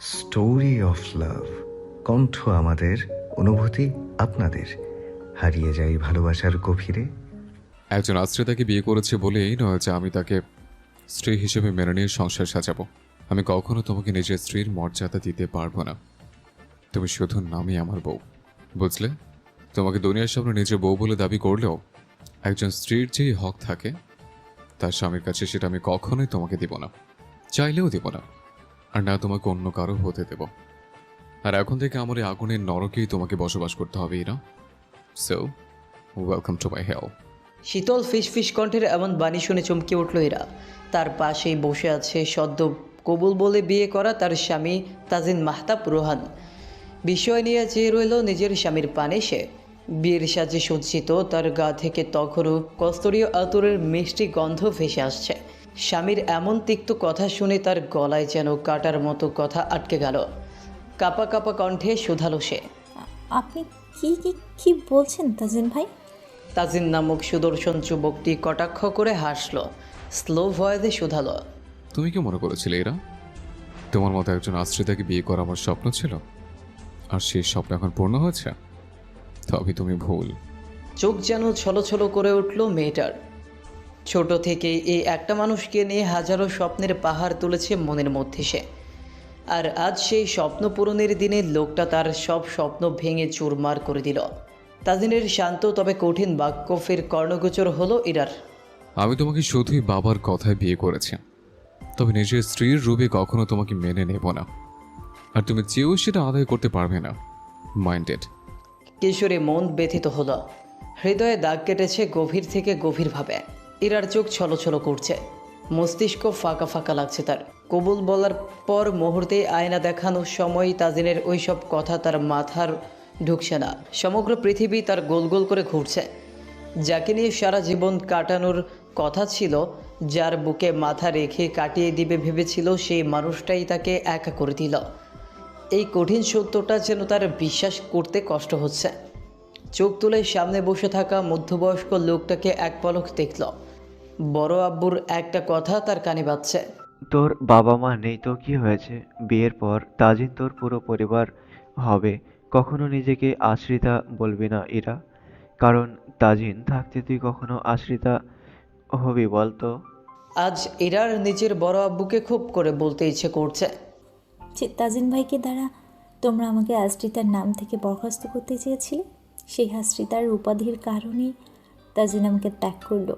Story of love. কণ্ঠ আমাদের, অনুভূতি আপনাদের। হারিয়ে যাই ভালোবাসার গভীরে। একজন আশ্রিতাকে বিয়ে করেছে বলেই নয় যে আমি তাকে স্ত্রী হিসেবে মেনে নিয়ে সংসার সাজাবো। আমি কখনো তোমাকে নিজের স্ত্রীর মর্যাদা দিতে পারবো না। তুমি শুধু নামই আমার বউ, বুঝলে? তোমাকে দুনিয়ার সামনে নিজের বউ বলে দাবি করলেও একজন স্ত্রীর যেই হক থাকে তার স্বামীর কাছে সেটা আমি কখনোই তোমাকে দেব না, চাইলেও দেব না। আর না তোমাকে অন্য কারো হতে দেব। আর এখন থেকে আমার এই আগুনের নরকেই তোমাকে বসবাস করতে হবে, Ira. So welcome to my hell. শীতল ফিসফিস কণ্ঠের এমন বাণী শুনে চমকে উঠল এরা। তার পাশেই বসে আছে সদ্য কবুল বলে বিয়ে করা তার স্বামী তাজিন মাহতাব রোহান। বিষয় নিয়ে চেয়ে রইল নিজের স্বামীর পানে সে। বিয়ের সাজে সজ্জিত, তার গা থেকে তখনও কস্তরীয় আতরের মিষ্টি গন্ধ ভেসে আসছে। স্বামীর এমন তিক্ত কথা শুনে তার গলায় যেন কাটার মতো কথা আটকে গেল। কাপা কাপা কণ্ঠে শুধালো সে। আপনি কি কি কি বলছেন তাজিন ভাই? তাজিন নামক সুদর্শন যুবকটি কটাক্ষ করে হাসল, স্লো ভয়েসে শুধালো। তুমি কি মনে করেছিলে এরা তোমার মতো একজন আশ্রিতাকে বিয়ে করা আমার স্বপ্ন ছিল, আর সেই স্বপ্ন এখন পূর্ণ হয়েছে? তবে তুমি ভুল। চোখ যেন ছলছল করে উঠল মেয়েটার। ছোট থেকেই এই একটা মানুষকে নিয়ে হাজারো স্বপ্নের পাহাড় তুলেছে মনের মধ্যে সে। আর আজ সেই স্বপ্ন পূরণের দিনে লোকটা তার সব স্বপ্ন ভেঙে চুরমার করে দিল। তাজিনের শান্ত তবে কঠিন বাক্য ফের কর্ণগোচর হলো ইরার। আমি তোমাকে শুধুই বাবার কথায় বিয়ে করেছি, তবে নিজের স্ত্রীর রূপে কখনো তোমাকে মেনে নেব না। আর তুমি চেয়েও সেটা আদায় করতে পারবে না। মাইন্ডেড। কিশোরী মন ব্যথিত হলো, হৃদয়ে দাগ কেটেছে গভীর থেকে গভীরভাবে। ইরার চোখ ছলছল করছে, মস্তিষ্ক ফাঁকা ফাঁকা লাগছে তার। কবুল বলার পর মুহূর্তেই আয়না দেখানোর সময় তাজিনের ওইসব কথা তার মাথার ঢুকছে না। সমগ্র পৃথিবী তার গোল গোল করে ঘুরছে। যাকে নিয়ে সারা জীবন কাটানোর কথা ছিল, যার বুকে মাথা রেখে কাটিয়ে দিবে ভেবেছিল, সেই মানুষটাই তাকে একা করে দিল। এই কঠিন সত্যটা যেন তার বিশ্বাস করতে কষ্ট হচ্ছে। চোখ তুলে সামনে বসে থাকা মধ্যবয়স্ক লোকটাকে এক পলক দেখল। বড় আব্বুর একটা কথা তার কানে বাজছে। তোর বাবা মা নেই তো কি হয়েছে? বিয়ের পর তাজিন তোর পুরো পরিবার হবে। কখনো নিজেকে আশ্রিতা বলবি না ইরা, কারণ তাজিন থাকতে তুই কখনো আশ্রিতা হবি বলতো? আজ ইরার নিজের বড় আব্বুকে খুব করে বলতে ইচ্ছে করছে। যে তাজিন ভাইকে দ্বারা তোমরা আমাকে আশ্রিতার নাম থেকে বরখাস্ত করতে চেয়েছিলে, সেই আশ্রিতার উপাধির কারণেই তাজিন আমাকে ত্যাগ করলো।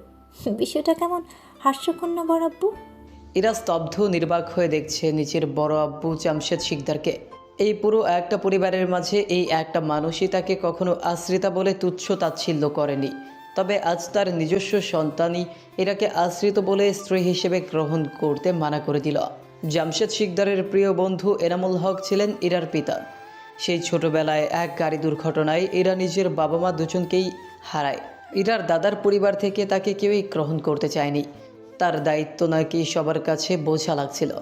বিষয়টা কেমন হাস্যকর না বরাব্বু? ইরা স্তব্ধ নির্বাক হয়ে দেখছে নিজের বড় আব্বু জামশেদ শিকদারকে। এই পুরো একটা পরিবারের মাঝে এই একটা মানুষই তাকে কখনো আশ্রিতা বলে তুচ্ছ তাচ্ছিল্য করেনি। তবে আজ তার নিজস্ব সন্তানই ইরাকে আশ্রিত বলে স্ত্রী হিসেবে গ্রহণ করতে মানা করে দিল। জামশেদ শিকদারের প্রিয় বন্ধু এনামুল হক ছিলেন ইরার পিতা। সেই ছোটবেলায় এক গাড়ি দুর্ঘটনায় ইরা নিজের বাবা মা দুজনকেই হারায়। ইরার দাদার পরিবার থেকে তাকে কেউই গ্রহণ করতে চায়নি। তার দায়িত্ব নাকি সবার কাছে বোঝা লাগছিল।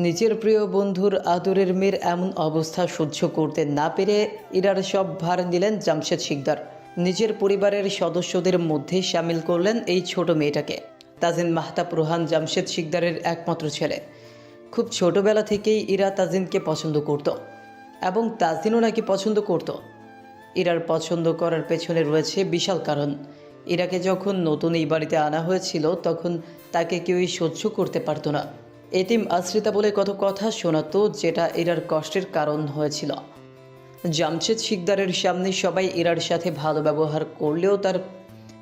নিজের প্রিয় বন্ধুর আদরের মেয়ের এমন অবস্থা সহ্য করতে না পেরে ইরার সব ভার নিলেন জামশেদ শিকদার। নিজের পরিবারের সদস্যদের মধ্যে সামিল করলেন এই ছোট মেয়েটাকে। তাজিন মাহতাব রোহান জামশেদ শিকদারের একমাত্র ছেলে। খুব ছোটবেলা থেকেই ইরা তাজিনকে পছন্দ করত, এবং তাজিনও নাকি পছন্দ করত। ইরার পছন্দ করার পেছনে রয়েছে বিশাল কারণ। ইরাকে যখন নতুন এই বাড়িতে আনা হয়েছিল তখন তাকে কেউই সহ্য করতে পারতো না। এতিম আশ্রিতা বলে কত কথা শোনাতো, যেটা ইরার কষ্টের কারণ হয়েছিল। জামশেদ শিকদারের সামনে সবাই ইরার সাথে ভালো ব্যবহার করলেও তার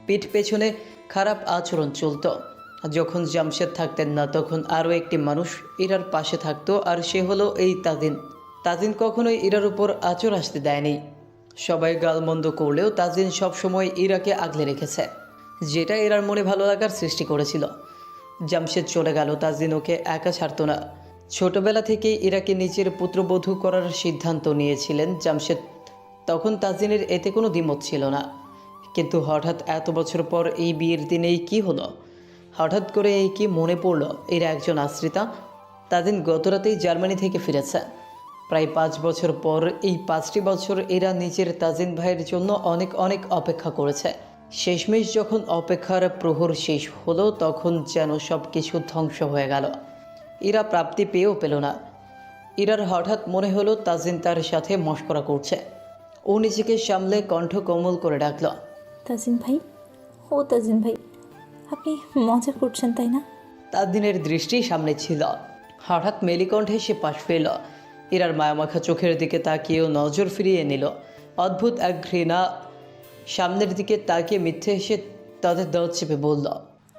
পিঠ পেছনে খারাপ আচরণ চলত। যখন জামশেদ থাকতেন না তখন আরও একটি মানুষ ইরার পাশে থাকতো, আর সে হলো এই তাজিন। তাজিন কখনোই ইরার উপর আঁচড় আসতে দেয়নি। সবাই গালমন্দ করলেও তাজিন সবসময় ইরাকে আগলে রেখেছে, যেটা ইরার মনে ভালো লাগার সৃষ্টি করেছিল। জামশেদ চলে গেল, তাজিন ওকে একা ছাড়তো না। ছোটবেলা থেকেই ইরাকে নিজের পুত্রবধূ করার সিদ্ধান্ত নিয়েছিলেন জামশেদ। তখন তাজিনের এতে কোনো দ্বিমত ছিল না। কিন্তু হঠাৎ এত বছর পর এই বিয়ের দিনেই কি হলো? হঠাৎ করে এই কি মনে পড়ল এর একজন আশ্রিতা? তাজিন গতরাতেই জার্মানি থেকে ফিরেছে। প্রায় 5 বছর পর এই 5টি বছর এরা নিজের তাজিন ভাইয়ের জন্য অনেক অনেক অপেক্ষা করেছে। শেষমেশ যখন অপেক্ষার প্রহর শেষ হলো তখন যেন সব কিছু ধ্বংস হয়ে গেল। এরা প্রাপ্তি পেয়েও পেল না। ইরার হঠাৎ মনে হলো তাজিন তার সাথে মশকরা করছে। ও নিজেকে সামলে কণ্ঠ কোমল করে ডাকল, তাজিন ভাই, ও তাজিন ভাই, আপনি মজা করছেন তাই না? তাজিনের দৃষ্টি সামনে ছিল। হঠাৎ মেলিকণ্ঠে সে পাশ ফেল। ইরার মায়ামাখা চোখের দিকে তাকিয়েও নজর ফিরিয়ে নিল। অদ্ভুত এক ঘৃণা সামনের দিকে তাকিয়ে মিথ্যে এসে তাদের দাঁত চেপে বলল,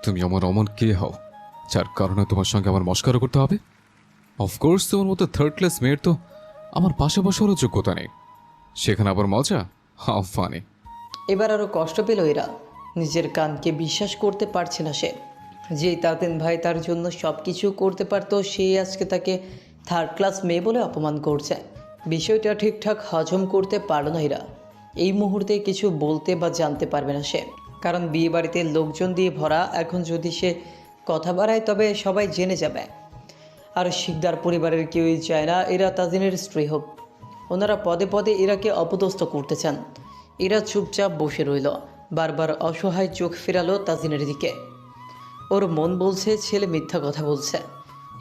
তুমি আমার অমন কে হও যার কারণে তোমার সঙ্গে আমার মস্করা করতে হবে? অফকোর্স তোমার মতো থার্ড ক্লাস মেয়ের তো আমার পাশে বসারও যোগ্যতা নেই, সেখানে আবার মজা? How funny. এবার আরও কষ্ট পেল এরা। নিজের কানকে বিশ্বাস করতে পারছে না সে। যেই তাতেন ভাই তার জন্য সব কিছু করতে পারতো, সেই আজকে তাকে থার্ড ক্লাস মেয়ে বলে অপমান করছে। বিষয়টা ঠিকঠাক হজম করতে পারল না এরা। এই মুহূর্তে কিছু বলতে বা জানতে পারবে না সে, কারণ বিয়েবাড়িতে লোকজন দিয়ে ভরা। এখন যদি সে কথা বাড়ায় তবে সবাই জেনে যাবে। আর শিকদার পরিবারের কেউই চায় না এরা তাজিনের স্ত্রী হোক। ওনারা পদে পদে এরাকে অপদস্থ করতে চান। এরা চুপচাপ বসে রইল, বারবার অসহায় চোখ ফেরালো তাজিনের দিকে। ওর মন বলছে ছেলে মিথ্যা কথা বলছে।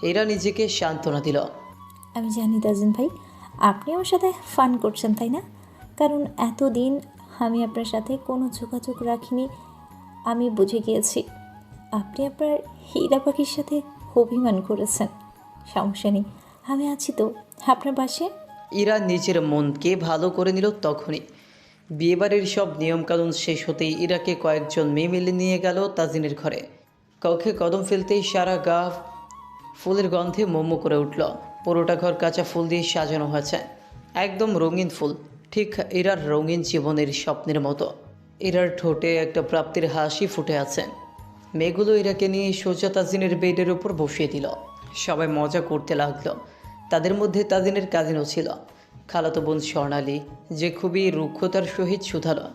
এরা নিজেকে সান্ত্বনা দিল। আমি জানি তাজিন ভাই, আপনি আমার সাথে ফান করছেন তাই না? কারণ এতদিন আমি আপনার সাথে কোনো যোগাযোগ রাখিনি। আমি বুঝে গিয়েছি আপনি আপনার হীরা পাখির সাথে অভিমান করেছেন। সমস্যা নেই, আমি আছি তো আপনার পাশে। এরা নিজের মনকে ভালো করে নিল। তখনই বিয়েবাড়ির সব নিয়মকানুন শেষ হতেই ইরাকে কয়েকজন মেয়ে মিলে নিয়ে গেল তাজিনের ঘরে। কক্ষে কদম ফেলতেই সারা গা ফুলের গন্ধে মোমো করে উঠল। পুরোটা ঘর কাঁচা ফুল দিয়ে সাজানো হয়েছে, একদম রঙিন ফুল, ঠিক ইরার রঙিন জীবনের স্বপ্নের মতো। ইরার ঠোঁটে একটা প্রাপ্তির হাসি ফুটে আছে। মেয়েগুলো ইরাকে নিয়ে সোজা তাজিনের বেডের উপর বসিয়ে দিল। সবাই মজা করতে লাগলো। তাদের মধ্যে তাজিনের কাজিনও ছিল, খালাতো বোন স্বর্ণালী, যে খুবই রুক্ষতার সহিত শুধালো,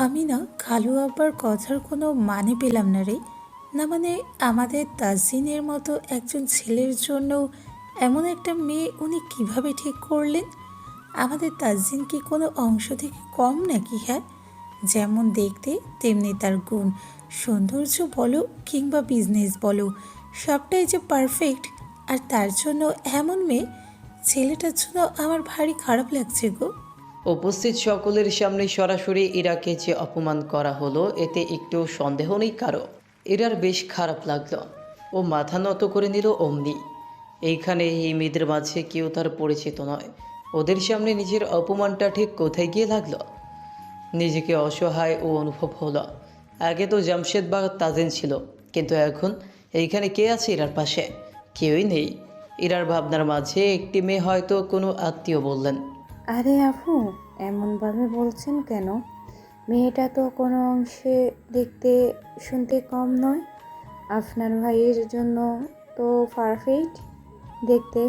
আমি না খালু আব্বার কথার কোনো মানে পেলাম না রে। না মানে আমাদের তাজিনের মতো একজন ছেলের জন্য এমন একটা মেয়ে উনি কিভাবে ঠিক করলেন? আমাদের তাজিন কি কোনো অংশ থেকে কম নাকি? হ্যাঁ, যেমন দেখতে তেমনি তার গুণ, সৌন্দর্য বলো কিংবা বিজনেস বলো, সবটাই যে পারফেক্ট। আর তার জন্য এমন মেয়ে, ছেলেটার জন্য আমার ভারী খারাপ লাগছে গো। উপস্থিত সকলের সামনে সরাসরি ইরাকে যে অপমান করা হলো এতে একটু সন্দেহ নেই কারো। ইরার বেশ খারাপ লাগলো। ও মাথা নত করে নিল অমনি। এইখানে এই মেয়েদের মাঝে কেউ তার পরিচিত নয়। ওদের সামনে নিজের অপমানটা ঠিক কোথায় গিয়ে লাগলো। নিজেকে অসহায় ও অনুভব হলো। আগে তো জামশেদ বা তাজিন ছিল, কিন্তু এখন এইখানে কে আছে ইরার পাশে? কেউই নেই। ইরার ভাবনার মাঝে একটি মেয়ে, হয়তো কোনো আত্মীয় বললেন, আরে আপু, এমনভাবে বলছেন কেন? মেয়েটা তো কোনো অংশে দেখতে শুনতে কম নয়। আপনার ভাইয়ের জন্য তো পারফেক্ট দেখতে।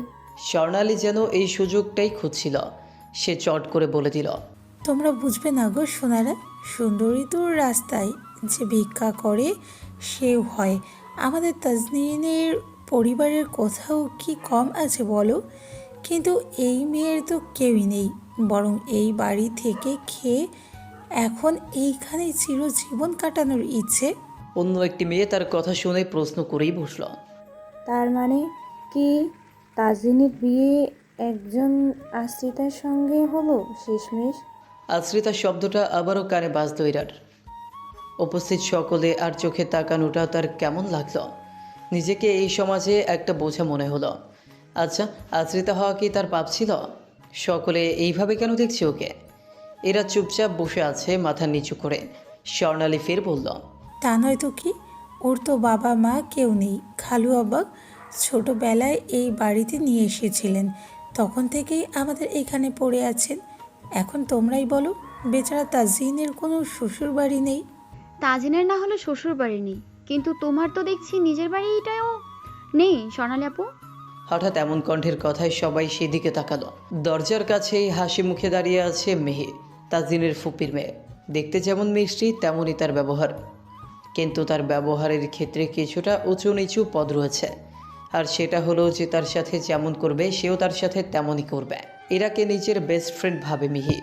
স্বর্ণালী যেন এই সুযোগটাই খুঁজছিল। সে চট করে বলে দিল, তোমরা বুঝবে না গো সোনারা, সুন্দরী তো রাস্তায় যে ভিক্ষা করে সেও হয়। আমাদের তাজনিনের পরিবারের কোথাও কি কম আছে বলো? কিন্তু এই মেয়ের তো কেউই নেই, বরং এই বাড়ি থেকে খেয়ে এখন এইখানে চিরজীবন কাটানোর ইচ্ছে। অন্য একটি মেয়ে তার কথা শুনে প্রশ্ন করেই বসল, তার মানে কি তাজিনের বিয়ে একজন আশ্রিতার সঙ্গে হলো শেষমেশ? আশ্রিতা শব্দটা আবারও কানে বাজল ইরার। উপস্থিত সকলে আর চোখে তাকানোটা তার কেমন লাগলো। নিজেকে এই সমাজে একটা বোঝা মনে হলো। আচ্ছা, আশ্রিতা হওয়া কি তার পাপ ছিল? সকলে এইভাবে কেন দেখছে ওকে? এরা চুপচাপ বসে আছে মাথা নিচু করে। স্বর্ণালী ফের বলল, তা নয় তো কি, ওর তো বাবা মা কেউ নেই। খালু আব্বা ছোটবেলায় এই বাড়িতে নিয়ে এসেছিলেন, তখন থেকেই আমাদের এখানে পড়ে আছেন। এখন তোমরাই বলো, বেচারা তাজিনের কোনো শ্বশুর বাড়ি নেই। তাজিনের না হলে শ্বশুর বাড়ি নেই, কিন্তু তোমার তো দেখছি নিজের বাড়িটাও নেই স্বর্ণালী আপু। হঠাৎ এমন কণ্ঠের কথায় সবাই সেদিকে তাকালো। দরজার কাছেই হাসি মুখে দাঁড়িয়ে আছে মেহে, তাজিনের ফুপির মেয়ে। দেখতে যেমন মিষ্টি তেমনই তার ব্যবহার, কিন্তু তার ব্যবহারের ক্ষেত্রে কিছুটা উঁচু নিচু পদ রয়েছে। আর সেটা হলো যে তার সাথে যেমন করবে সেও তার সাথে তেমনই করবে। ইরাকে নিজের বেস্ট ফ্রেন্ড ভাবে মিহি।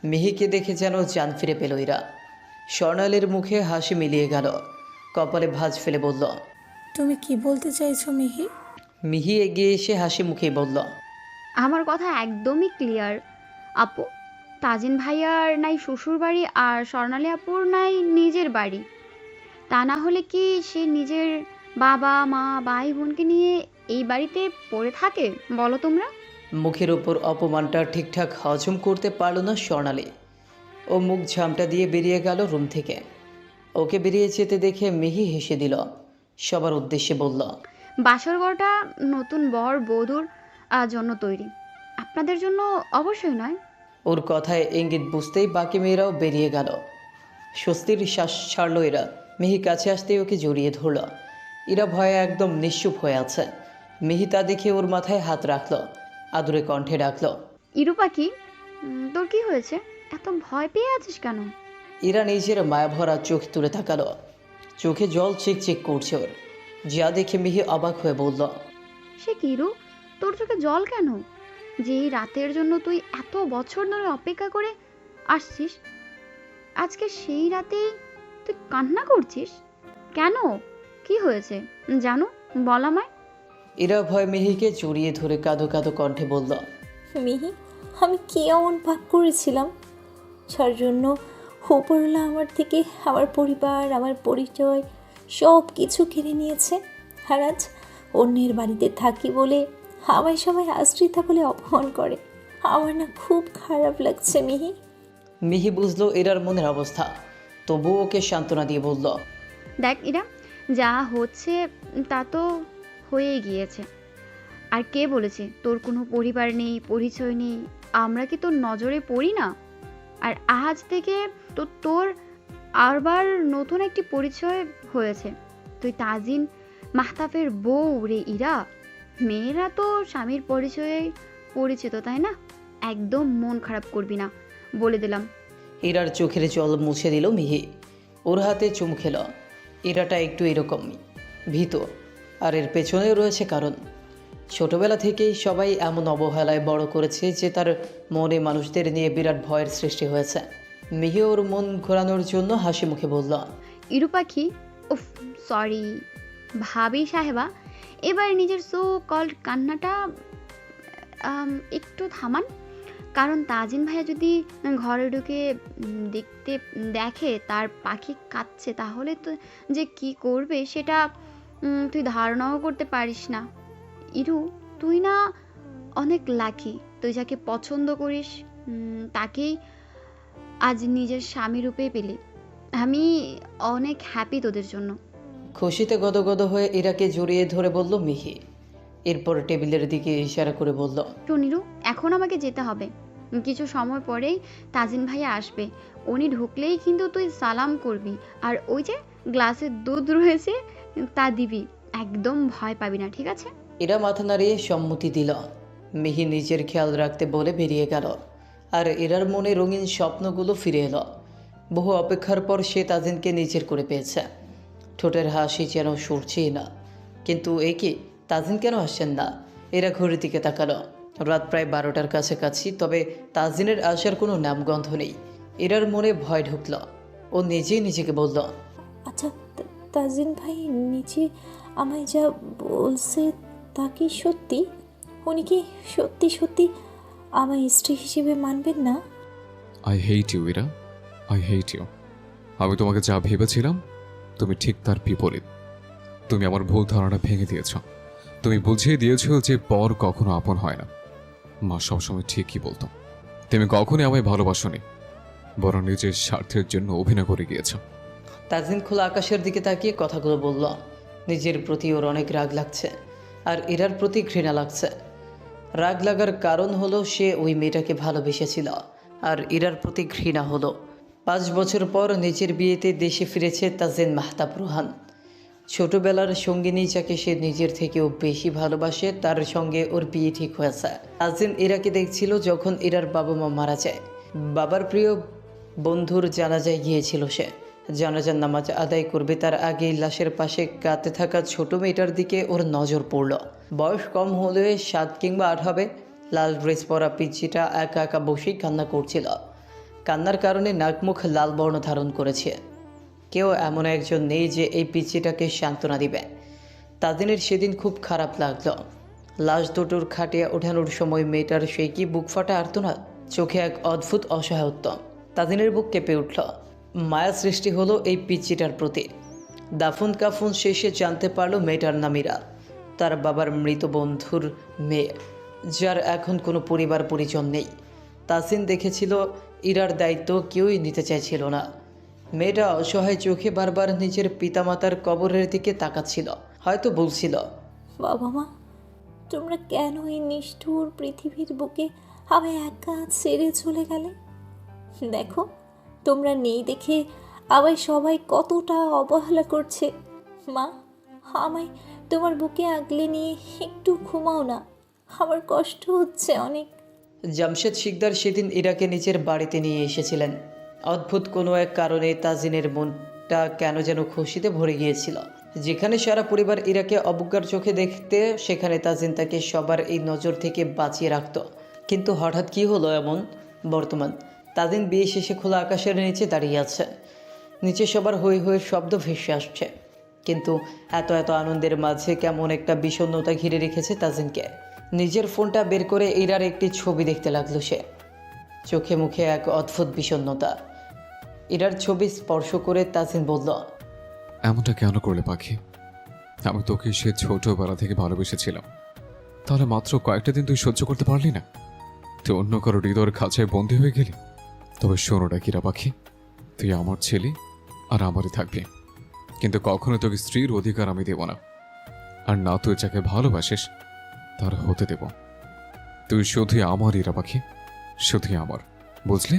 মিহিকে দেখে যেন জান ফিরে পেল ইরা। স্বর্ণালীর মুখে হাসি মিলিয়ে গেল, কপালে ভাঁজ ফেলে বলল, তুমি কি বলতে চাইছো মিহি? মিহি এগিয়ে এসে হাসি মুখেই বলল, আমার কথা একদমই ক্লিয়ার আপু। তাজিন ভাইয়ার নাই শ্বশুর বাড়ি আর স্বর্ণালী আপুর নাই নিজের বাড়ি। তা না হলে কি সে নিজের বাবা মা ভাই বোনকে নিয়ে এই বাড়িতে পড়ে থাকে বলো তোমরা? মুখের উপর অপমানটা ঠিকঠাক হজম করতে পারল না স্বর্ণালী। ও মুখ ঝামটা দিয়ে বেরিয়ে গেল রুম থেকে। ওকে বেরিয়ে যেতে দেখে মিহি হেসে দিল, সবার উদ্দেশ্যে বলল, বাসর ঘরটা নতুন বর বধূর জন্য তৈরি, আপনাদের জন্য অবশ্যই নয়। ওর কথায় ইঙ্গিত বুঝতেই বাকি মেয়েরাও বেরিয়ে গেল। স্বস্তির শ্বাস ছাড়ল এরা। মিহি কাছে আসতেই ওকে জড়িয়ে ধরল। এরা ভয়ে একদম নিশ্চুপ হয়ে আছে। মিহি তা দেখে ওর মাথায় হাত রাখল, আদুরে কণ্ঠে ডাকল, ইরু পাখি, তোর কি হয়েছে? এত ভয় পেয়ে আছিস কেন? এরা নিজের মায়াভরা চোখ তুলে তাকালো। চোখে জল চিকচিক করছে ওর। যা দেখে মিহি অবাক হয়ে বলল, সে কি ইরু, তোর চোখে জল কেন? যে এই রাতের জন্য তুই এত বছর ধরে অপেক্ষা করে আসছিস, আজকে সেই রাতেই তুই কান্না করছিস কেন? কি হয়েছে জানো, বল আমায়। এরা ভয় মিহিকে জড়িয়ে ধরে কাঁদো কাঁদো কণ্ঠে বলল, মিহি, আমি কি এমন পাপ করেছিলাম যার জন্য উপরওয়ালা আমার থেকে আমার পরিবার, আমার পরিচয় সব কিছু কেড়ে নিয়েছে? আর আজ অন্যের বাড়িতে থাকি বলে আমায় সবাই আশ্রিতা বলে অপমান করে। আমার না খুব খারাপ লাগছে মিহি। মিহি বুঝলো এরার মনের অবস্থা, তবুও ওকে সান্ত্বনা দিয়ে বলল, দেখ ইরা, যা হচ্ছে তা তো হয়েই গিয়েছে। আর কে বলেছে তোর কোনো পরিবার নেই, পরিচয় নেই? আমরা কি তোর নজরে পড়ি না? আর আজ থেকে তো তোর আবার নতুন একটি পরিচয় হয়েছে। তুই তাজিন মাহতাবের বউ রে ইরা। মেয়েরা তো স্বামীর পরিচয়ে পরিচিত, তাই না? একদম মন খারাপ করবি না, বলে দিলাম। এরার চোখের জল মুছে দিল মিহি। ওর হাতে চুমু খেল। এরাটা একটু এরকমই ভীত, আর এর পেছনেও রয়েছে কারণ। ছোটবেলা থেকেই সবাই এমন অবহেলায় বড় করেছে যে তার মনে মানুষদের নিয়ে বিরাট ভয়ের সৃষ্টি হয়েছে। মিহি ওর মন ঘোরানোর জন্য হাসি মুখে বলল, ইরু পাখি, উফ সরি ভাবি সাহেবা, এবার নিজের সো কল্ড কান্নাটা একটু থামান। কারণ তাজিন ভাইয়া যদি ঘরে ঢুকে দেখে তার পাখি কাঁদছে, তাহলে তো যে কি করবে সেটা তুই ধারণাও করতে পারিস না। ইরু, তুই না অনেক লাকি, তুই যাকে পছন্দ করিস তাকেই আজ নিজের স্বামী রূপে পেলি। আমি অনেক হ্যাপি তোদের জন্য। খুশিতে গদগদ হয়ে ইরাকে জড়িয়ে ধরে বলল মিহি। এরপর টেবিলের দিকে ইশারা করে বলল, টনিরু, এখন আমাকে যেতে হবে। কিছু সময় পরেই তাজিন ভাইয়া আসবে। উনি ঢুকলেই কিন্তু তুই সালাম করবি, আর ওই যে গ্লাসে দুধ রয়েছে তা দিবি। একদম ভয় পাবি না, ঠিক আছে? এরা মাথা নাড়িয়ে সম্মতি দিল। মিহি নিজের খেয়াল রাখতে বলে বেরিয়ে গেল। আর এরার মনে রঙিন স্বপ্নগুলো ফিরে এলো। বহু অপেক্ষার পর সে তাজিনকে নিজের করে পেয়েছে। ঠোঁটের হাসি যেন সরছেই না। কিন্তু এ কি, তাজিন কেন আসছেন না? এরা ঘড়ির দিকে তাকালো। রাত প্রায় 12টার কাছাকাছি, তবে তাজিনের আসার কোনো নামগন্ধ নেই। এরার মনে ভয় ঢুকল। ও নিজেই নিজেকে বলল, আচ্ছা, তাজিন ভাই নিচে আমায় যা বলছে তা কি সত্যি? উনি কি সত্যি সত্যি আমায় স্ত্রী হিসেবে মানবেন না? I hate you Ira, I hate you. আমি তোমাকে যা ভেবেছিলাম তুমি ঠিক তার বিপরীত। তুমি আমার ভুল ধারণা ভেঙে দিয়েছ। তুমি বুঝিয়ে দিয়েছ যে পর কখনো আপন হয় না। মা সবসময় ঠিকই বলতো। তুমি কখনোই আমায় ভালোবাসোনি, বরং নিজের স্বার্থের জন্য অভিনয় করে গিয়েছ। তাজিন খোলা আকাশের দিকে তাকিয়ে কথাগুলো বলল। নিজের প্রতি ওর অনেক রাগ লাগছে, আর এরার প্রতি ঘৃণা লাগছে। রাগ লাগার কারণ হলো সে ওই মেয়েটাকে ভালোবেসেছিল, আর ইরার প্রতি ঘৃণা হলো 5 বছর পর নিজের বিয়েতে দেশে ফিরেছে তাজিন মাহতাব রোহান। ছোটবেলার সঙ্গিনী যাকে সে নিজের থেকেও বেশি ভালোবাসে, তার সঙ্গে ওর বিয়ে ঠিক হয়েছে। তাজিন ইরাকে দেখছিল যখন ইরার বাবা মা মারা যায়। বাবার প্রিয় বন্ধুর জানাজায় গিয়েছিল সে। জানাজার নামাজ আদায় করবে তার আগেই লাশের পাশে কাঁদতে থাকা ছোট মেয়েটার দিকে ওর নজর পড়ল। বয়স কম হলে 7 কিংবা 8 হবে। লাল ড্রেস পরা পিচ্চিটা একা একা বসেই কান্না করছিল। কান্নার কারণে নাকমুখ লাল বর্ণ ধারণ করেছে। কেউ এমন একজন নেই যে এই পিচ্চিটাকে সান্ত্বনা দিবে। তাজিনের সেদিন খুব খারাপ লাগলো। লাশ দুটোর খাটিয়া ওঠানোর সময় মেয়েটার সেই কি বুক ফাটা আর্তনাদ, চোখে এক অদ্ভুত অসহায়ত্ব। তাজিনের বুক কেঁপে উঠল। মায়া সৃষ্টি হলো এই পিচ্চিটার প্রতি। দাফন কাফন শেষে জানতে পারল মেয়েটার নাম ইরা, তার বাবার মৃত বন্ধুর মেয়ে, যার এখন কোনো পরিবার পরিজন নেই। তাসিন দেখেছিল ইরার দায়িত্ব কেউই নিতে চাইছিল না। মেয়েটা অসহায় চোখে বারবার নিজের পিতামাতার কবরের দিকে তাকাচ্ছিল, হয়তো বলছিল, বাবা মা, তোমরা কেন এই নিষ্ঠুর পৃথিবীর বুকে আমায় একা ছেড়ে চলে গেলে? দেখো, তোমরা নেই দেখে আমায় সবাই কতটা অবহেলা করছে। মা, আমায় তোমার বুকে আগলে নিয়ে একটু ঘুমাও না, আমার কষ্ট হচ্ছে অনেক। জামশেদ শিকদার সেদিন ইরাকে নিজের বাড়িতে নিয়ে এসেছিলেন। অদ্ভুত কোনো এক কারণে তাজিনের মনটা কেন যেন খুশিতে ভরে গিয়েছিল। যেখানে সারা পরিবার ইরাকে অবজ্ঞার চোখে দেখতে, সেখানে তাজিন তাকে সবার এই নজর থেকে বাঁচিয়ে রাখত। কিন্তু হঠাৎ কী হলো এমন? বর্তমান তাজিন বিয়ে শেষে খোলা আকাশের নিচে দাঁড়িয়ে আছে। নিচে সবার হই হই শব্দ ভেসে আসছে, কিন্তু এত এত আনন্দের মাঝে কেমন একটা বিষণ্ণতা ঘিরে রেখেছে তাজিনকে। নিজের ফোনটা বের করে ইরার একটি ছবি দেখতে লাগলো সে। চোখে মুখে এক অদ্ভুত বিষণ্ণতা। ইরার ছবি স্পর্শ করে তাজিন বলল, এমনটা কেন করলে পাখি? আমি তোকে সে ছোটবেলা থেকে ভালোবেসেছিলাম, তাহলে মাত্র কয়েকটা দিন তুই সহ্য করতে পারলি না? তুই অন্য কারো হৃদয়ের খাঁচায় বন্দী হয়ে গেলি। তবে শোনোটা কিরা পাখি, তুই আমার ছেলে আর আমারই থাকবি, কিন্তু কখনো তোকে স্ত্রীর অধিকার আমি দেব না। আর না তুই যাকে ভালোবাসিস তার হতে দেব। তুই শুধুই আমার ইরা পাখি, শুধুই আমার, বুঝলি?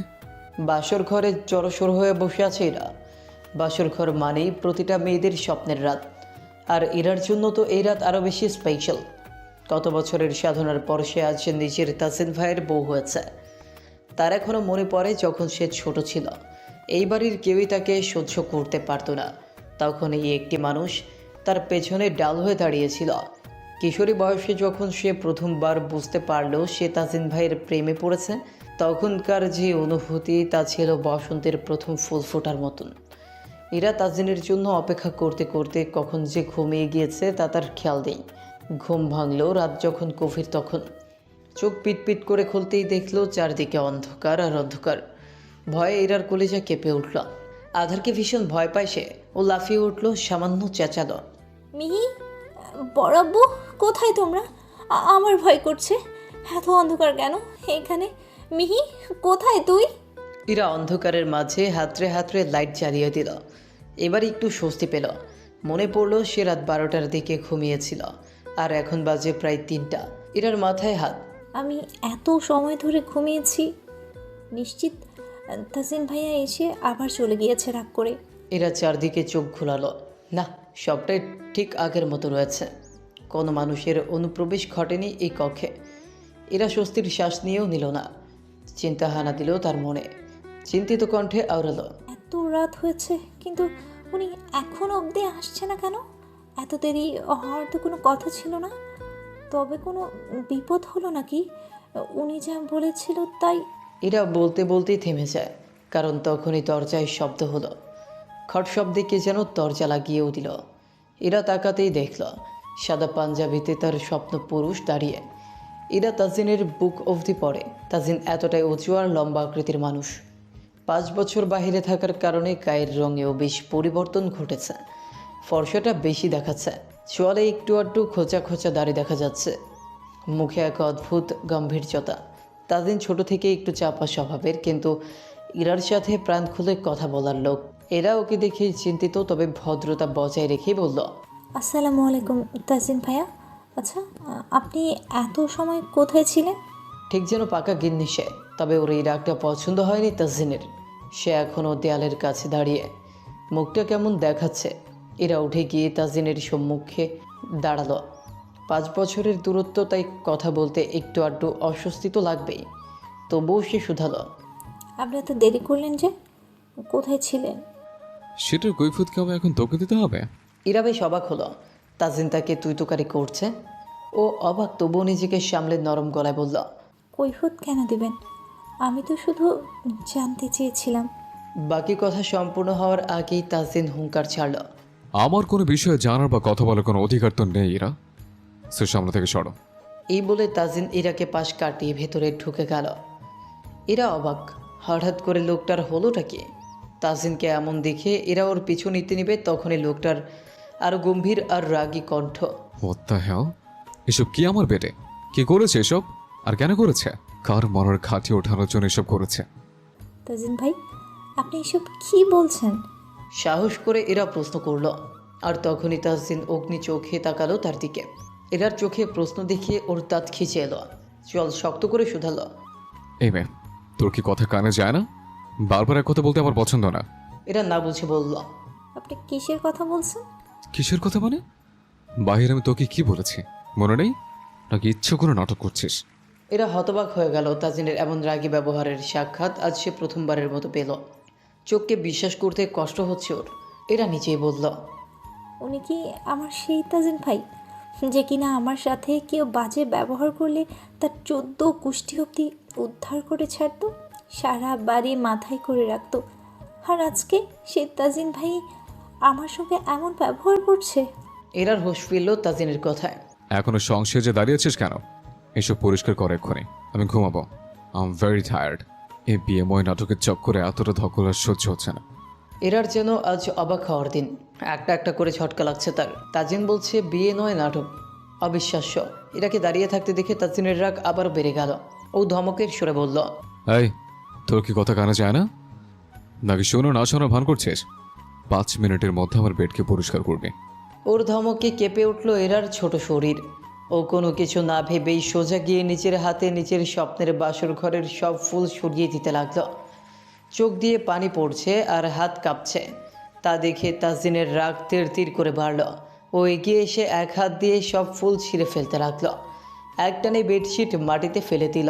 বাসর ঘরে জড়সড় হয়ে বসে আছে ইরা। বাসর ঘর মানেই প্রতিটা মেয়েদের স্বপ্নের রাত, আর ইরার জন্য তো এই রাত আরও বেশি স্পেশাল। কত বছরের সাধনার পর সে আজ নিজের তাসিন ভাইয়ের বউ হয়েছে। তার এখনও মনে পড়ে যখন সে ছোট ছিল, এই বাড়ির কেউই তাকে সহ্য করতে পারত না। তখন এই একটি মানুষ তার পেছনে ডাল হয়ে দাঁড়িয়েছিল। কিশোরী বয়সে যখন সে প্রথমবার বুঝতে পারল সে তাজিন ভাইয়ের প্রেমে পড়েছে, তখনকার যে অনুভূতি তা ছিল বসন্তের প্রথম ফুল ফোটার মতন। ইরা তাজিনের জন্য অপেক্ষা করতে করতে কখন যে ঘুমিয়ে গিয়েছে তা তার খেয়াল নেই। ঘুম ভাঙল রাত যখন গভীর, তখন চোখ পিটপিট করে খুলতেই দেখল চারদিকে অন্ধকার আর অন্ধকার। ভয়ে ইরার কলিজা কেঁপে উঠল। আধারকে ভীষণ ভয় পায় সে। ও লাফিয়ে উঠল, সামান্য চেঁচালো, মিহি, বড়াব্বু, কোথায় তোমরা? আমার ভয় করছে। এত অন্ধকার কেন এখানে? মিহি, কোথায় তুই? ইরা অন্ধকারের মাঝে হাতড়ে হাতড়ে লাইট জ্বালিয়ে দিল। এবার একটু স্বস্তি পেল। মনে পড়ল সে রাত 12টার দিকে ঘুমিয়েছিল, আর এখন বাজে প্রায় 3টা। ইরার মাথায় হাত। আমি এত সময় ধরে ঘুমিয়েছি, নিশ্চিত তাজিন ভাইয়া এসে আবার চলে গিয়েছে রাগ করে। এরা চারদিকে চোখ ঘোরালো। না, সবটাই ঠিক আগের মতো রয়েছে। কোনো মানুষের অনুপ্রবেশ ঘটেনি এই কক্ষে। এরা স্বস্তির শ্বাস নিয়েও নিল না। চিন্তা হানা দিল তার মনে। চিন্তিত কণ্ঠে আওড়ালো, এত রাত হয়েছে, কিন্তু উনি এখন অবধি আসছে না কেন? এত দেরি হওয়ার তো কোনো কথা ছিল না। তবে কোনো বিপদ হলো নাকি? উনি যা বলেছিল তাই। এরা বলতে বলতেই থেমে যায়, কারণ তখনই দরজায় শব্দ হলো। খট শব্দে কে যেন দরজা লাগিয়েও দিল। এরা তাকাতেই দেখল সাদা পাঞ্জাবিতে তার স্বপ্ন পুরুষ দাঁড়িয়ে। এরা তাজিনের বুক অবধি পড়ে। তাজিন এতটাই উঁচু আর লম্বা আকৃতির মানুষ। 5 বছর বাইরে থাকার কারণে গায়ের রঙেও বেশ পরিবর্তন ঘটেছে। ফর্সাটা বেশি দেখাচ্ছে, চোয়ালে একটু আধটু খোঁচা খোঁচা দাড়ি দেখা যাচ্ছে। মুখে এক অদ্ভুত গম্ভীর্যতা। তাজিন ছোট থেকে একটু চাপা স্বভাবের, কিন্তু ইরার সাথে প্রাণ খুলে কথা বলার লোক। এরা ওকে দেখে চিন্তিত, তবে ভদ্রতা বজায় রেখেই বলল, আসসালামু আলাইকুম তাজিন ভাইয়া। আচ্ছা, আপনি এত সময় কোথায় ছিলেন? ঠিক যেন পাকা গিন্নি সে। তবে ওর এই রাগটা পছন্দ হয়নি তাজিনের। সে এখনও দেয়ালের কাছে দাঁড়িয়ে, মুখটা কেমন দেখাচ্ছে। এরা উঠে গিয়ে তাজিনের সম্মুখে দাঁড়ালো। 5 বছরের দূরত্ব, তাই কথা বলতে একটু আধটু অস্বস্তি তো লাগবেই। তবুও সে শুধালো, আপনি এত দেরি করলেন যে? কোথায় ছিলেন? সেটার কৈফিয়ত কি আমি এখন তোকে দিতে হবে? ইরা বেশ অবাক হলো। তাজিন তাকে তুই তুকারি করছে। ও অবাক, তবুও নিজেকে সামলে নরম গলায় বলল, কৈফিয়ত কেন দিবেন? আমি তো শুধু জানতে চেয়েছিলাম। বাকি কথা সম্পূর্ণ হওয়ার আগেই তাজিন হুঙ্কার ছাড়ল, আমার কোনো বিষয়ে জানার বা কথা বলার কোনো অধিকার তো নেই ইরা। সে সামনে থেকে সরো। এই বলে তাজিন ইরাকে পাশ কাটিয়ে ভেতরে ঢুকে গেল। এরা অবাক, হঠাৎ করে লোকটার হলোটা কি? তাজিনকে এমন দেখে এরা ওর পিছু নিতে নিবে, তখনই লোকটার আরো গম্ভীর আর রাগী কণ্ঠ। What the hell? এসব কি আমার বেটে? কি করেছে এসব? আর কেন করেছে? কার মরার খাটিয়ে ওঠানোর জন্য এসব করেছে? তাজিন ভাই, আপনি এসব কি বলছেন? সাহস করে এরা প্রশ্ন করল। আর তখনই তাজিন অগ্নি চোখে তাকালো তার দিকে। এরার চোখে প্রশ্ন দেখিয়ে ওর দাঁত খিচে এলো, চল শক্ত করে শুধালো। এই মেয়ে, তোর কি কথা কানে যায় না? বারবার এক কথা বলতে আমার পছন্দ না। এরা না বুঝে বলল। আপনি কিসের কথা বলছেন? কিসের কথা মানে? বাহির আমি তোকে কি বলেছি মনে নেই? নাকি ইচ্ছে করে নাটক করছিস? এরা হতবাক হয়ে গেল। তাজিনের এমন রাগী ব্যবহারের সাক্ষাৎ আজ সে প্রথমবারের মতো পেল। চোখকে বিশ্বাস করতে কষ্ট হচ্ছে ওর। এরা নিচেই বলল। উনি কি আমার সেই তাজিন ভাই যে কিনা আমার সাথে কেউ বাজে ব্যবহার করলে তার 14 কুষ্টি অবধি উদ্ধার করে ছাড়তো, সারা বাড়ি মাথায় করে রাখতো? আর আজকে সেই তাজিন ভাই আমার সঙ্গে এমন ব্যবহার করছে? এরার হুঁশ ফিরল তাজিনের কথায়। এখনো সংশয়ে যে দাঁড়িয়েছিস কেন? এসব পরিষ্কার কর এক্ষুনি, আমি ঘুমাবো। I am very tired. এই বিয়েময় নাটকের চক্করে এতটা ধকল আর সহ্য হচ্ছে না। এরার যেন আজ অবাক হওয়ার দিন। একটা একটা করে ঝটকা লাগছে তার। তাজিন বলছে বিয়ে নয় নাটক। অবিশ্বাস্য। এরাকে দাঁড়িয়ে থাকতে দেখে তাজিনের রাগ আবার বেড়ে গেল। ও ধমকের সুরে বলল। এই, তোর কি কথা কানে যায় না? নাকি শোনো না শোনো ভান করছিস? 5 মিনিটের মধ্যে আমার বেডকে পরিষ্কার করবি। ওর ধমকে কেঁপে উঠল এরার ছোট শরীর। ও কোনো কিছু না ভেবেই সোজা গিয়ে নিচের হাতে নিচের স্বপ্নের বাসর ঘরের সব ফুল সরিয়ে দিতে লাগলো। চোখ দিয়ে পানি পড়ছে আর হাত কাঁপছে। তা দেখে তাজিনের রাগ তীর তীর করে বাড়ল। ও এগিয়ে এসে এক হাত দিয়ে সব ফুল ছিঁড়ে ফেলতে লাগলো। একটানে বেডশিট মাটিতে ফেলে দিল।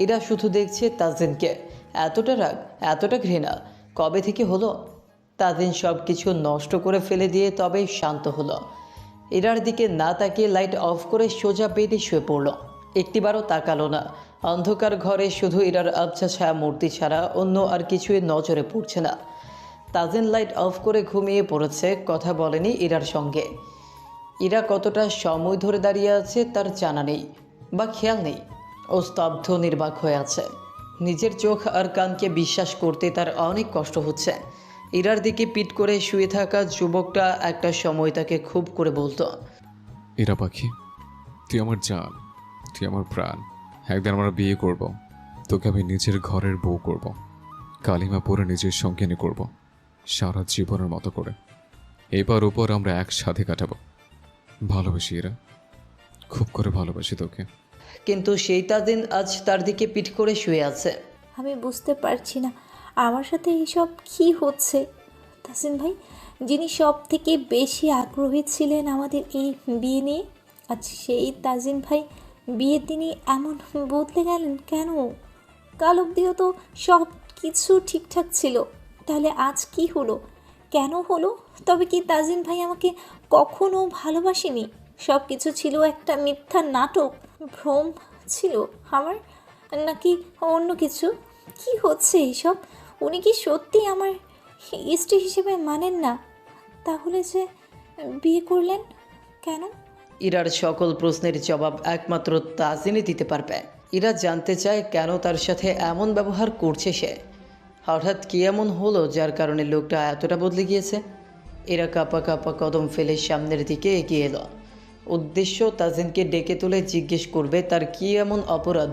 এরা শুধু দেখছে তাজিনকে। এতটা রাগ, এতটা ঘৃণা কবে থেকে হলো? তাজিন সব কিছু নষ্ট করে ফেলে দিয়ে তবেই শান্ত হলো। এরার দিকে না তাকিয়ে লাইট অফ করে সোজা বেডে শুয়ে পড়ল। একটিবারও তাকালো না। অন্ধকার ঘরে শুধু এরার আবছা ছায়া মূর্তি ছাড়া অন্য আর কিছুই নজরে পড়ছে না। তাজিন লাইট অফ করে ঘুমিয়ে পড়েছে, কথা বলেনি ইরার সঙ্গে। ইরা কতটা সময় ধরে দাঁড়িয়ে আছে তার জানা নেই বা খেয়াল নেই। ও স্তব্ধ নির্বাক হয়ে আছে। নিজের চোখ আর কানকে বিশ্বাস করতে তার অনেক কষ্ট হচ্ছে। ইরার দিকে পিট করে শুয়ে থাকা যুবকটা একটা সময় তাকে খুব করে বলতো। এরা পাখি, তুই আমার জান, তুই আমার প্রাণ। একদিন আমরা বিয়ে করব, তোকে আমি নিজের ঘরের বউ করব, কালিমা পরে নিজের সঙ্গিনী করব, সারা জীবনের মতো করে। এবার ওপর আমরা একসাথে কাটাবো। ভালোবাসি এরা, খুব করে ভালোবাসি তোকে। কিন্তু সেই তাজিন আজ তার দিকে পিট করে শুয়ে আছে। আমি বুঝতে পারছি না আমার সাথে এইসব কি হচ্ছে। তাজিন ভাই, যিনি সব থেকে বেশি আগ্রহী ছিলেন আমাদের এই বিয়ে নিয়ে, আজ সেই তাজিন ভাই বিয়ের দিনই এমন বদলে গেলেন কেন? কাল অবধিও তো সব কিছু ঠিকঠাক ছিল, তাহলে আজ কি হলো? কেন হলো? তবে কি তাজিন ভাই আমাকে কখনো ভালোবাসেনি? সব কিছু ছিল একটা মিথ্যা নাটক, ভ্রম ছিল আমার, নাকি অন্য কিছু? কি হচ্ছে এইসব? উনি কি সত্যি আমার স্ত্রী হিসেবে মানেন না? তাহলে যে বিয়ে করলেন কেন? ইরার সকল প্রশ্নের জবাব একমাত্র তাজিনই দিতে পারবে। ইরা জানতে চায় কেন তার সাথে এমন ব্যবহার করছে সে। হঠাৎ কি এমন হলো যার কারণে লোকটা এতটা বদলে গিয়েছে? এরা কাঁপা কাঁপা কদম ফেলে সামনের দিকে এগিয়ে এলো। উদ্দেশ্য তাজিনকে ডেকে তুলে জিজ্ঞেস করবে তার কি এমন অপরাধ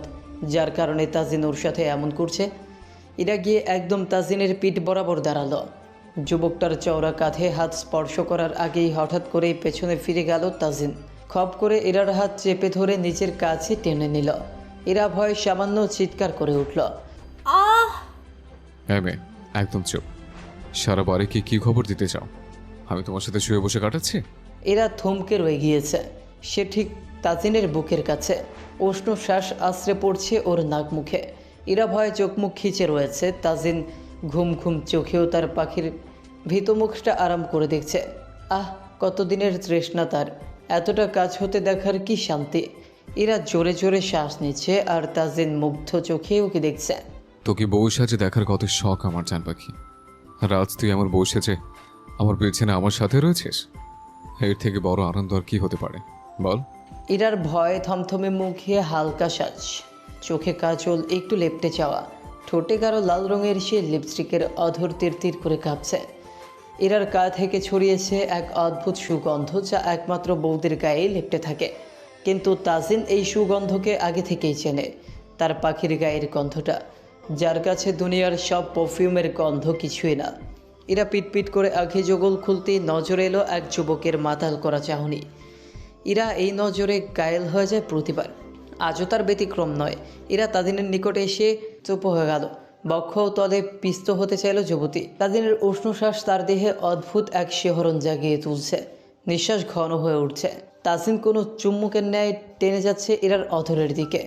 যার কারণে তাজিন ওর সাথে এমন করছে। এরা গিয়ে একদম তাজিনের পিঠ বরাবর দাঁড়ালো। যুবকটার চওড়া কাঁধে হাত স্পর্শ করার আগেই হঠাৎ করে পেছনে ফিরে গেল তাজিন। খপ করে এরার হাত চেপে ধরে নিজের কাছে টেনে নিল। এরা ভয়ে সামান্য চিৎকার করে উঠল। আহ! হ্যাঁ মেয়ে, একদম চুপ। সারা বাড়ি কি খবর দিতে চাও? আমি তোমার সাথে শুয়ে বসে কাটাচ্ছি? এরা থমকে রয়ে গিয়েছে। সে ঠিক তাজিনের বুকের কাছে। উষ্ণ শ্বাস আশ্রে পড়ছে ওর নাক মুখে। এরা ভয়ে চোখ মুখ খিচে রয়েছে। তাজিন ঘুম ঘুম চোখেও তার পাখির ভীত মুখটা আরাম করে দেখছে। আহ, কতদিনের তৃষ্ণা তার। এতটা কাজ হতে দেখার কি শান্তি। এরা জোরে জোরে শ্বাস নিচ্ছে আর তাজিন মুগ্ধ চোখে ওকে দেখছে। তোকে বউ সাজে দেখার কত শখ আমার, জান পাখি। রাজ তুই আমার বউ সেজে আমার বিছানায় আমার সাথে রয়েছিস। এর থেকে বড় আনন্দ আর কি হতে পারে বল? ইরার ভয়ে থমথমে মুখে হালকা সাজ, চোখে কাজল একটু লেপটে যাওয়া, ঠোঁটে কারো লাল রঙের সে লিপস্টিকের অধর তীর তীর করে কাঁপছে। ইরার গা থেকে ছড়িয়েছে এক অদ্ভুত সুগন্ধ যা একমাত্র বৌদির গায়ে লেপটে থাকে। কিন্তু তাজিন এই সুগন্ধকে আগে থেকেই চেনে, তার পাখির গায়ের গন্ধটা, যার কাছে দুনিয়ার সব পারফিউমের গন্ধ কিছুই না। ইরা পিটপিট করে আঁখি জগল খুলতেই নজরে এলো এক যুবকের মাতাল করা চাহনি। ইরা এই নজরে ঘায়েল হয়ে যায় প্রতিবার। আজও তার ব্যতিক্রম নয়। ইরা তাজিনের নিকটে এসে চুপ হয়ে গেল, বক্ষ তলে পিস্ত হতে চাইল যুবতী। তাজিনের উষ্ণশ্বাস তার দেহে অদ্ভুত এক শিহরণ জাগিয়ে তুলছে, নিঃশ্বাস ঘন হয়ে উঠছে। তাজিন কোনো চুম্বকের ন্যায় টেনে যাচ্ছে ইরার অধরের দিকে।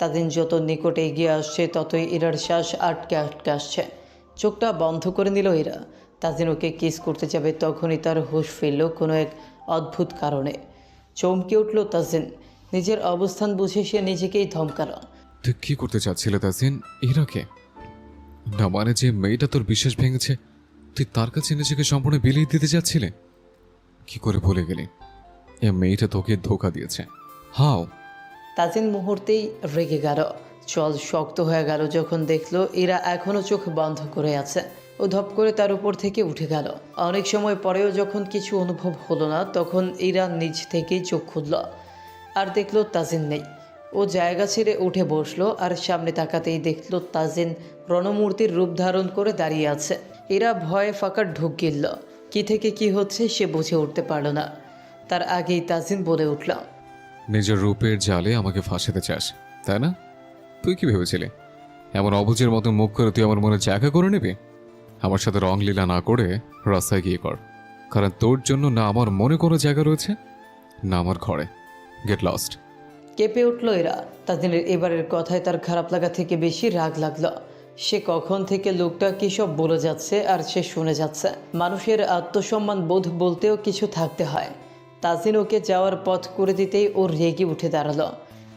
তাজিন যত নিকটে এগিয়ে আসছে ততই ইরার শ্বাস আটকে আটকে আসছে। চোখটা বন্ধ করে নিল ইরা। তাজিন ওকে কিস করতে যাবে, তখনই তার হুঁশ ফিরল কোনো এক অদ্ভুত কারণে। চমকে উঠল তাজিন, নিজের অবস্থান বুঝে সে নিজেকেই ধমকালো। তুই কি করতে চাচ্ছিলে তাজিন? ইরাকে না, মানে যে মেয়েটা তোর বিশ্বাস ভেঙেছে, তুই তার কাছে নিজেকে সম্পূর্ণ বিলিয়ে দিতে যাচ্ছিলে? কি করে ভুলে গেলি এ মেয়েটা তোকে ধোকা দিয়েছে? হাও? তাজিন মুহূর্তেই রেগে গেল, চল শক্ত হয়ে গেল যখন দেখলো ইরা এখনও চোখ বন্ধ করে আছে। ও ধপ করে তার উপর থেকে উঠে গেল। অনেক সময় পরেও যখন কিছু অনুভব হলো না, তখন ইরা নিজ থেকেই চোখ খুলল আর দেখলো তাজিন নেই। ও জায়গা ছেড়ে উঠে বসলো আর সামনে তাকাতেই দেখলো তাজিন রণমূর্তির রূপ ধারণ করে দাঁড়িয়ে আছে। ইরা ভয়ে ফাঁকা ঢুক গিলল, কি থেকে কি হচ্ছে সে বুঝে উঠতে পারল না। তার আগেই তাজিন বলে উঠল, নিজের রূপের জালে আমাকে ফাঁসাতে চাস, তাই না? তুই কি ভেবেছিলি এমন অবুঝের মতো মুখ করে তুই আমার মনে জায়গা করে নিবি? আমার সাথে রংলীলা না করে রাস্তায় গিয়ে কর, কারণ তোর জন্য না আমার মনে কোনো জায়গা রয়েছে, না আমার ঘরে। Get lost. কেঁপে উঠল এরা। তাজিনের এবারের কথায় তার খারাপ লাগা থেকে বেশি রাগ লাগলো। সে কখন থেকে লোকটা কী সব বলে যাচ্ছে আর সে শুনে যাচ্ছে। মানুষের আত্মসম্মান বোধ বলতেও কিছু থাকতে হয়। তাজিন ওকে যাওয়ার পথ করে দিতেই ওর রেগে উঠে দাঁড়ালো।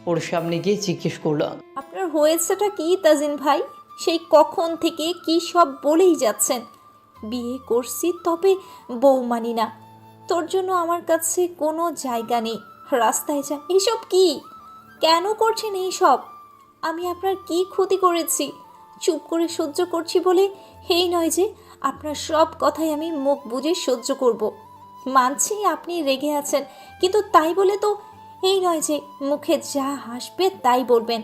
ওর সামনে গিয়ে জিজ্ঞেস করলো, আপনার হয়েছেটা কি তাজিন ভাই? সেই কখন থেকে কি সব বলেই যাচ্ছেন। বিয়ে করছি তবে বউ মানি না, তোর জন্য আমার কাছে কোনো জায়গা নেই, রাস্তায় যা। এইসব কি? কেন করছেন এইসব? আমি আপনার কি ক্ষতি করেছি? চুপ করে সহ্য করছি বলে এই নয় যে আপনার সব কথাই আমি মুখ বুজে সহ্য করব। মানছি আপনি রেগে আছেন, কিন্তু তাই বলে তো এই নয় যে মুখে যা হাসবে তাই বলবেন।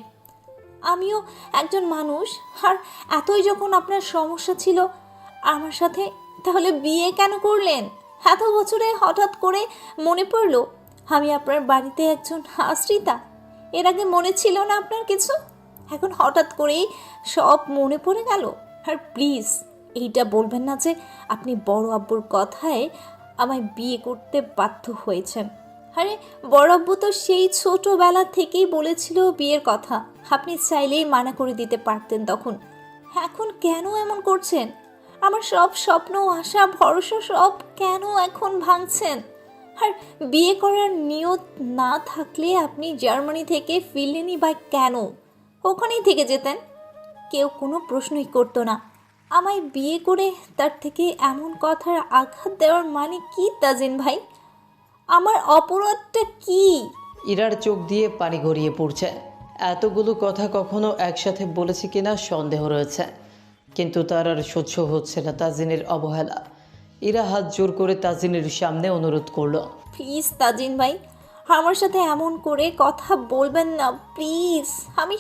আমিও একজন মানুষ, আর এতই যখন আপনার সমস্যা ছিল আমার সাথে, তাহলে বিয়ে কেন করলেন? এত বছরে হঠাৎ করে মনে পড়লো আমি আপনার বাড়িতে একজন আশ্রিতা। এর আগে মনে ছিল না আপনার কিছু? এখন হঠাৎ করেই সব মনে পড়ে গেল। আর প্লিজ এইটা বলবেন না যে আপনি বড় আব্বুর কথায় আমায় বিয়ে করতে বাধ্য হয়েছেন। আরে বড় আব্বু তো সেই ছোটোবেলা থেকেই বলেছিল বিয়ের কথা, আপনি চাইলেই মানা করে দিতে পারতেন তখন। এখন কেন এমন করছেন? আমার সব স্বপ্ন, আশা, ভরসা সব কেন এখন ভাঙছেন? আর বিয়ে করার নিয়ত না থাকলে আপনি জার্মানি থেকে ফিরলেনই বা কেন? ওখানেই থেকে যেতেন, কেউ কোনো প্রশ্নই করতো না। আমায় বিয়ে করে তার থেকে এমন কথার আঘাত দেওয়ার মানে কি তাজিন ভাই? আমার অপরাধটা কি? ইরার চোখ দিয়ে পানি গড়িয়ে পড়ছে। এতগুলো কথা কখনো একসাথে বলেছে কিনা সন্দেহ রয়েছে, কিন্তু তার আর সহ্য হচ্ছে না তাজিনের অবহেলা। ইরা হাত জোর করে তাজিনের সামনে অনুরোধ করলো, প্লিজ তাজিন ভাই, আমার সাথে এমন করে কথা বলবেন না প্লিজ। আমি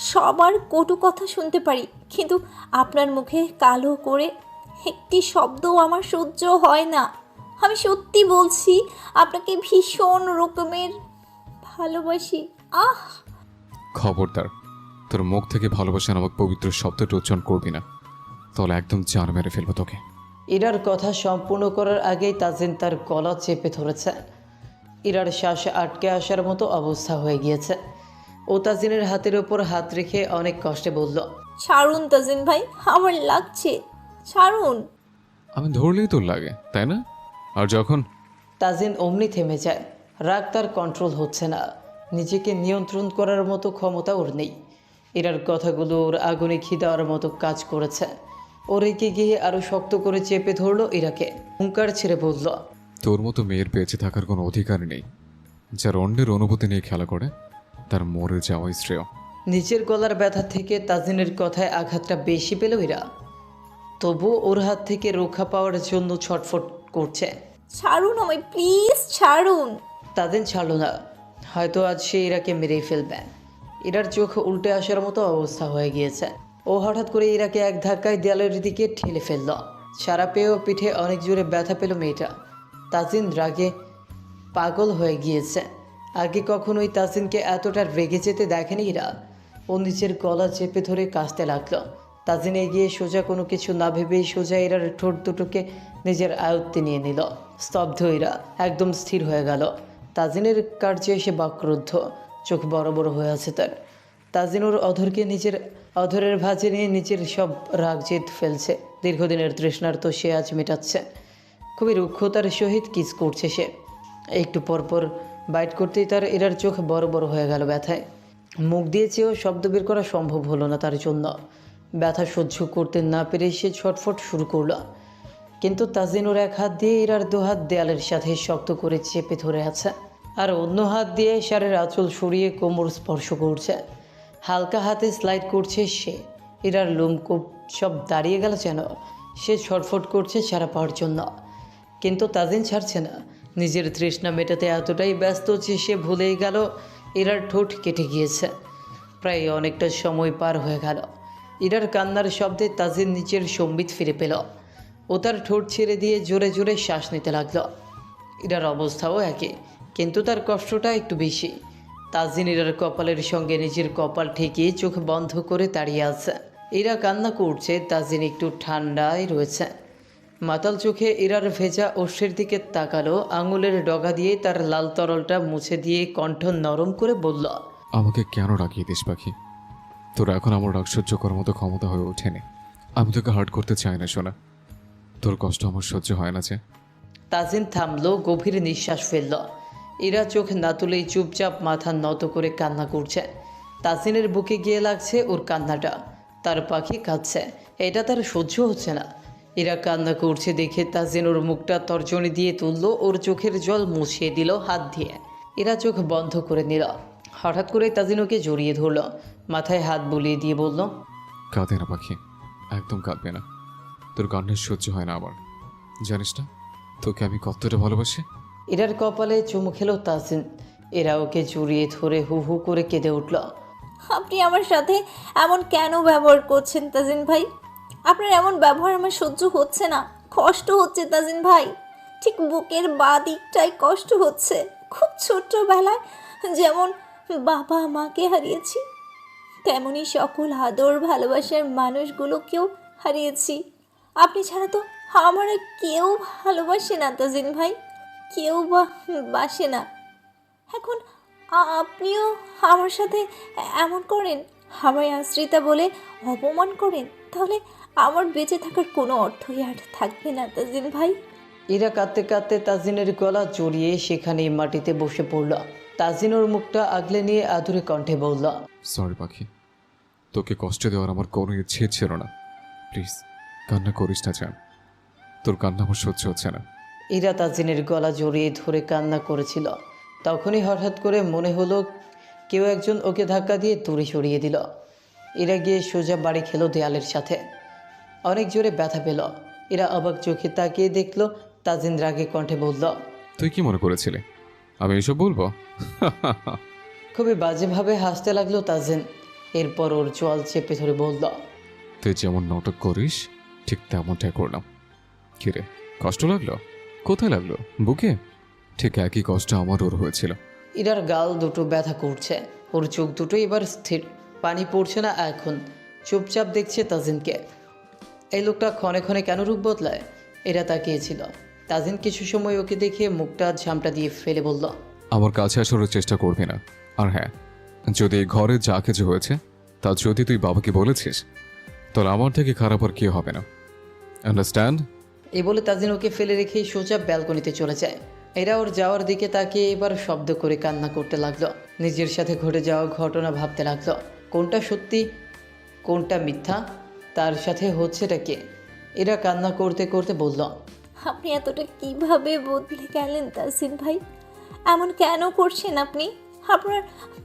সবার কটু কথা শুনতে পারি, কিন্তু আপনার মুখে কালো করে একটি শব্দও আমার সহ্য হয় না। আমি সত্যি বলছি, আপনাকে ভীষণ রকমের ভালোবাসি। আহ! খবরদার, তোর মুখ থেকে ভালোবাসা নামক পবিত্র শব্দটা উচ্চারণ করবি না, তাহলে একদম জান মেরে ফেলবো তোকে। ইরার কথা সম্পূর্ণ করার আগেই তাজিন তার গলা চেপে ধরেছে। ইরার শ্বাস আটকে আসার মতো অবস্থা হয়ে গিয়েছে। ও তাজিনের হাতের ওপর হাত রেখে অনেক কষ্টে বলল, ছাড়ুন তাজিন ভাই, আমার লাগছে, ছাড়ুন। আমি ধরলেই তোর লাগে, তাই না? আর যখন তাজিন অমনি থেমে যায়। রাগ তার কন্ট্রোল হচ্ছে না, নিজেকে নিয়ন্ত্রণ করার মতো ক্ষমতা ওর নেই। ইরার কথাগুলো ওর আগুনে ঘি দেওয়ার মতো কাজ করেছে। ও রেগে গিয়ে আরও শক্ত করে চেপে ধরলো ইরাকে, হুঙ্কার ছেড়ে বলল, তোর মতো মেয়ের বেঁচে থাকার কোনো অধিকার নেই, যার অন্যের অনুভূতি নিয়ে খেলা করে তার মরে যাওয়াই শ্রেয়। নিচের গলার ব্যথা থেকে তাজিনের কথায় আঘাতটা বেশি পেল ইরা। তবুও ওর হাত থেকে রক্ষা পাওয়ার জন্য ছটফট করছে। ছাড়ুন আমায় প্লিজ, ছাড়ুন। তাজিন ছাড়ল না। হয়তো আজ সে ইরাকে মেরেই ফেলবে। ইরার চোখ উল্টে আসার মতো অবস্থা হয়ে গিয়েছে। ও হঠাৎ করে ইরাকে এক ধাক্কায় দেয়ালের দিকে ঠেলে ফেলল। সারা পেয়েও পিঠে অনেক জোরে ব্যথা পেল মেয়েটা। তাজিন রাগে পাগল হয়ে গিয়েছে। আগে কখনোই তাজিনকে এতটা রেগে যেতে দেখেনি ইরা। ও নিচের গলা চেপে ধরে কাশতে লাগলো। তাজিন এগিয়ে সোজা কোনো কিছু না ভেবেই সোজা ইরার ঠোঁট দুটোকে নিজের আয়ত্তে নিয়ে নিল। স্তব্ধ ইরা একদম স্থির হয়ে গেল। তাজিনের কার্যে এসে বাক্রুদ্ধ, চোখ বড় বড় হয়ে আছে তার। তাজিন ওর অধরকে নিজের অধরের ভাঁজে নিয়ে নিজের সব রাগ জেদ ফেলছে। দীর্ঘদিনের তৃষ্ণার তো সে আজ মেটাচ্ছে। খুবই রুক্ষতার সহিত কিস করছে সে। একটু পরপর বাইট করতেই তার ইরার চোখ বড় বড় হয়ে গেল ব্যথায়। মুখ দিয়ে চেয়েও শব্দ বের করা সম্ভব হলো না তার জন্য। ব্যথা সহ্য করতে না পেরে সে ছটফট শুরু করলো। কিন্তু তাজিন ওর এক হাত দিয়ে ইরার দু হাত দেয়ালের সাথে শক্ত করে চেপে ধরে আছে, আর অন্য হাত দিয়ে শাড়ির আঁচল সরিয়ে কোমর স্পর্শ করছে। হালকা হাতে স্লাইড করছে সে। ইরার লোমকূপ সব দাঁড়িয়ে গেল যেন। সে ছটফট করছে ছাড়া পাওয়ার জন্য, কিন্তু তাজিন ছাড়ছে না। নিজের তৃষ্ণা মেটাতে এতটাই ব্যস্ত যে সে ভুলেই গেল ইরার ঠোঁট কেটে গিয়েছে। প্রায় অনেকটা সময় পার হয়ে গেল। ইরার কান্নার শব্দে তাজিন নিচের সম্বিত ফিরে পেল। ও তার ঠোঁট ছেড়ে দিয়ে জোরে জোরে শ্বাস নিতে লাগলো। ইরার অবস্থাও একই, কিন্তু তার কষ্টটা একটু বেশি। তাজিন ইরার কপালের সঙ্গে নিজের কপাল ঠেকিয়ে চোখ বন্ধ করে দাঁড়িয়ে আছে। ইরা কান্না করছে, তাজিন একটু ঠান্ডায় রয়েছে। মাতাল চোখে ইরার ভেজা অশ্বের দিকে তাকালো। আঙুলের ডগা দিয়ে তার লাল তরলটা মুছে দিয়ে কণ্ঠ নরম করে বলল, আমাকে কেন রাগিয়ে দিস পাখি? তোর এখন আমার রাগ সহ্য করার মতো ক্ষমতা হয়ে ওঠেনি। আমি তোকে হার্ট করতে চাই না সোনা, তোর কষ্ট আমার সহ্য হয় না যে। তাজিন থামলো, গভীর নিঃশ্বাস ফেলল। ইরা চোখ না তুলেই চুপচাপ মাথা নত করে কান্না করছে। তাজিনের বুকে গিয়ে লাগছে ওর কান্নাটা। তার পাখি কাঁদছে, এটা তার সহ্য হচ্ছে না। ইরা কান্না করছে দেখে তাজিন ওর মুখটা তর্জনী দিয়ে তুললো, ওর চোখের জল মুছিয়ে দিল হাত দিয়ে। ইরা চোখ বন্ধ করে নিল। হঠাৎ করে তাজিন ওকে জড়িয়ে ধরল, মাথায় হাত বুলিয়ে দিয়ে বলল, কাঁদে না পাখি, একদম কাঁদবে না। তোর কান্নার সহ্য হয় না আমার, জানিস না তোকে আমি কতটা ভালোবাসি। ইরার কপালে চুমু খেলো তাজিন। এরা ওকে জড়িয়ে ধরে হু হু করে কেঁদে উঠল। আপনি আমার সাথে এমন কেন ব্যবহার করছেন তাজিন ভাই? আপনার এমন ব্যবহার আমার সহ্য হচ্ছে না, কষ্ট হচ্ছে তাজিন ভাই। ঠিক বুকের বাঁ দিকটাই কষ্ট হচ্ছে। খুব ছোট্টবেলায় যেমন বাবা মাকে হারিয়েছি, তেমনি সকল আদর ভালোবাসার মানুষগুলোকেও হারিয়েছি। আপনি ছাড়া তো আমার আর কেউ ভালোবাসে না তাজিন ভাই, কেউ বাসে না। এখন আপনিও আমার সাথে এমন করেন, আমায় আশ্রিতা বলে অপমান করেন, তাহলে আমার বেঁচে থাকার কোনো অর্থই আর থাকবে না তাজিন ভাই। ইরা কাঁদতে কাঁদতে তাজিনের গলা জড়িয়ে সেখানেই মাটিতে বসে পড়ল। তাজিন ওর মুখটা আগলে নিয়ে আদুরে কণ্ঠে বলল, সরি পাখি, তোকে কষ্ট দেওয়ার আমার কোনো ইচ্ছে ছিল না। প্লিজ কান্না করিস না জান, তোর কান্না আমার সহ্য হচ্ছে না। ইরা তাজিনের গলা জড়িয়ে ধরে কান্না করেছিল। তখনই হঠাৎ করে মনে হলো কেউ একজন ওকে ধাক্কা দিয়ে দূরে সরিয়ে দিল। ইরা গিয়ে সোজা বাড়ি খেলো দেয়ালের সাথে। অনেক জোরে ব্যথা পেল। ইরা অবাক চোখে তাকিয়ে দেখলো তাজিন রাগে কণ্ঠে বলল, তুই কি মনে করেছিলি আমি এসব বলবো? খুবই বাজেভাবে হাসতে লাগলো তাজিন। এরপর ওর চোয়াল চেপে ধরে বলল, তুই যেমন নাটক করিস ঠিক তেমনটাই করলাম। কিরে কষ্ট লাগলো? কোথায় লাগলো? বুকে? ঠিক একই কষ্ট আমার ওর হয়েছিল। ইরার গাল দুটো ব্যথা করছে, ওর চোখ দুটো এবার স্থির, পানি পড়ছে না এখন। চুপচাপ দেখছে তাজিনকে। এই লোকটা ক্ষণে ক্ষণে কেন রূপ বদলায়? এরা তাকিয়েছিল। তাজিন কিছু সময় ওকে দেখে মুখটা ঝামটা দিয়ে ফেলে বলল, আমার কাছে আসার চেষ্টা করবি না। আর হ্যাঁ, যদি এই ঘরে যা কিছু হয়েছে তা যদি তুই বাবাকে বলেছিস, তাহলে আমার থেকে খারাপ আর কেউ হবে না। আন্ডারস্ট্যান্ড? এই বলে তাজিন ওকে ফেলে রেখেই সোজা ব্যালকনিতে চলে যায়। এরা ওর যাওয়ার দিকে তাকিয়ে এবার শব্দ করে কান্না করতে লাগলো। নিজের সাথে ঘটে যাওয়া ঘটনা ভাবতে লাগলো, কোনটা সত্যি কোনটা মিথ্যা, তার সাথে হচ্ছেটা কে। এরা কান্না করতে করতে বলল, আপনি এতটা কিভাবে বদলে গেলেন তাজিন ভাই? এমন কেন করছেন আপনি? আপনার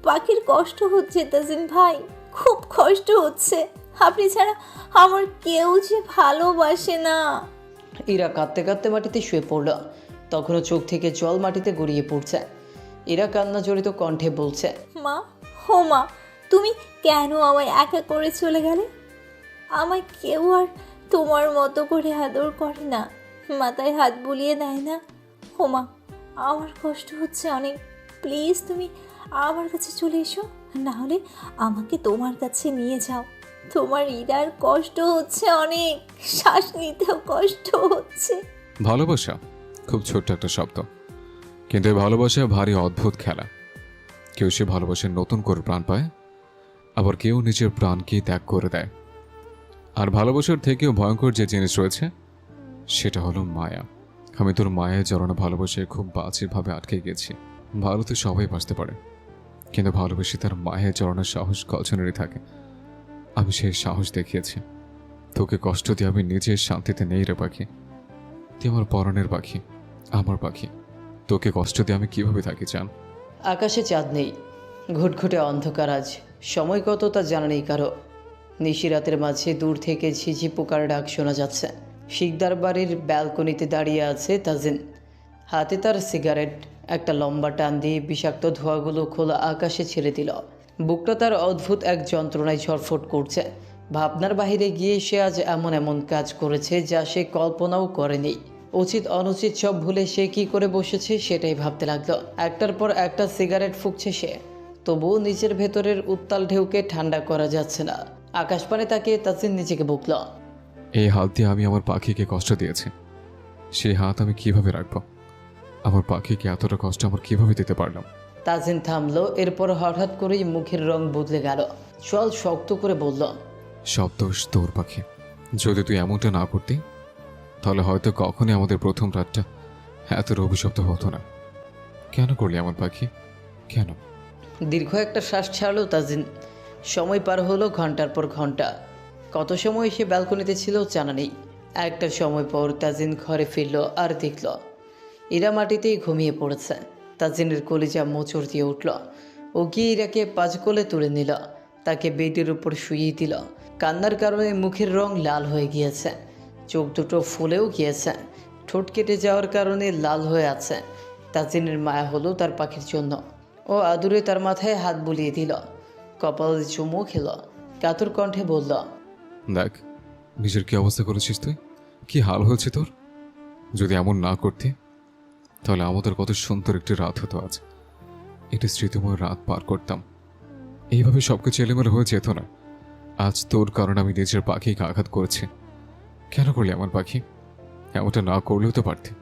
পাখির কষ্ট হচ্ছে তাজিন ভাই, খুব কষ্ট হচ্ছে। আপনি ছাড়া আমার কেউ যে ভালোবাসে না। ইরা কাঁদতে কাঁদতে মাটিতে শুয়ে পড়ল। তখনও চোখ থেকে জল মাটিতে গড়িয়ে পড়ছে। ইরা কান্না জড়িত কণ্ঠে বলছে, মা, হো মা, তুমি কেন আমায় একা করে চলে গেলে? আমায় কেউ আর তোমার মতো করে আদর করে না, মাথায় হাত বুলিয়ে দেয় না। হো মা, আমার কষ্ট হচ্ছে অনেক, প্লিজ তুমি আমার কাছে চলে এসো, না হলে আমাকে তোমার কাছে নিয়ে যাও। তোমার ইরার কষ্ট হচ্ছে অনেক, শ্বাস নিতেও কষ্ট হচ্ছে। ভালোবাসা খুব ছোট্ট একটা শব্দ, কিন্তু এই ভালোবাসা ভারী অদ্ভুত খেলা। কেউ সে ভালোবাসার নতুন করে প্রাণ পায়, আবার কেউ নিজের প্রাণকে ত্যাগ করে দেয়। আর ভালোবাসার থেকেও ভয়ঙ্কর যে জিনিস রয়েছে সেটা হলো মায়া। আমি তোর মায়ায় জড়ানো ভালোবাসায় খুব বাজেভাবে আটকে গেছি। ভালো তো সবাই বাঁচতে পারে, কিন্তু ভালোবেসে তার মায়ায় জড়ানোর সাহস কজনেরই থাকে। আমি সেই সাহস দেখিয়েছি। তোকে কষ্ট দিয়ে আমি নিজের শান্তিতে নেই রে পাখি। তুই আমার পরনের পাখি, আমার পাখি। তোকে কষ্ট দিয়ে আমি কিভাবে থাকি জান? আকাশে চাঁদ নেই, ঘুটঘুটে অন্ধকার আজ। সময় কত তা জানা নেই কারো। নিশিরাতের মাঝে দূর থেকে ঝিঝি পোকার ডাক শোনা যাচ্ছে। শিকদার বাড়ির ব্যালকনিতে দাঁড়িয়ে আছে তাজিন, হাতে তার সিগারেট। একটা লম্বা টান দিয়ে বিষাক্ত ধোঁয়াগুলো খোলা আকাশে ছেড়ে দিল। বুকটা তার অদ্ভুত এক যন্ত্রণায় ঝরফট করছে। ভাবনার বাহিরে গিয়ে সে আজ এমন এমন কাজ করেছে যা সে কল্পনাও করেনি। উচিত অনুচিত সব ভুলে সে কি করে বসেছে সেটাই ভাবতে লাগলো। একটার পর একটা সিগারেট ফুঁকছে সে, তবুও নিজের ভেতরের উত্তাল ঢেউকে ঠান্ডা করা যাচ্ছে না। আকাশপানে তাকিয়ে তাজিন নিজেকে বকল, এই হাত দিয়ে আমি আমার পাখিকে কষ্ট দিয়েছি, সেই হাত আমি কিভাবে রাখবো? আমার পাখিকে এতটা কষ্ট আমার কিভাবে দিতে পারলাম? তাজিন থামলো, এরপর হঠাৎ করেই মুখের রং বদলে গেল। চল শক্ত করে বলল, সব দোষ তোর পাখি। যদি তুই এমনটা না করতি তাহলে হয়তো কখনই আমাদের প্রথম রাতটা এত অভিশপ্ত হতো না। কেন করলি আমার পাখি, কেন? দীর্ঘ একটা শ্বাস ছাড়লো তাজিন। সময় পার হলো ঘন্টার পর ঘন্টা। কত সময় সে ব্যালকনিতে ছিল জানা নেই। একটা সময় পর তাজিন ঘরে ফিরল আর দেখল ইরা মাটিতেই ঘুমিয়ে পড়েছে। তাজিনের কলিজা মোচড় দিয়ে উঠল। ও গিয়ে ইরাকে পাঁচ কোলে তুলে নিল, তাকে বেডের উপর শুইয়ে দিল। কান্নার কারণে মুখের রং লাল হয়ে গিয়েছে, চোখ দুটো ফুলেও গিয়েছে, ঠোঁট কেটে যাওয়ার কারণে লাল হয়ে আছে। তাজিনের মায়া হলো তার পাখির জন্য। ও আদুরে তার মাথায় হাত বুলিয়ে দিল, কপালে চুমু খেল, কাতর কণ্ঠে বলল, দেখ নিজের কি অবস্থা করেছিস তুই, কি হাল হয়েছে তোর। যদি এমন না করতি তাহলে আমাদের কত সুন্দর একটি রাত হতো আজ। একটি স্মৃতিময় রাত পার করতাম। এইভাবে সবকিছু এলোমেলো হয়ে যেত না। আজ তোর কারণে আমি নিজের পাখিকে আঘাত করেছি। কেন করলি আমার পাখি? এমনটা না করলেও তো পারতি।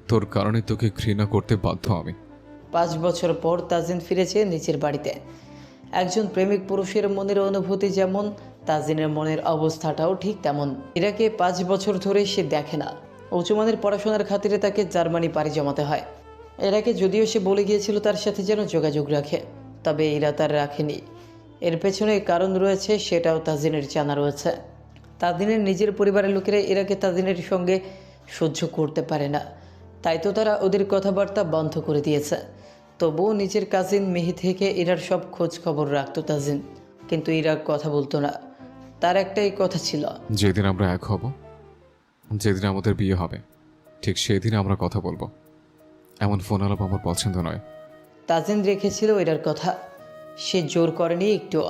তোর কারণে তোকে ঘৃণা করতে বাধ্য আমি। 5 বছর পর তাজিন ফিরেছে নিজের বাড়িতে। একজন প্রেমিক পুরুষের মনের অনুভূতি যেমন, তাজিনের মনের অবস্থাটাও ঠিক তেমন। ইরাকে 5 বছর ধরে সে দেখে না। উচ্চমানের পড়াশোনার খাতিরে তাকে জার্মানি পাড়ি জমাতে হয়। ইরাকে যদিও সে বলে গিয়েছিল তার সাথে যেন যোগাযোগ রাখে, তবে ইরা তার রাখেনি। এর পেছনে কারণ রয়েছে, সেটাও তাজিনের জানা রয়েছে। তাজিনের নিজের পরিবারের লোকেরা ইরাকে তাজিনের সঙ্গে সহ্য করতে পারে না, তাই তো তারা ওদের কথাবার্তা বন্ধ করে দিয়েছে। তবুও নিজের কাজিন মেহি থেকে ইরার সব খোঁজ খবর রাখতো তাজিন, কিন্তু ইরা কথা বলতো না। তার একটাই কথা ছিল, যেদিন আমরা এক হব, যেদিন আমাদের বিয়ে হবে, ঠিক সেদিন আমরা কথা বলবো। এমন ফোন আলাপ আমার পছন্দ নয়। তাজিন রেখেছিল ইরার কথা। সে জোর করেনি একটুও,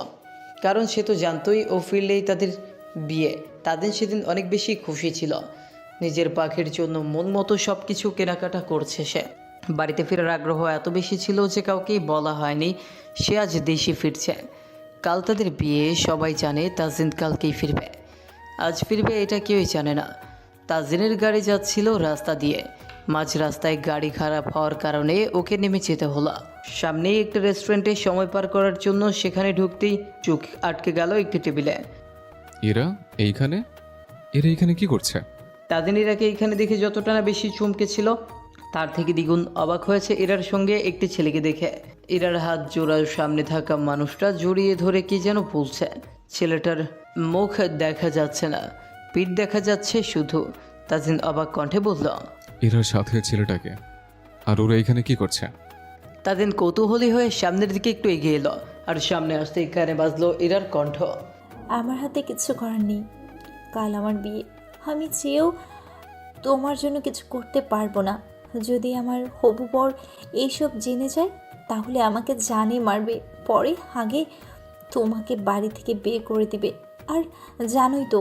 কারণ সে তো জানতোই ও ফিরলেই তাদের বিয়ে। তাজিন সেদিন অনেক বেশি খুশি ছিল। নিজের পাখির জন্য মন মতো সব কিছু কেনাকাটা করছে সে। বাড়িতে ফেরার আগ্রহ এত বেশি ছিল যে কাউকেই বলা হয়নি সে আজ দেশে ফিরছে। কাল তাদের বিয়ে, সবাই জানে তাজিন কালকেই ফিরবে। আজ ফিরবে এটা কেউই জানে না। তাজিনের গাড়ি যাচ্ছিল রাস্তা দিয়ে, মাঝ রাস্তায় গাড়ি খারাপ হওয়ার কারণে ওকে নেমে যেতে হলো। সামনেই একটা রেস্টুরেন্টে সময় পার করার জন্য সেখানে ঢুকতেই চোখ আটকে গেল একটি টেবিলে। এরা এইখানে? এরা এইখানে কি করছে? তাজিন ইরাকে এখানে দেখে যতটা না বেশি চমকে ছিল, তার থেকে দ্বিগুণ অবাক হয়েছে ইরার সঙ্গে একটি ছেলেকে দেখে। ইরার হাত জোড়ার সামনে থাকা মানুষটা জড়িয়ে ধরে কি যেন বলছে। ছেলেটার মুখ দেখা যাচ্ছে না, পিঠ দেখা যাচ্ছে শুধু। তাজিন অবাক কণ্ঠে বলল, এরার সাথে ছেলেটাকে? আর ওরা এখানে কি করছে? তাজিন কৌতূহলী হয়ে সামনের দিকে একটু এগিয়ে এলো, আর সামনে আসতেই কানে বাজলো ইরার কণ্ঠ। আমার হাতে কিছু করার নেই, কাল আমার বিয়ে। আমি চেয়েও তোমার জন্য কিছু করতে পারবো না। যদি আমার হবু বর এইসব জেনে যায় তাহলে আমাকে জানে মারবে, পরে আগে তোমাকে বাড়ি থেকে বের করে দিবে। আর জানোই তো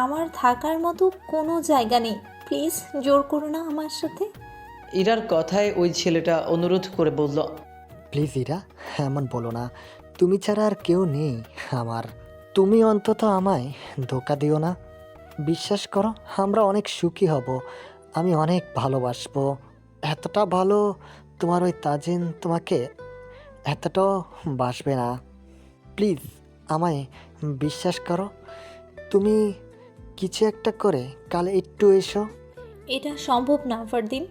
আমার থাকার মতো কোনো জায়গা নেই। প্লিজ জোর করো না আমার সাথে। ইরার কথায় ওই ছেলেটা অনুরোধ করে বলল, প্লিজ ইরা, এমন বলো না। তুমি ছাড়া আর কেউ নেই আমার। তুমি অন্তত আমায় ধোকা দিও না। বিশ্বাস করো, আমরা অনেক সুখী হব। আমি অনেক ভালোবাসবো, এতটা ভালো তোমার ওই তাজিন তোমাকে এতটাও বাসবে না। প্লিজ আমায় বিশ্বাস করো। তুমি কিছু একটা করে কাল একটু এসো। এটা সম্ভব না ফারদিন,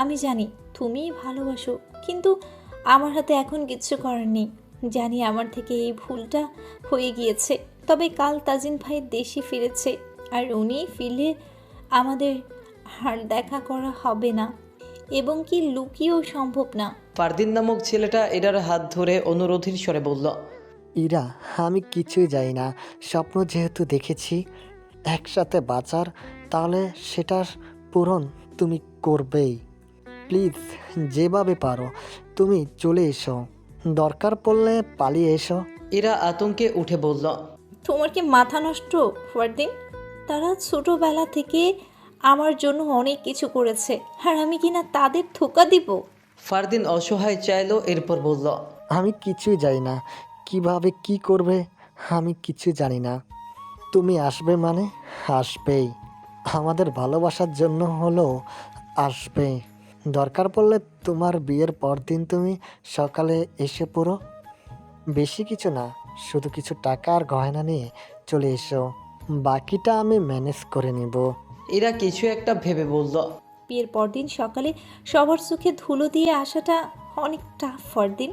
আমি জানি তুমিই ভালোবাসো, কিন্তু আমার হাতে এখন কিচ্ছু করার নেই। জানি আমার থেকে এই ভুলটা হয়ে গিয়েছে, তবে কাল তাজিন ভাই দেশে ফিরেছে, আর উনি ফিরলে আমাদের আর দেখা করা হবে না, এবং কি লুকিয়েও সম্ভব না। ফারদিন নামক ছেলেটা ইরার হাত ধরে অনুরোধের স্বরে বলল, ইরা, আমি কিছুই জানি না। স্বপ্ন যেহেতু দেখেছি একসাথে বাঁচার, তাহলে সেটার পূরণ তুমি করবেই। প্লিজ যেভাবে পারো তুমি চলে এসো, দরকার পড়লে পালিয়ে এসো। ইরা আতঙ্কে উঠে বলল, তোমার কি মাথা নষ্ট ফারদিন? তারা ছোটবেলা থেকে আমার জন্য অনেক কিছু করেছে, আর আমি কিনা তাদের ধোকা দিব? ফারদিন অসহায় চাইলো, এরপর বলল, আমি কিছুই জানি না কিভাবে কি করবে, আমি কিছু জানি না। তুমি আসবে মানে আসবেই, আমাদের ভালোবাসার জন্য হলো আসবে। দরকার পড়লে তোমার বিয়ের পর দিন তুমি সকালে এসে পড়ো। বেশি কিছু না, শুধু কিছু টাকা আর গয়না নিয়ে চলে এসো, বাকিটা আমি ম্যানেজ করে নিব। ইরা কিছু একটা ভেবে বলল, বিয়ের পরদিন সকালে সবার চোখে ধুলো দিয়ে আসাটা অনেক টাফ ফারদিন,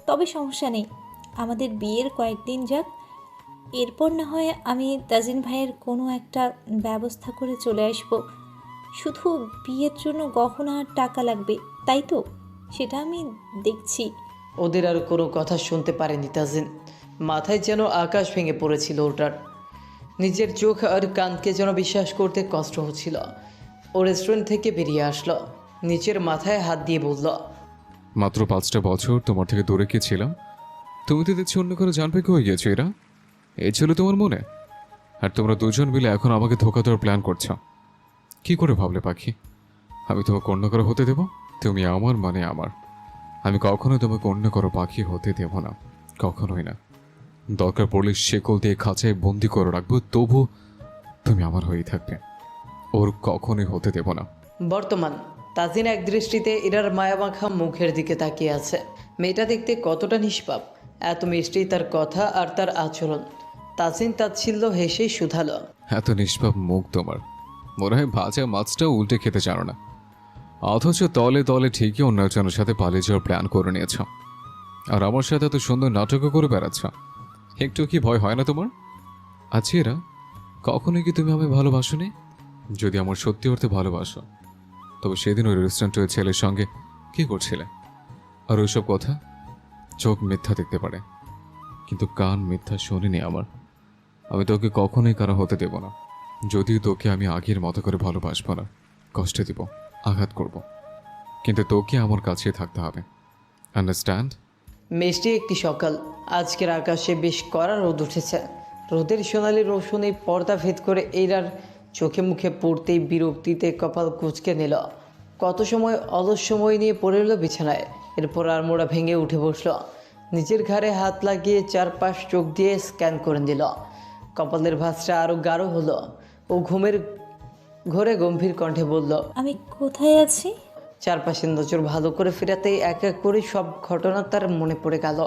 তবে সমস্যা নেই, আমাদের বিয়ের কয়েকদিন যাক, এরপর না হয় আমি তাজিন ভাইয়ের কোনো একটা ব্যবস্থা করে চলে আসব। শুধু বিয়ের জন্য গহনা আর টাকা লাগবে, তাই তো? সেটা আমি দেখছি। ওদের আর কোনো কথা শুনতে পারেনি তাজিন। মাথায় যেন আকাশ ভেঙে পড়েছিল ওটার। নিজের চোখ আর কানকে যেন বিশ্বাস করতে কষ্ট হচ্ছিল। ও রেস্টুরেন্ট থেকে বেরিয়ে আসলো, নিচের মাথায় হাত দিয়ে বলল, মাত্র 5টা বছর তোমার থেকে দূরে কি ছিলাম, তুমি তো দেখছি অন্য করে জানবে হয়ে গিয়েছো। এরা এই ছিল তোমার মনে, আর তোমরা দুজন মিলে এখন আমাকে ধোকা দেওয়ার প্ল্যান করছো। কি করে ভাবলে পাখি আমি তোমাকে অন্য করে হতে দেব? তুমি আমার মানে আমার, আমি কখনোই তোমাকে অন্য করো পাখি হতে দেব না, কখনোই না। দরকার পড়লে শেকল দিয়ে খাঁচায় বন্দি করে রাখবো, তবু তুমি আমার হয়েই থাকবে, ওর কখনোই হতে দেব না। বর্তমান তাজিন এক দৃষ্টিতে ইরার মায়ামাখা মুখের দিকে তাকিয়ে আছে। মেয়েটা দেখতে কতটা নিষ্পাপ, এত মিষ্টি তার কথা আর তার আচরণ। তাজিন তাচ্ছিল্য হেসেই শুধালো, এত নিষ্পাপ মুখ তোমার, মনে হয় ভাজা মাছটাও উল্টে খেতে জানো না, অথচ তলে তলে ঠিকই অন্য একজনের সাথে পালিয়ে যাওয়ার প্ল্যান করে নিয়েছ, আর আমার সাথে এত সুন্দর নাটকও করে বেড়াচ্ছ। একটু কি ভয় হয় না তোমার? আচ্ছা এরা, কখনোই কি তুমি আমায় ভালোবাসোনি? যদি আমার সত্যি অর্থে ভালোবাসো, তবে সেদিন ওই রেস্টুরেন্টে ওই ছেলের সঙ্গে কি করছিলে? আর ওইসব কথা, চোখ মিথ্যা দেখতে পারে কিন্তু কান মিথ্যা শোনেনি আমার। আমি তোকে কখনোই কারো হতে দেব না, যদিও তোকে আমি আগের মতো করে ভালোবাসবো না, কষ্ট দিব, আঘাত করব, কিন্তু তোকে আমার কাছে থাকতে হবে, আন্ডারস্ট্যান্ড? মিষ্টি একটি সকাল। আজকের আকাশে বেশ কড়া রোদ উঠেছে। রোদের সোনালি রোশনী পর্দা ভেদ করে ইরার চোখে মুখে পড়তেই বিরক্তিতে কপাল কুঁচকে নিল। কত সময় অলস সময় নিয়ে পড়ে এলো বিছানায়। এরপর আড়মোড়া ভেঙে উঠে বসলো, নিজের ঘাড়ে হাত লাগিয়ে চারপাশ চোখ দিয়ে স্ক্যান করে দিল। কপালের ভাঁজটা আরও গাঢ় হলো। ও ঘুমের ঘরে গম্ভীর কণ্ঠে বলল, আমি কোথায় আছি? চারপাশের নজর ভালো করে ফেরাতেই এক এক করে সব ঘটনা তার মনে পড়ে গেল।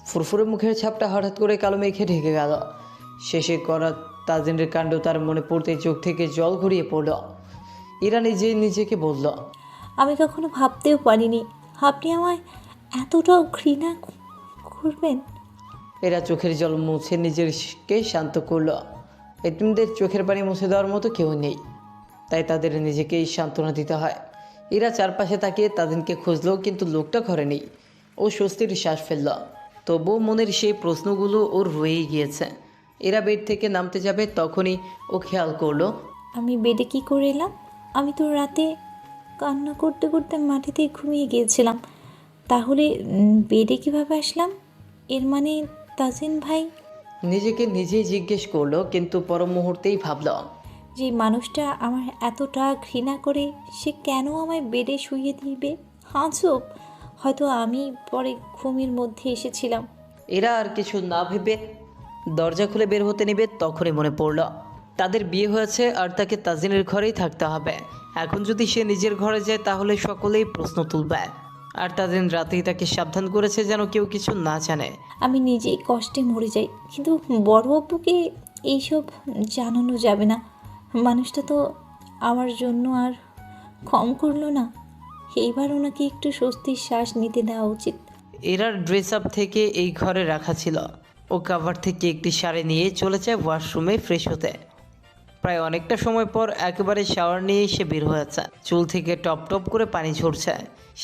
ফুরফুরে মুখের ছাপটা হঠাৎ করে কালো মেঘে ঢেকে গেল। শেষে করা তাজিনের কাণ্ড তার মনে পড়তে চোখ থেকে জল গড়িয়ে পড়ল। ইরা নিজেকে বলল, আমি কখনো ভাবতেও পারিনি আপনি আমায় এতটাও ঘৃণা করবেন। এরা চোখের জল মুছে নিজেকে শান্ত করল। এতিমদের চোখের পানি মুছে দেওয়ার মতো কেউ নেই, তাই তাদের নিজেকেই সান্ত্বনা দিতে হয়। ইরা চারপাশে তাকিয়ে তাজিনকে খুঁজলো, কিন্তু লোকটা ঘরে নেই। ও স্বস্তির শ্বাস ফেলল। তবুও মনের সেই প্রশ্নগুলো ওর রয়েই গিয়েছে। এরা বেড থেকে নামতে যাবে, তখনই ও খেয়াল করলো আমি বেডে কি করে এলাম? আমি তো রাতে কান্না করতে করতে মাটিতেই ঘুমিয়ে গিয়েছিলাম। তাহলে বেডে কিভাবে আসলাম? এর মানে তাজিন ভাই, নিজেকে নিজেই জিজ্ঞেস করলো, কিন্তু পর মুহূর্তেই ভাবল যে মানুষটা আমার এতটা ঘৃণা করে, সে কেন আমায় বেডে শুইয়ে দিবে? আজব। হয়তো আমি পরে ঘুমের মধ্যে এসেছিলাম। এরা আর কিছু না ভেবে দরজা খুলে বের হতে নেবে, তখনই মনে পড়ল তাদের বিয়ে হয়েছে আর তাকে তাজিনের ঘরেই থাকতে হবে। এখন যদি সে নিজের ঘরে যায় তাহলে সকলেই প্রশ্ন তুলবে। আর তাজিন রাতেই তাকে সাবধান করেছে যেন কেউ কিছু না জানে। আমি নিজেই কষ্টে মরে যাই, কিন্তু বড় আব্বুকে এইসব জানানো যাবে না। মানুষটা তো আমার জন্য আর কম করলো না। এইবার ওনাকে একটু স্বস্তির শ্বাস নিতে দেওয়া উচিত। এরার ড্রেস আপ থেকে এই ঘরে রাখা ছিল। ও কাভার থেকে একটি শাড়ি নিয়ে চলে যায় ওয়াশরুমে ফ্রেশ হতে। প্রায় অনেকটা সময় পর একেবারে শাওয়ার নিয়ে সে বের হয়েছে। চুল থেকে টপ টপ করে পানি ঝরছে।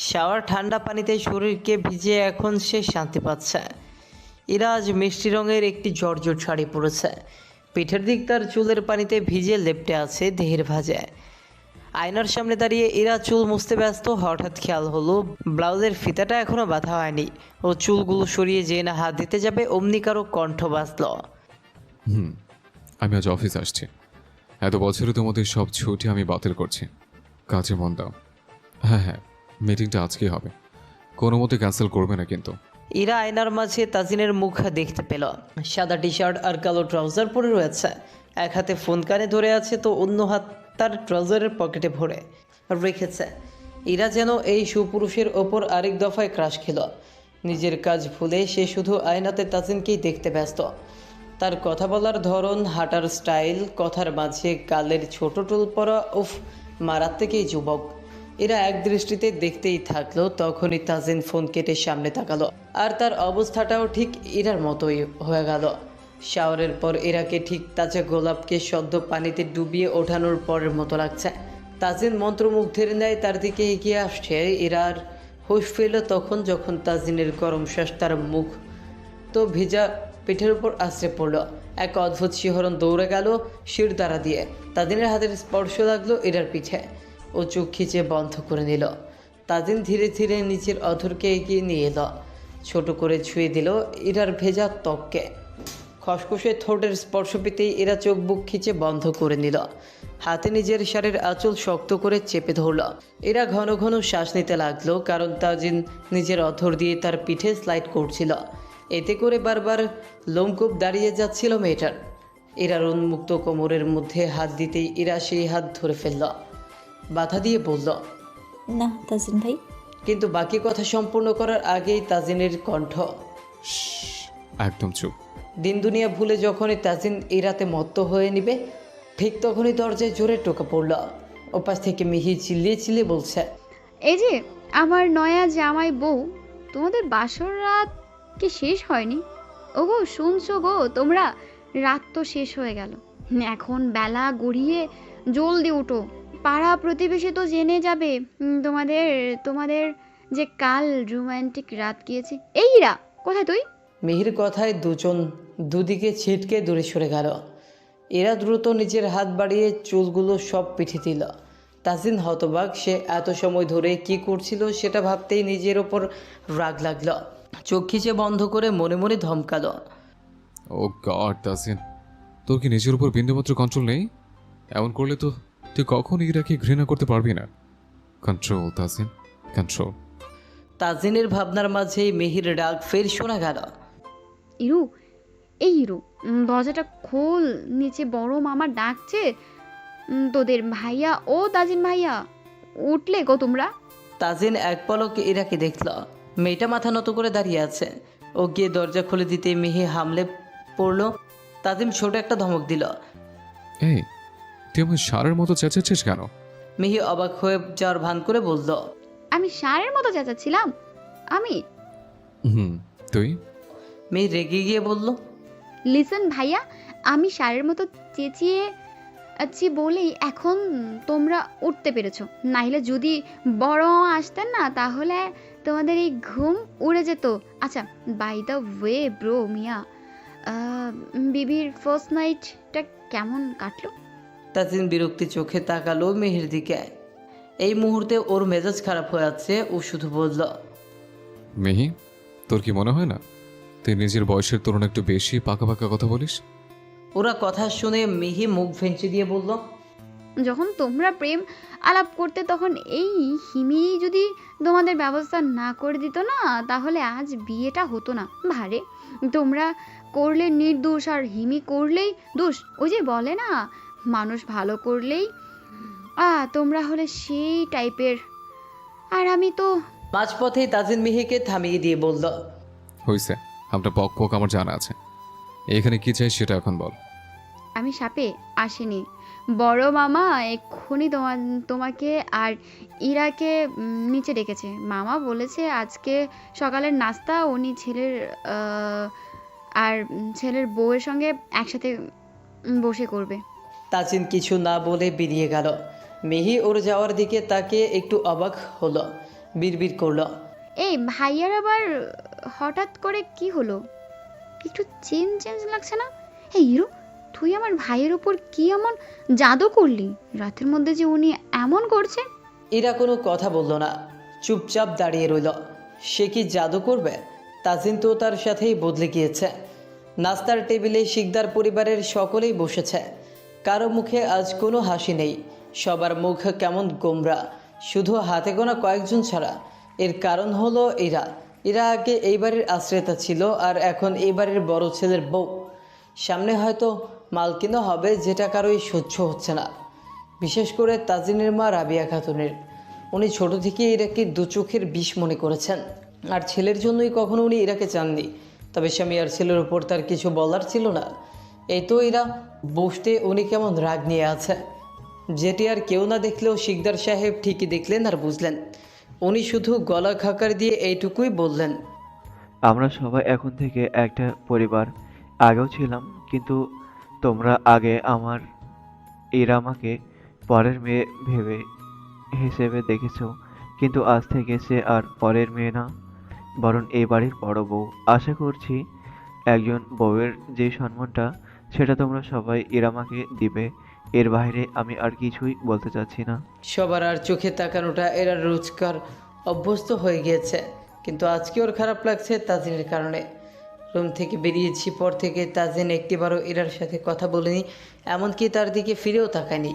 শাওয়ার ঠান্ডা পানিতে শরীরকে ভিজিয়ে এখন সে শান্তি পাচ্ছে। এরা আজ মিষ্টি রঙের একটি জর্জট শাড়ি পরেছে। পিঠের দিক তার চুলের পানিতে ভিজে লেপ্টে আছে দেহের ভাজে। আয়নার সামনে দাঁড়িয়ে এরা চুল মুছতে ব্যস্ত। হঠাৎ খেয়াল হলো ব্লাউজের ফিতাটা এখনো বাঁধা হয়নি। ও চুলগুলো সরিয়ে যেয়ে না হাত দিতে যাবে, অমনি কারো কণ্ঠ বাজল। আমি আজ অফিস আসছি। এত বছরে তোমাদের সব ছুটি আমি বাতিল করছি। কাজে মন দাও। হ্যাঁ, মিটিংটা আজকেই হবে। কোনো মতে ক্যান্সেল করবে না কিন্তু। ইরা আয়নার মাঝে তাজিনের মুখ দেখতে পেল। সাদা টি শার্ট আর কালো ট্রাউজার পরে রয়েছে। এক হাতে ফোন কানে ধরে আছে, তো অন্য হাত তার ট্রাউজারের পকেটে ভরে রেখেছে। ইরা যেন এই সুপুরুষের ওপর আরেক দফায় ক্রাশ খেল। নিজের কাজ ভুলে সে শুধু আয়নাতে তাজিনকেই দেখতে ব্যস্ত। তার কথা বলার ধরন, হাঁটার স্টাইল, কথার মাঝে গালের ছোট টুল পরা, উফ, মারাত্মকই যুবক। এরা এক দৃষ্টিতে দেখতেই থাকলো। তখনই তাজিন ফোন কেটে সামনে তাকালো, আর তার অবস্থাটাও ঠিক ইরার মতোই হয়ে গেল। শাওয়ারের পর এরাকে ঠিক তাজা গোলাপকে সদ্য পানিতে ডুবিয়ে ওঠানোর পরের মতো লাগছে। তাজিন মন্ত্রমুগ্ধের ন্যায় তার দিকে এগিয়ে আসছে। এরার হুঁশ ফিরল তখন, যখন তাজিনের গরম শ্বাস তার মুখ তো ভিজা পিঠের উপর আশ্রে পড়ল। এক অদ্ভুত শিহরণ দৌড়ে গেল শির দ্বারা দিয়ে। তাজিনের হাতের স্পর্শ লাগলো এরার পিঠে। ও চোখ খিচে বন্ধ করে নিল। তাজিন ধীরে ধীরে নিচের অধরকে এগিয়ে নিয়ে এলো, ছোট করে ছুঁয়ে দিল ইরার ভেজা ত্বককে। খসখসে ঠোঁটের স্পর্শ পেতেই এরা চোখ বুক খিচে বন্ধ করে নিল। হাতে নিজের শাড়ির আঁচল শক্ত করে চেপে ধরল। এরা ঘন ঘন শ্বাস নিতে লাগলো, কারণ তাজিন নিজের অধর দিয়ে তার পিঠে স্লাইড করছিল। এতে করে বারবার লোমকূপ দাঁড়িয়ে যাচ্ছিল মেয়েটার। এরার উন্মুক্ত কোমরের মধ্যে হাত দিতেই এরা সেই হাত ধরে ফেলল, বাধা দিয়ে বলল, না তাজিন ভাই। কিন্তু বাকি কথা সম্পূর্ণ করার আগেই তাজিনের কণ্ঠ। একদম চুপ। দিন দুনিয়া ভুলে যখনই তাজিন এই রাতে মত্ত হয়ে নিবে, ঠিক তখনই দরজায় জোরে টোকা পড়ল। ওপাশ থেকে মিহি চিল্লিয়ে চিল্লিয়ে বলছে, এই যে আমার নয়া জামাই বউ, তোমাদের বাসর রাত কি শেষ হয়নি? ওগো শুনছো গো তোমরা? রাত তো শেষ হয়ে গেল, এখন বেলা গড়িয়ে জলদি উঠো। পাড়া প্রতিবেশী তো জেনে যাবে তোমাদের তোমাদের যে কাল রোমান্টিক রাত গিয়েছে। এই ইরা, কোথায় তুই? মিহির কথায় দুজন দুদিকে ছিটকে দূরে সরে গেল। এরা দ্রুত নিজের হাত বাড়িয়ে চুলগুলো সব পিঠে দিল। তাজিন হতবাক। সে এত সময় ধরে কি করছিল সেটা ভাবতেই নিজের ওপর রাগ লাগলো। চোখ খিচে বন্ধ করে মনে মনে ধমকালো, ও গড তাজিন, তোর কি নিজের উপর বিন্দুমাত্র কন্ট্রোল নেই? এমন করলে তো তুই কখন ইরাকে ঘৃণা করতে পারবি না। Control Tajin, control. তাজিনের ভাবনার মাঝেই মিহির ডাক ফের শোনা গেল, ইরু, এই ইরু, দরজাটা খোল, নিচে বড় মামা ডাকছে। তোদের ভাইয়া ও তাজিন ভাইয়া, উঠলে গো তোমরা? তাজিন এক পলকে ইরাকে দেখল। মেয়েটা মাথা নত করে দাঁড়িয়ে আছে। ও গিয়ে দরজা খুলে দিতে মিহি হামলে পড়ল। তাজিম ছোট একটা ধমক দিল। এই, তুই আমার সারের মতো চেঁচাচ্ছিস কেন? মিহি অবাক হয়ে যাওয়ার ভান করে বলল, আমি ষাঁড়ের মতো চেঁচাচ্ছিলাম? আমি? তুই? মিহি রেগে গিয়ে বলল, লিসেন ভাইয়া, আমি ষাঁড়ের মতো চেঁচিয়ে আচ্ছা বলেই এখন তোমরা উঠতে পেরেছো, নাইলে যদি বড় মামা আসতেন না তাহলে তোমাদের এই ঘুম উড়ে যেত। আচ্ছা, বাই দ্য ওয়ে ব্রো মিয়া, বিবির ফার্স্ট নাইটটা কেমন কাটলো? তাজিন বিরক্তি চোখে তাকালো মেহির দিকে। এই মুহূর্তে ওর মেজাজ খারাপ হয়ে আছে। ও শুধু বলল, মেহি, তোর কি মনে হয় না তুই নিজের বয়সের তুলনায় একটু বেশি পাকা পাকা কথা বলিস? ওরা কথা শুনে মিহি মুখ ভেঙচি দিয়ে বলল, যখন তোমরা প্রেম আলাপ করতে তখন এই হিমি যদি তোমাদের ব্যবস্থা না করে দিত না তাহলে আজ বিয়েটা হতো না। ভারে, তোমরা করলে নির্দোষ আর হিমি করলেই দোষ। ওই যে বলে না, মানুষ ভালো করলেই তোমরা হলে সেই টাইপের, আর আমি তো। মাঝপথেই তাজিন মিহিকে থামিয়ে দিয়ে বলল, হইছে, আমরা পক পক আমার জানা আছে। এখানে কি চাই সেটা এখন বল। আমি সাপে আসিনি, বড় মামা এক্ষুনি তোমাকে আর ইরাকে নিচে ডেকেছে। মামা বলেছে আজকে সকালের নাস্তা উনি আর ছেলের বউয়ের সঙ্গে একসাথে বসে করবে। তাজিন কিছু না বলে বেরিয়ে গেল। মিহি ওর যাওয়ার দিকে তাকিয়ে একটু অবাক হলো, বিড়বিড় করলো, এই ভাইয়ার আবার হঠাৎ করে কি হলো? একটু চেঞ্জ লাগছে না? এই হিরো, তুই আমার ভাইয়ের উপর কি এমন জাদু করলি রাতের মধ্যে যে উনি এমন করছে? এরা কোনো কথা বলল না, চুপচাপ দাঁড়িয়ে রইল। সে কি জাদু করবে? তাজিন তো তার সাথেই বদলে গিয়েছে। নাস্তার টেবিলে শিকদার পরিবারের সকলেই বসেছে। কারো মুখে আজ কোনো হাসি নেই, সবার মুখ কেমন গোমরা, শুধু হাতে গোনা কয়েকজন ছাড়া। এর কারণ হলো এরা আগে এই বাড়ির আশ্রয়তা ছিল আর এখন এই বাড়ির বড় ছেলের বউ। সামনে হয়তো মালকিনও হবে, যেটা কারোই সহ্য হচ্ছে না, বিশেষ করে তাজিনের মা রাবিয়া খাতুনের। উনি ছোট থেকে ইরাকে দু চোখের বিষ মনে করেছেন, আর ছেলের জন্যই কখনো উনি ইরাকে চাননি। তবে স্বামী আর ছেলের উপর তার কিছু বলার ছিল না। এই তো এরা বসতে উনি কেমন রাগ নিয়ে আছে, যেটি আর কেউ না দেখলেও শিকদার সাহেব ঠিকই দেখলেন আর বুঝলেন। উনি শুধু গলা খাকার দিয়ে এইটুকুই বললেন, আমরা সবাই এখন থেকে একটা পরিবার। আগেও ছিলাম, কিন্তু তোমরা আগে আমার ইরামাকে পরের মেয়ে ভেবে হিসেবে দেখেছো, কিন্তু আজ থেকে সে আর পরের মেয়ে না, বরং এই বাড়ির বড় বউ। আশা করছি একজন বউয়ের যে সম্মানটা সেটা তোমরা সবাই ইরামাকে দিবে। এর বাইরে আমি আর কিছুই বলতে চাচ্ছি না। সবার আর চোখে তাকানোটা এরা রোজকার অভ্যস্ত হয়ে গিয়েছে, কিন্তু আজকে ওর খারাপ লাগছে তাজিনের কারণে। রুম থেকে বেরিয়েছি পর থেকে তাজিন একটিবারও এরার সাথে কথা বলেনি, এমনকি তার দিকে ফিরেও তাকায়নি।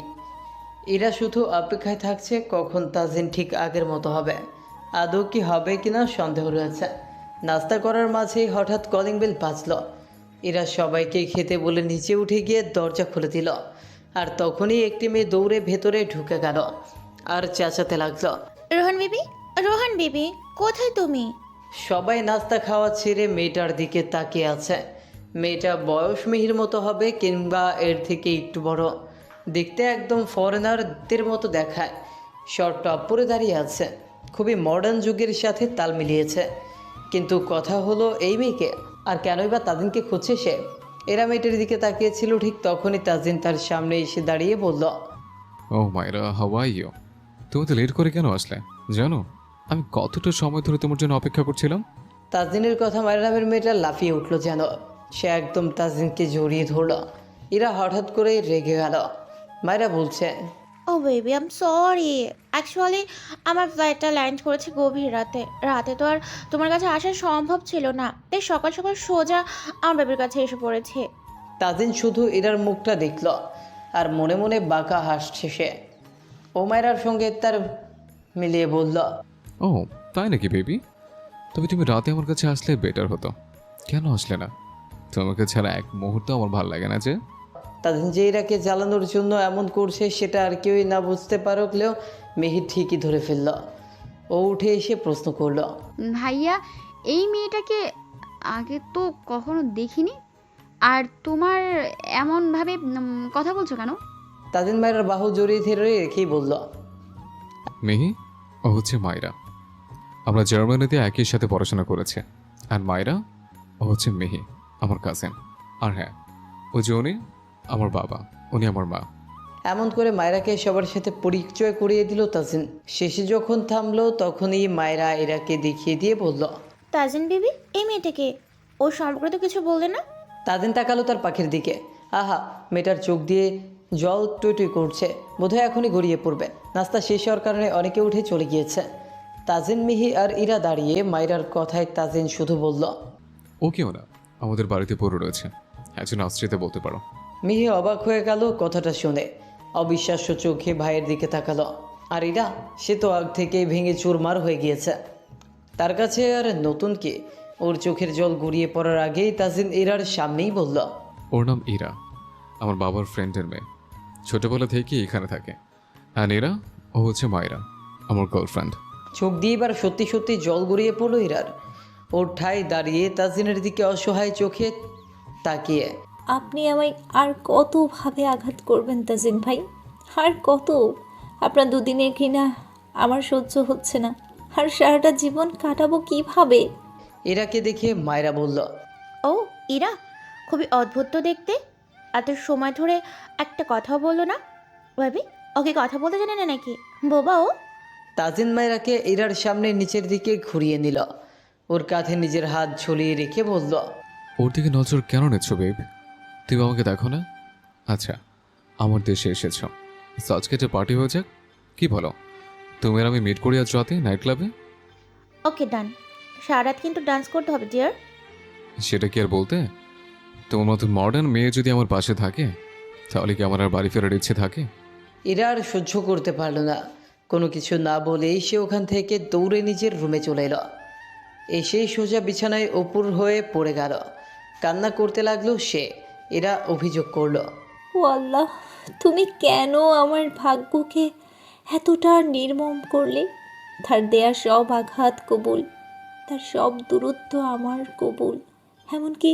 এরা শুধু অপেক্ষায় থাকছে কখন তাজিন ঠিক আগের মতো হবে। আদৌ কি হবে কিনা সন্দেহ রয়েছে। নাস্তা করার মাঝেই হঠাৎ কলিং বেল বাজল। এরা সবাইকে খেতে বলে নিচে উঠে গিয়ে দরজা খুলে দিল, আর তখনই একটি মেয়ে দৌড়ে ভেতরে ঢুকে গেল আর চেঁচাতে লাগলো, রোহন বেবি, কোথায় তুমি? সবাই নাস্তা খাওয়া ছেড়ে মেয়েটার দিকে তাকিয়ে আছে। মেয়েটা বয়স মিহির মতো হবে কিংবা এর থেকে একটু বড়, দেখতে একদম ফরেনারদের মতো দেখায়। শর্ট টপ পরে দাঁড়িয়ে আছে, খুবই মডার্ন যুগের সাথে তাল মিলিয়েছে। কিন্তু কথা হলো এই মেয়েকে আর কেনই বা তাজিনকে খুঁজছে সে। এরা মেয়েটার দিকে তাকিয়েছিল, ঠিক তখনই তাজিন তার সামনে এসে দাঁড়িয়ে বলল, ও মাইরা, হাউ আর ইউ? তুমি তো লেট করে কেন আসলে? জানো আমি কতটা সময় ধরে তোমার জন্য অপেক্ষা করছিলাম? তাজিনের কথা মায়ের নামের মেয়েটা লাফিয়ে উঠল যেন। সে একদম তাজিনকে জড়িয়ে ধরল। এরা হঠাৎ করে রেগে গেল। মায়েরা বলছে, ও baby, I am sorry. Actually আমার ফ্লাইটটা ল্যান্ড করেছে গভীর রাতে তো আর তোমার কাছে আসা সম্ভব ছিল না, তাই সকাল সকাল সোজা আমার বেবির কাছে এসে পড়েছে। তাজিন শুধু এরার মুখটা দেখল আর মনে মনে বাঁকা হাসছে সে। ও মায়েরার সঙ্গে তার মিলিয়ে বলল, ও তাই নাকি বেবি? তবে তুমি রাতে আমার কাছে আসলে বেটার হতো। কেন আসলে না? তোমাকে ছাড়া এক মুহূর্ত আমার ভালো লাগে না যে। তাজিন যে এরাকে জ্বালানোর জন্য এমন করছে সেটা আর কেউই না বুঝতে পারলেও মেহি ঠিকই ধরে ফেলল। ও উঠে এসে প্রশ্ন করল, ভাইয়া, এই মেয়েটাকে আগে তো কখনো দেখিনি, আর তোমার এমনভাবে কথা বলছো কেন? তাজিন মায়ের বাহু জড়িয়ে ধরে রেখেই বলল, মেহি, ও হচ্ছে মাইরা। আমরা জার্মানিতে একই সাথে পড়াশোনা করেছি। আর মাইরা, ও হচ্ছে মেহি, আমার কাজিন। আর হ্যাঁ, ও যে উনি আমার বাবা, উনি আমার মা। এমন করে মায়রাকে সবার সাথে পরিচয় করিয়ে দিল তাজিন। শেষে যখন থামলো তখনই মায়রা ইরাকে দেখিয়ে দিয়ে বলল, তাজিন বিবি, এই মেয়েটাকে ওর সম্পর্কে তো কিছু বললে না। তাজিন তাকালো তার পাখির দিকে। আহা, মেয়েটার চোখ দিয়ে জল টুই টুই করছে, বোধহয় এখনই গড়িয়ে পড়বে। নাস্তা শেষ হওয়ার কারণে অনেকে উঠে চলে গিয়েছে। তাজিন, মিহি আর ইরা দাঁড়িয়ে। মায়রার কথায় তাজিন শুধু বলল, ও কেউ না, আমাদের বাড়িতে পড়ে রয়েছে, একজন আশ্রিতা বলতে পারো। মিহি অবাক হয়ে গেল কথাটা শুনে। অবিশ্বাস্য চোখে ভাইয়ের দিকে তাকালো। আর ইরা, সে তো আগ থেকেই ভেঙে চুরমার হয়ে গিয়েছে। তার কাছে আর নতুন কি? ওর চোখের জল গড়িয়ে পড়ার আগেই তাজিন ইরার সামনেই বলল, ওর নাম ইরা, আমার বাবার ফ্রেন্ডের মেয়ে, ছোটবেলা থেকেই এখানে থাকে। হ্যাঁ ইরা, ও হচ্ছে মায়রা, আমার গার্লফ্রেন্ড। চোখ দিয়ে এবার সত্যি সত্যি জল গড়িয়ে পড়ল ইরার। ওর ঠায় দাঁড়িয়ে তাজিনের দিকে অসহায় চোখে তাকিয়ে। আপনি আমায় আর কতভাবে আঘাত করবেন তাজিন ভাই? আর কত? আপনার দুদিনের ঘৃণা আমার সহ্য হচ্ছে না। আর সারাটা জীবন কাটাবো কিভাবে? ইরাকে দেখে মায়রা বলল, ও ইরা, খুবই অদ্ভুত তো দেখতে। এত সময় ধরে একটা কথাও বললো না। ভাবি, ওকে কথা বলতে জানে না নাকি? বোবা ও। তাজিন মায়রাকে ইরার সামনে নিচের দিকে ঘুরিয়ে নিল। ওর কাঁধে নিজের হাত ঝুলিয়ে রেখে বলল, ওর দিকে নজর কেন নিচ্ছ বেব? তুমি আমাকে দেখো না? আচ্ছা, আমার দেশে এসেছ, তো আজকে একটা পার্টি হয়ে যাক, কি বলো? তুমি আর আমি মিট করি আজ রাতে নাইট ক্লাবে। ওকে ডান। সারা রাত কিন্তু ডান্স করতে হবে ডিয়ার। সেটা কি আর বলতে? তোমার মতো মডার্ন মেয়ে যদি আমার পাশে থাকে, তাহলে কি আমার আর বাড়ি ফেরার ইচ্ছে থাকে? ইরা আর সহ্য করতে পারল না। কোনো কিছু না বলেই সে ওখান থেকে দৌড়ে নিজের রুমে চলে এলো। এসেই সোজা বিছানায় উপর হয়ে পড়ে গেল। কান্না করতে লাগলো সে। এরা অভিযোগ করলো, ও আল্লাহ, তুমি কেন আমার ভাগ্যকে এতটা নির্মম করলে? তার দেয়া সব আঘাত কবুল, তার সব দূরত্ব আমার কবুল, এমনকি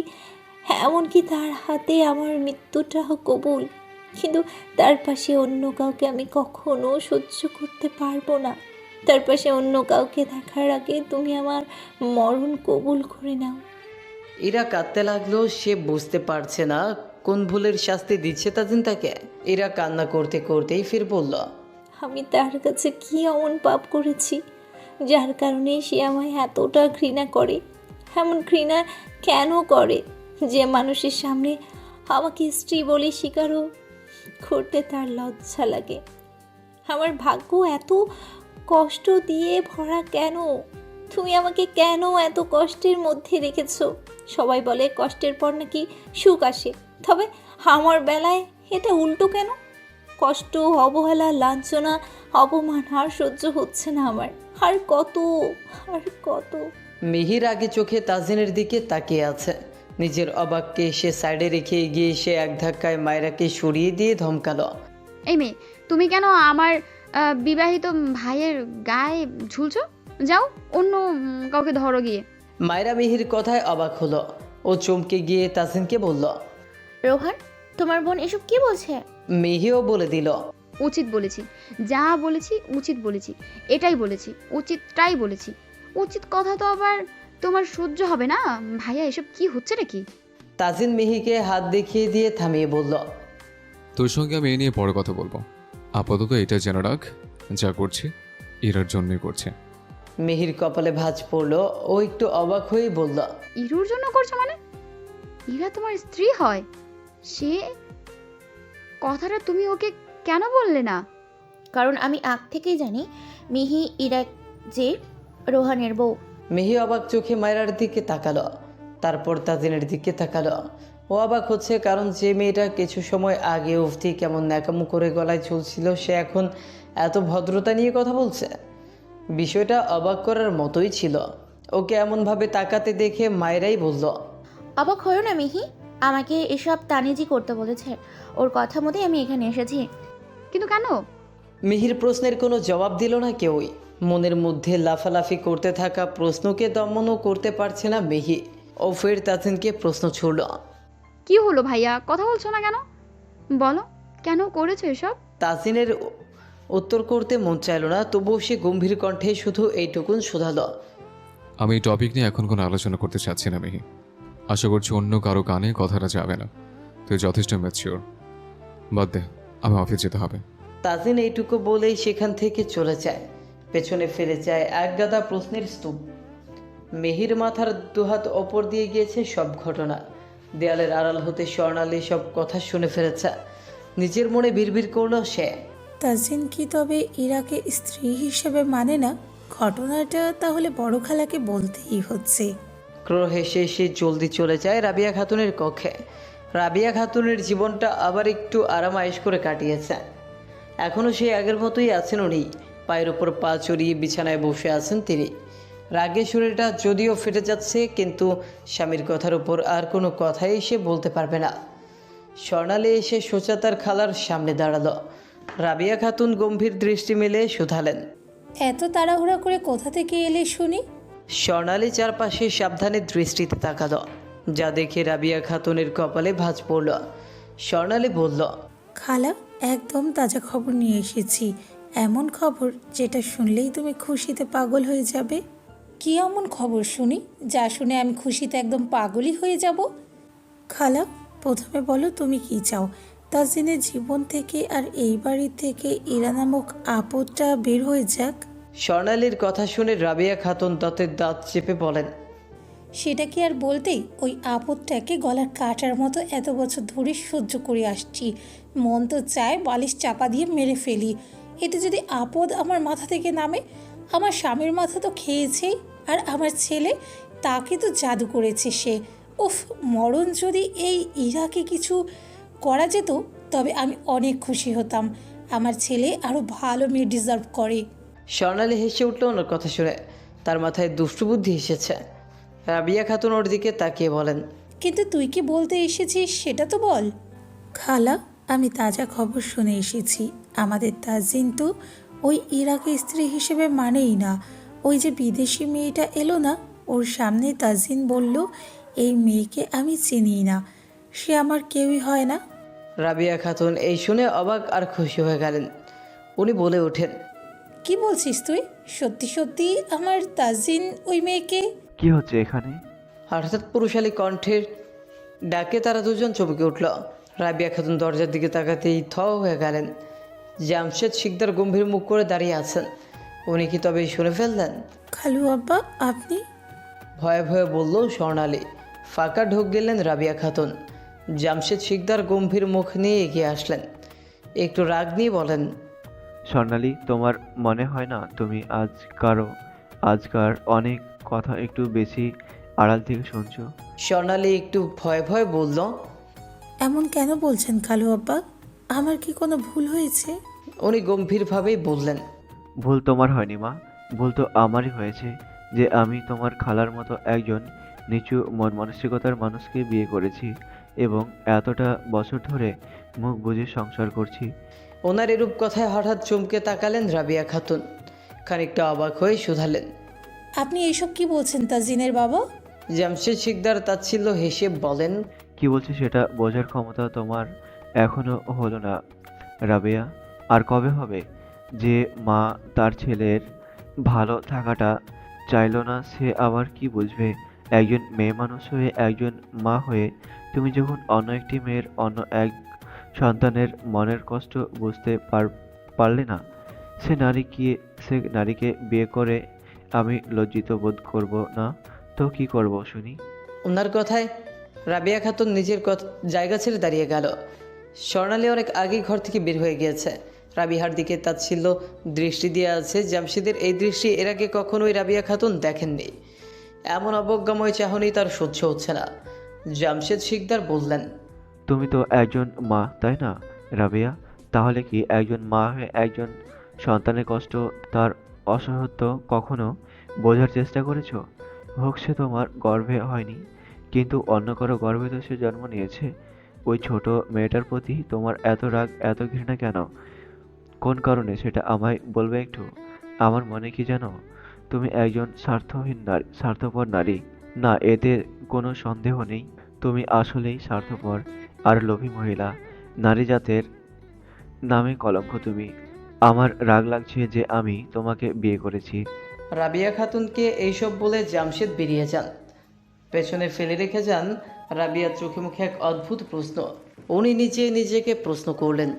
এমনকি তার হাতে আমার মৃত্যুটাও কবুল। কিন্তু তার পাশে অন্য কাউকে আমি কখনো সহ্য করতে পারবো না। তার পাশে অন্য কাউকে দেখার আগে তুমি আমার মরণ কবুল করে নাও। এরা কাঁদতে লাগলো। সে বুঝতে পারছে না কোন ভুলের শাস্তি দিচ্ছে তাজিন তাকে। এরা কান্না করতে করতেই ফির বলল, আমি তার কাছে কি এমন পাপ করেছি যার কারণে সে আমায় এতটা ঘৃণা করে? এমন ঘৃণা কেন করে যে মানুষের সামনে আমাকে স্ত্রী বলে স্বীকারও করতে তার লজ্জা লাগে? আমার ভাগ্য এত কষ্ট দিয়ে ভরা কেন? তুমি আমাকে কেন এত কষ্টের মধ্যে রেখেছো? সবাই বলে কষ্টের পর নাকি সুখ আসে, তবে আমার বেলায় এটা উল্টো কেন? কষ্ট, অবহেলা, লাঞ্ছনা, অপমান আর সহ্য হচ্ছে না আমার। আর কত, আর কত? মিহির আগে চোখে তাজিনের দিকে তাকিয়ে আছে। নিজের অবাককে সে সাইডে রেখে এগিয়ে এসে এক ধাক্কায় মায়রাকে সরিয়ে দিয়ে ধমকালো, এই মেয়ে, তুমি কেন আমার বিবাহিত ভাইয়ের গায়ে ঝুলছো? যাও, অন্য কাউকে ধরো গিয়ে। মায়রা মিহির কথায় অবাক হলো। ও চমকে গিয়ে তাজিনকে বলল, রোহান, তোমার বোন এসব কি বলছে? মিহিও বলে দিল, উচিত বলেছি, যা বলেছি উচিত বলেছি, এটাই বলেছি, উচিতটাই বলেছি। উচিত কথা তো আবার তোমার সহ্য হবে না? ভাইয়া, এসব কি হচ্ছে নাকি? তাজিন মিহিকে হাত দেখিয়ে দিয়ে থামিয়ে বলল, তোর সঙ্গে আমি এই নিয়ে পরে কথা বলবো, আপাতত এটা জেনে রাখ, যা করছি ইরার জন্যই করছে। মিহির কপালে ভাঁজ পড়লো। ও একটু অবাক হয়েই বলল, ইরুর জন্য করছো মানে? ইরা তোমার স্ত্রী হয়? সে কথাটা তুমি ওকে কেন বললে না? কারণ আমি আগ থেকেই জানি মিহি ইরা যে রোহানের বউ। মিহি অবাক চোখে মায়রার দিকে তাকালো, তারপর তাজিনের দিকে তাকালো। ও অবাক হচ্ছে কারণ যে মেয়েটা কিছু সময় আগে অবধি কেমন ন্যাকামো করে গলায় ঝুলছিল, সে এখন এত ভদ্রতা নিয়ে কথা বলছে। বিষয়টা অবাক করার মতোই ছিল। ওকে এমনভাবে তাকাতে দেখে মায়রাই বলল, অবাক হলো না মিহি? আমাকে এসব তানিজি করতে বলেছে। ওর কথা মতোই আমি এখানে এসেছি। কিন্তু কেন? মিহির প্রশ্নের কোনো জবাব দিল না কেউই। মনের মধ্যে লাফালাফি করতে থাকা প্রশ্নকে দমনও করতে পারছে না মিহি। ও ফের তাজিনকে প্রশ্ন ছুড়ল, কি হলো ভাইয়া, কথা বলছো না কেন? বলো, কেন করেছো এসব? তাজিনের উত্তর করতে মন চাইল না, তবুও সে গম্ভীর কণ্ঠে শুধু এইটুকুন শোধালো, আমি এই টপিক নিয়ে এখন কোনো আলোচনা করতে চাচ্ছি না মিহি। আশা করছি অন্য কারো কানে কথাটা যাবে না। তুই যথেষ্ট ম্যাচিওর, বাদ দে, আমি অফিস যেতে হবে। তাজিন এইটুকু বলেই সেখান থেকে চলে যায়। পেছনে ফিরে যায় একগাদা প্রশ্নের স্তূপ। মেহির মাথার দুহাত ওপর দিয়ে গিয়েছে সব ঘটনা। দেয়ালের আড়াল হতে স্বর্ণালী সব কথা শুনে ফেলেছে। নিজের মনে বিড়বিড় করলো সে। তাজিন কি তবে ইরাকে স্ত্রী হিসেবে মানে না? ঘটনাটা তাহলে বড় খালাকে বলতেই হচ্ছে। ক্রোহ হেসে সে জলদি চলে যায় রাবিয়া খাতুনের কক্ষে। রাবিয়া খাতুনের জীবনটা আবার একটু আরামায়েশ করে কাটিয়েছে। এখনও সেই আগের মতোই আছেন উনি। পায়ের ওপর পা চড়িয়ে বিছানায় বসে আছেন তিনি। রাগে শরীরটা যদিও ফেটে যাচ্ছে, কিন্তু স্বামীর কথার উপর আর কোনো কথাই সে বলতে পারবে না। স্বর্ণালী এসে সোজা তার খালার সামনে দাঁড়ালো। রাবিয়া খাতুন গম্ভীর দৃষ্টি মেলে শুধালেন, এত তাড়াহুড়া করে কোথা থেকে এলে শুনি? স্বর্ণালী চারপাশে সাবধানে দৃষ্টিতে তাকালো। যা দেখে রাবিয়া খাতুনের কপালে ভাঁজ পড়ল। স্বর্ণালী বলল, খালা, একদম তাজা খবর নিয়ে এসেছি। এমন খবর যেটা শুনলেই তুমি খুশিতে পাগল হয়ে যাবে। কি এমন খবর শুনি যা শুনে আমি খুশিতে একদম পাগলই হয়ে যাব? খালা, প্রথমে বলো তুমি কি চাও? তাজিনের জীবন থেকে আর এই বাড়ি থেকে ইরা নামক আপদটা বের হয়ে যাক। স্বর্ণালীর কথা শুনে রাবিয়া খাতুন দাঁতের দাঁত চেপে বলেন, সেটা কি আর বলতেই, ওই আপদটাকে গলার কাটার মতো এত বছর ধরে সহ্য করে আসছি। মন তো চায় বালিশ চাপা দিয়ে মেরে ফেলি। এতে যদি আপদ আমার মাথা থেকে নামে, আমার স্বামীর মাথা তো খেয়েছেই, আর আমার ছেলে, তাকে তো জাদু করেছে সে। উফ, মরণ যদি এই ইরাকে কিছু করা যেত তবে আমি অনেক খুশি হতাম। আমার ছেলে আরও ভালো মেয়ে ডিজার্ভ করে। স্বর্ণালী হেসে উঠল ওনার কথা শুনে। তার মাথায় দুষ্টু বুদ্ধি এসেছে। রাবিয়া খাতুন ওর দিকে তাকিয়ে বলেন, কিন্তু তুই কি বলতে এসেছিস সেটা তো বল। খালা, আমি তাজা খবর শুনে এসেছি। আমাদের তাজিন তো ওই ইরাকে স্ত্রী হিসেবে মানেই না। ওই যে বিদেশি মেয়েটা এলো না, ওর সামনে তাজিন বলল, এই মেয়েকে আমি চিনি না, সে আমার কেউই হয় না। রাবিয়া খাতুন এই শুনে অবাক আর খুশি হয়ে গেলেন। উনি বলে ওঠেন, কি বলছিস তুই? সত্যি সত্যি আমার তাজিন ওই মেয়েকে? কি হচ্ছে এখানে? হঠাৎ পুরুষালী কণ্ঠের ডাকে তারা দুজন চমকে উঠল। রাবিয়া খাতুন দরজার দিকে তাকাতেই থ হয়ে গেলেন। জামশেদ শিকদার গম্ভীর মুখ করে দাঁড়িয়ে আছেন। উনি কি তবে শুনে ফেললেন? খালু আব্বা, আপনি? ভয়ে ভয়ে বলল স্বর্ণালী। ফাঁকা ঢোক গেলেন রাবিয়া খাতুন। জামশেদ শিকদার গম্ভীর মুখ নিয়ে এগিয়ে আসলেন। একটু রাগ নিয়ে বলেন, স্বর্ণালী, তোমার মনে হয় না তুমি আজকার অনেক কথা একটু বেশি আড়াল থেকে শুনছো? স্বর্ণালী একটু ভয়ে ভয়ে বলল, এমন কেন বলছেন খালু আব্বা? আমার কি কোনো ভুল হয়েছে? উনি গম্ভীরভাবেই বললেন, ভুল তোমার হয়নি মা, ভুল তো আমারই হয়েছে যে আমি তোমার খালার মতো একজন নিচু মন মানসিকতার মানুষকে বিয়ে করেছি এবং এতটা বছর ধরে মুখ বুজে সংসার করছি। ওনার এরূপ কথায় হঠাৎ চমকে তাকালেন রাবিয়া খাতুন। খানিকটা অবাক হয়ে শুধালেন, আপনি এইসব কি বলছেন তাজিনের বাবা? জামশেদ শিকদার তাচ্ছিল্য হেসে বলেন, কি বলছি সেটা বোঝার ক্ষমতা তোমার এখনো হলো না রাবেয়া। আর কবে হবে? যে মা তার ছেলের ভালো থাকাটা চাইলো না, সে আবার কি বুঝবে? একজন মেয়ে মানুষ হয়ে, একজন মা হয়ে তুমি যখন অন্য একটি মেয়ের, অন্য এক সন্তানের মনের কষ্ট বুঝতে পারলে না, সে নারীকে বিয়ে করে আমি লজ্জিত বোধ করব না তো কি করব শুনি? ওনার কথায় রাবিয়া খাতুন নিজের জায়গা ছেড়ে দাঁড়িয়ে গেল। স্বর্ণালী অনেক আগেই ঘর থেকে বের হয়ে গিয়েছে। রাবিহার দিকে তাচ্ছিল্য দৃষ্টি দিয়ে আছে। জামশেদের এই দৃষ্টি এর আগে কখনোই রাবিয়া খাতুন দেখেননি। এমন অবজ্ঞাময় চাহনি তার সহ্য হচ্ছে না। জামশেদ শিকদার বললেন, তুমি তো একজন মা, তাই না রাবেয়া? তাহলে কি একজন মা হয়ে একজন সন্তানের কষ্ট, তার অসহায়ত্ব কখনো বোঝার চেষ্টা করেছো? হোক সে তোমার গর্ভে হয়নি, কিন্তু অন্য কারো গর্ভে তো সে জন্ম নিয়েছে। ওই ছোট মেয়েটার প্রতি তোমার এত রাগ, এত ঘৃণা কেন? কোন কারণে সেটা আমায় বলবে একটু? আমার মনে কি জানো, তুমি একজন স্বার্থপর নারী। না, এতে কোনো সন্দেহ নেই। তুমি আসলেই স্বার্থপর আর লোভী মহিলা। নারী জাতের নামে কলঙ্ক তুমি। আমার রাগ লাগছে যে আমি তোমাকে বিয়ে করেছি। রাবিয়া খাতুনকে এইসব বলে জামশেদ বেরিয়ে যান। পেছনে ফেলে রেখে যান রাবিয়ার চোখে মুখে এক অদ্ভুত প্রশ্ন। উনি নিজেকে প্রশ্ন করলেন,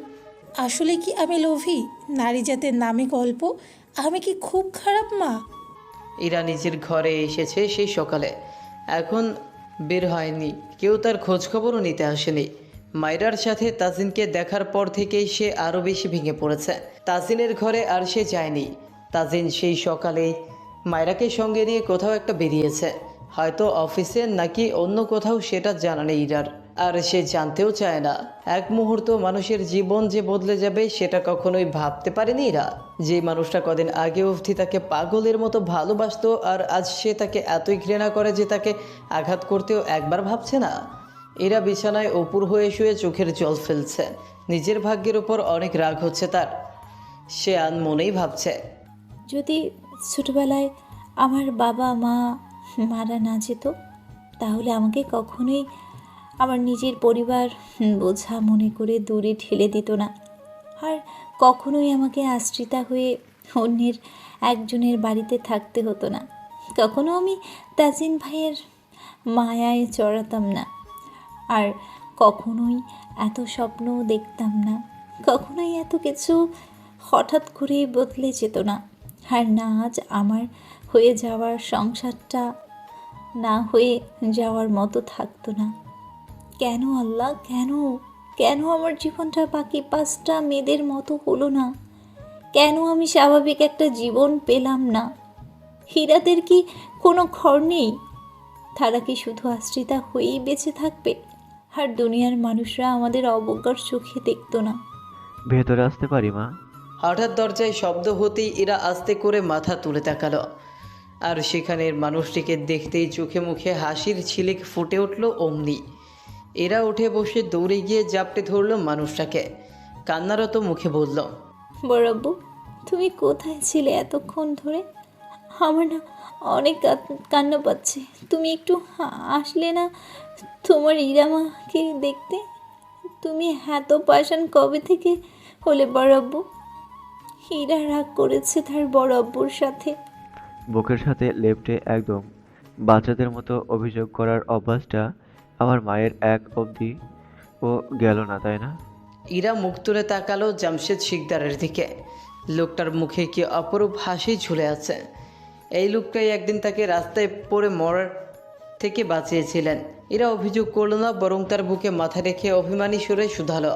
আসলে কি আমি লোভী? নারী জাতের নামে গল্প। আমি কি খুব খারাপ মা? ইরা নিজের ঘরে এসেছে সেই সকালে, এখন বের হয়নি, কেউ তার খোঁজ খবরও নিতে আসেনি। মায়রার সাথে তাজিনকে দেখার পর থেকেই সে আরও বেশি ভেঙে পড়েছে। তাজিনের ঘরে আর সে যায়নি। তাজিন সেই সকালেই মায়রাকে সঙ্গে নিয়ে কোথাও একটা বেরিয়েছে, হয়তো অফিসে নাকি অন্য কোথাও, সেটা জানা নেই ইরার। আর সে জানতেও চায় না। এক মুহূর্ত মানুষের জীবন যে বদলে যাবে সেটা কখনোই ভাবতে পারেনি ইরা। যে মানুষটা কদিন আগে অবধি তাকে পাগলের মতো ভালোবাসতো, আর আজ সে তাকে এতই ঘৃণা করে যে তাকে আঘাত করতেও একবার ভাবছে না। এরা বিছানায় অপুর হয়ে শুয়ে চোখের জল ফেলছে। নিজের ভাগ্যের উপর অনেক রাগ হচ্ছে তার। সে আনমনেই ভাবছে, যদি ছোটবেলায় আমার বাবা মা মারা না যেত, তাহলে আমাকে কখনোই আমার নিজের পরিবার বোঝা মনে করে দূরে ঠেলে দিত না, আর কখনোই আমাকে আশ্রিতা হয়ে অন্যের একজনের বাড়িতে থাকতে হতো না। কখনো আমি তাজিন ভাইয়ের মায়ায় চড়াতাম না, আর কখনোই এত স্বপ্ন দেখতাম না, কখনোই এত কিছু হঠাৎ করে বদলে যেত না। আর না আজ আমার হয়ে যাওয়ার সংসারটা না হয়ে যাওয়ার মতো থাকতো না। কেন আল্লাহ, কেন কেন আমার জীবনটা বাকি 5টা মেয়েদের মতো হলো না? কেন আমি স্বাভাবিক একটা জীবন পেলাম না? হীরাদের কি কোনো ঘর নেই? তারা কি শুধু আশ্রিতা হয়েই বেঁচে থাকবে? আর দুনিয়ার মানুষরা আমাদের অবজ্ঞার চোখে দেখতো না? ভেতরে আসতে পারি মা? হঠাৎ দরজায় শব্দ হতেই এরা আস্তে করে মাথা তুলে তাকালো, আর সেখানের মানুষটিকে দেখতেই চোখে মুখে হাসির ঝিলিক ফুটে উঠল অমনি। এরা উঠে বসে দৌড়ে গিয়ে জাপটে ধরল মানুষটাকে, কান্নারত মুখে বলল, বড়াব্বু, তুমি কোথায় ছিলে এতক্ষণ ধরে? আমার না অনেক কান্না পাচ্ছে। তুমি একটু আসলে না তোমার ইরামাকে দেখতে? তুমি এত পাষাণ কবে থেকে হলে বড়াব্বু? হীরা রাগ করেছে তার বড় আব্বুর সাথে। বুকের সাথে লেপ্টে একদম বাচ্চাদের মতো অভিযোগ করার অভ্যাসটা আমার মায়ের এক অবধি ও গেল না, তাই না? ইরা মুখ তুলে তাকালো জামশেদ শিকদারের দিকে। লোকটার মুখে কি অপরূপ হাসি ঝুলে আছে। এই লোকটাই একদিন তাকে রাস্তায় পড়ে মরার থেকে বাঁচিয়েছিলেন। এরা অভিযোগ করলো না, বরং তার বুকে মাথা রেখে অভিমানী সুরে শুধালো,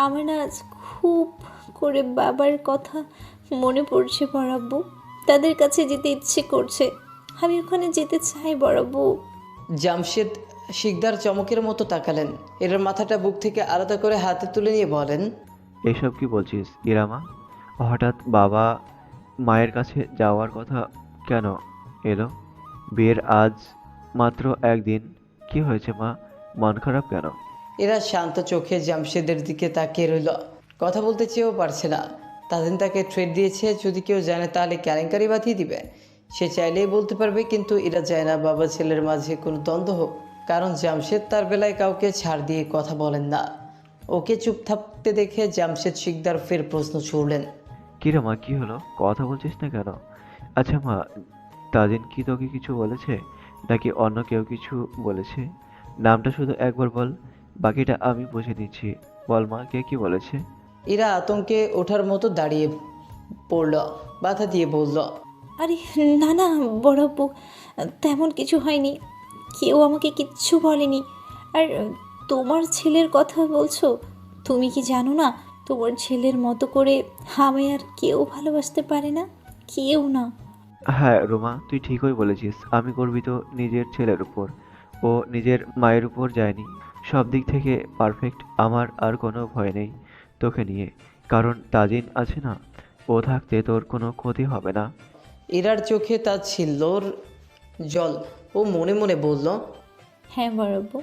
আমার না আজ খুব করে বাবার কথা মনে পড়ছে বড়াব্বু। তাদের কাছে যেতে ইচ্ছে করছে। আমি ওখানে যেতে চাই বড়াব্বু। জামশেদ শিকদার চমকের মতো তাকালেন। এর মাথাটা বুক থেকে আলাদা করে হাতে তুলে নিয়ে বলেন, এসব কি বলছিস ইরামা? হঠাৎ বাবা মায়ের কাছে যাওয়ার কথা কেন এলো? বিয়ের আজ মাত্র একদিন, কি হয়েছে মা? মন খারাপ কেন? এরা শান্ত চোখে জামশেদের দিকে তাকিয়ে রইল। কথা বলতে চেয়েও পারছে না। তাজিন তাকে থ্রেট দিয়েছে, যদি কেউ জানে তাহলে কেলেঙ্কারি বাঁধিয়ে দিবে। সে চাইলেই বলতে পারবে, কিন্তু এরা চায় না বাবা ছেলের মাঝে কোনো দ্বন্দ্ব হোক। কারণ জামশেদ তার বেলায় কাউকে ছাড় দিয়ে কথা বলেন না। ওকে চুপ থাকতে দেখে জামশেদ শিকদার ফের প্রশ্ন ছুড়লেন, কি রে মা, কি হলো? কথা বলছিস না কেন? আচ্ছা মা, তাজিন কি তোকে কিছু বলেছে, নাকি অন্য কেউ কিছু বলেছে? নামটা শুধু একবার বল, বাকিটা আমি বুঝে নিচ্ছি। বল মা, কে কি বলেছে? এরা আতঙ্কে ওঠার মতো দাঁড়িয়ে পড়ল, বাধা দিয়ে বলল, আরে না না বড়াব্বু, তেমন কিছু হয়নি। কেউ আমাকে কিচ্ছু বলেনি। আর তোমার ছেলের কথা বলছো? তুমি কি জানো না, তোমার ছেলের মতো করে আমায় আর কেউ ভালোবাসতে পারে না, কেউ না। হ্যাঁ রোমা, তুই ঠিকই বলেছিস। আমি গর্বিত নিজের ছেলের উপর। ও নিজের মায়ের উপর যায়নি। সব দিক থেকে পারফেক্ট। আমার আর কোনো ভয় নেই তোকে নিয়ে, কারণ তাজিন আছে না। ও থাকতে তোর কোনো ক্ষতি হবে না। এরার চোখে তার ছিল্লোর জল। ও মনে মনে বলল, হ্যাঁ বড়াব্বু,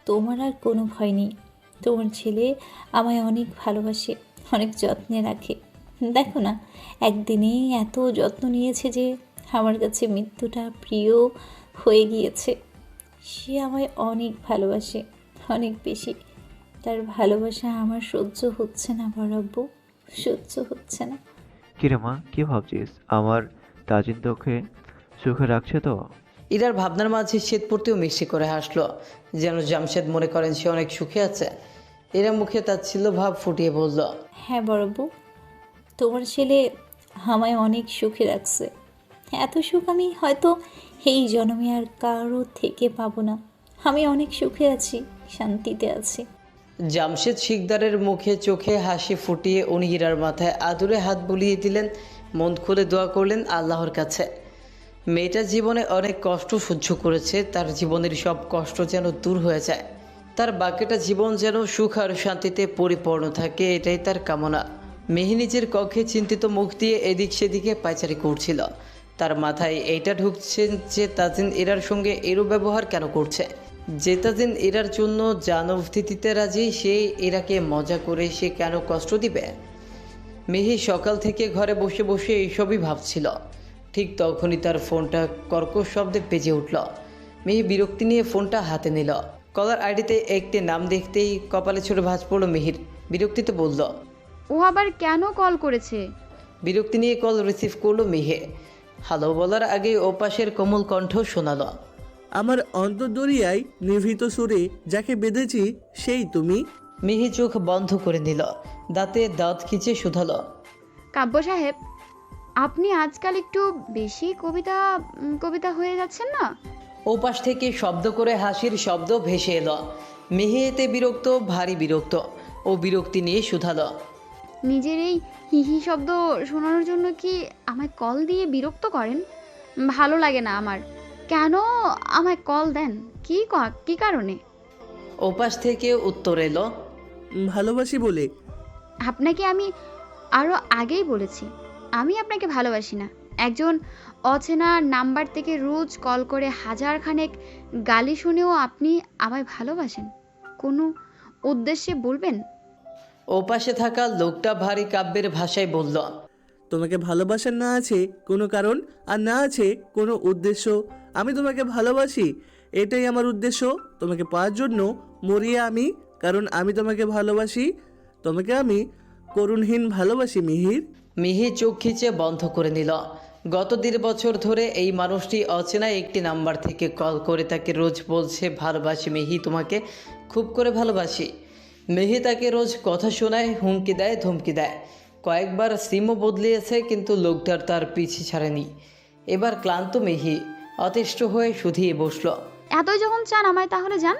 তোমার আর কোনো ভয় নেই। তোমার ছেলে আমায় অনেক ভালোবাসে, অনেক যত্নে রাখে। দেখো না, একদিনে এত যত্ন নিয়েছে যে আমার কাছে মৃত্যুটা প্রিয় হয়ে গিয়েছে। সে আমায় অনেক ভালোবাসে, অনেক বেশি। তার ভালোবাসা আমার সহ্য হচ্ছে না বড়াব্বু, সহ্য হচ্ছে না। কিরে মা, কি ভাবছিস? আমার তাজিন তোকে সুখে রাখছে তো? ইরার ভাবনার মাঝে শ্বেত পড়তেও মিষ্টি করে হাসলো, যেন জামশেদ মনে করেন সে অনেক সুখে আছে। এরা মুখে তাচ্ছিল্য ভাব ফুটিয়ে বলল, হ্যাঁ বড়বু, তোমার ছেলে আমায় অনেক সুখে রাখছে। এত সুখ আমি হয়তো এই জন্মে আর কারো থেকে পাবো না। আমি অনেক সুখে আছি, শান্তিতে আছি। জামশেদ শিকদারের মুখে চোখে হাসি ফুটিয়ে উনি ইরার মাথায় আদুরে হাত বুলিয়ে দিলেন, মন খুলে দোয়া করলেন আল্লাহর কাছে। মেয়েটা জীবনে অনেক কষ্ট সহ্য করেছে, তার জীবনের সব কষ্ট যেন দূর হয়ে যায়, তার বাকিটা জীবন যেন সুখ আর শান্তিতে পরিপূর্ণ থাকে, এটাই তার কামনা। মেহি নিজের কক্ষে চিন্তিত মুখ দিয়ে এদিক সেদিকে পায়চারি করছিল। তার মাথায় এইটা ঢুকছে যে তাজিন ইরার সঙ্গে এরূপ ব্যবহার কেন করছে। যে তাজিন ইরার জন্য জান অবধি দিতে রাজি, সে ইরাকে মজা করে সে কেন কষ্ট দিবে। মেহি সকাল থেকে ঘরে বসে বসে এইসবই ভাবছিল। ঠিক তখনই তার ফোনটা কর্কশ শব্দে বেজে উঠল। মেহি বিরক্তি নিয়ে ফোনটা হাতে নিল। কলার আইডিতে একটি নাম দেখতেই কপালে ছোট ভাঁজ পড়ল মেহির। বিরক্তিতে বলল, ও আবার কেন কল করেছে? বিরক্তি নিয়ে কল রিসিভ করলো মেহে। হ্যালো বলার আগেই ওপাশের কোমল কণ্ঠ শোনালো, আমার অন্তর্দরিয়ায় নিভৃত সুরে যাকে বেঁধেছি সেই তুমি। মিহি চোখ বন্ধ করে নিল, দাঁতে দাঁত খিচে শুধালো, কাব্য সাহেব, আপনি আজকাল একটু বেশি কবিতা হয়ে যাচ্ছেন না? ওপাশ থেকে শব্দ করে হাসির শব্দ ভেসে এলো। মিহি এতে বিরক্ত, ভারী বিরক্ত। ও বিরক্তি নিয়ে শুধালো, নিজের এই হিহি শব্দ শোনানোর জন্য কি আমায় কল দিয়ে বিরক্ত করেন? ভালো লাগে না আমার। কেন আমায় কল দেন? কি কারণে? ওপাশ থেকে উত্তর এলো, ভালোবাসি বলে। আপনাকে আমি আরও আগেই বলেছি, আমি আপনাকে ভালোবাসি না। একজন অচেনা নাম্বার থেকে রোজ কল করে হাজারখানেক গালি শুনেও আপনি আমায় ভালোবাসেন। কোনো উদ্দেশ্যে বলবেন? ওপাশে থাকা লোকটা ভারী কাব্যের ভাষায় বলল, তোমাকে ভালোবাসার না আছে কোনো কারণ আর না আছে কোনো উদ্দেশ্য। আমি তোমাকে ভালোবাসি, এটাই আমার উদ্দেশ্য। তোমাকে পাওয়ার জন্য মরিয়ে আমি, কারণ আমি তোমাকে ভালোবাসি। তোমাকে আমি করুণহীন ভালোবাসি মিহির। মিহি চোখ খিচে বন্ধ করে নিল। গত 1.5 বছর ধরে এই মানুষটি অচেনা একটি নাম্বার থেকে কল করে তাকে রোজ বলছে, ভালোবাসি মিহি, তোমাকে খুব করে ভালোবাসি। মিহি তাকে রোজ কথা শোনায়, হুমকি দেয়, ধমকি দেয়। কয়েকবার সিমও বদলিয়েছে, কিন্তু লোকটার তার পিছি ছাড়েনি। এবার ক্লান্ত মিহি অতিষ্ঠ হয়ে শুধিয়ে বসল। এতই যখন চান আমায়, তাহলে যান,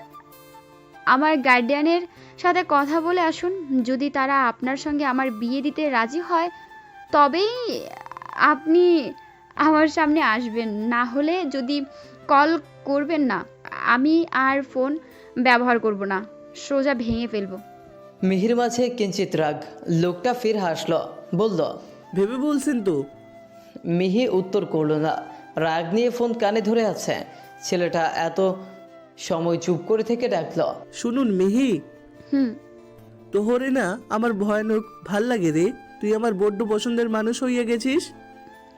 আমার গার্ডিয়ানের সাথে কথা বলে আসুন। যদি তারা আপনার সঙ্গে আমার বিয়ে দিতে রাজি হয়, তবেই আপনি আমার সামনে আসবেন। না হলে যদি কল করবেন না, আমি আর ফোন ব্যবহার করব না, সোজা ভেঙে ফেলবো। মিহির মাঝে কিঞ্চিত রাগ। লোকটা ফির হাসল, বলল, ভেবে বলছেন তো? মিহি উত্তর করল না। রাগ নিয়ে ফোন কানে ধরে আছে। ছেলেটা এত সময় চুপ করে থেকে ডাকল, শুনুন মিহি, হুম। তোহরে না আমার ভয়ানক ভাল লাগে রে। তুই আমার বড্ড পছন্দের মানুষ হইয়া গেছিস।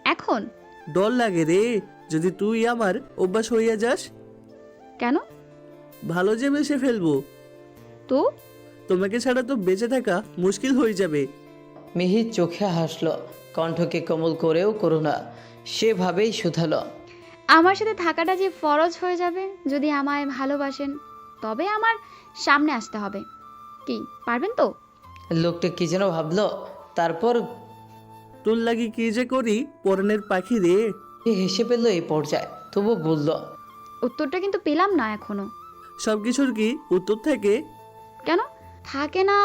এখন ডর লাগে রে যদি তুই আমার অভ্যাস হইয়া যাস। কেন? ভালো যে বেসে ফেলবো। তো তোমাকে ছাড়া তো বেঁচে থাকা মুশকিল হয়ে যাবে। মিহি চোখে হাসল, কণ্ঠকে কোমল করেও করুণা। সেভাবেই শুধালো, আমার সাথে থাকাটা যে ফরজ হয়ে যাবে। যদি আমায় ভালোবাসেন, তবে আমার সামনে আসতে হবে। কি পারবেন তো? লোকটা কি যেন ভাবলো, তারপর তোর লাগি কি যে করি পরনের পাখি রে। হেসে পেল এই পর্যায়ে। তবু বলল, উত্তরটা কিন্তু পেলাম না এখনো। সব কিছুর কি উত্তর থাকে? কেন থাকে না?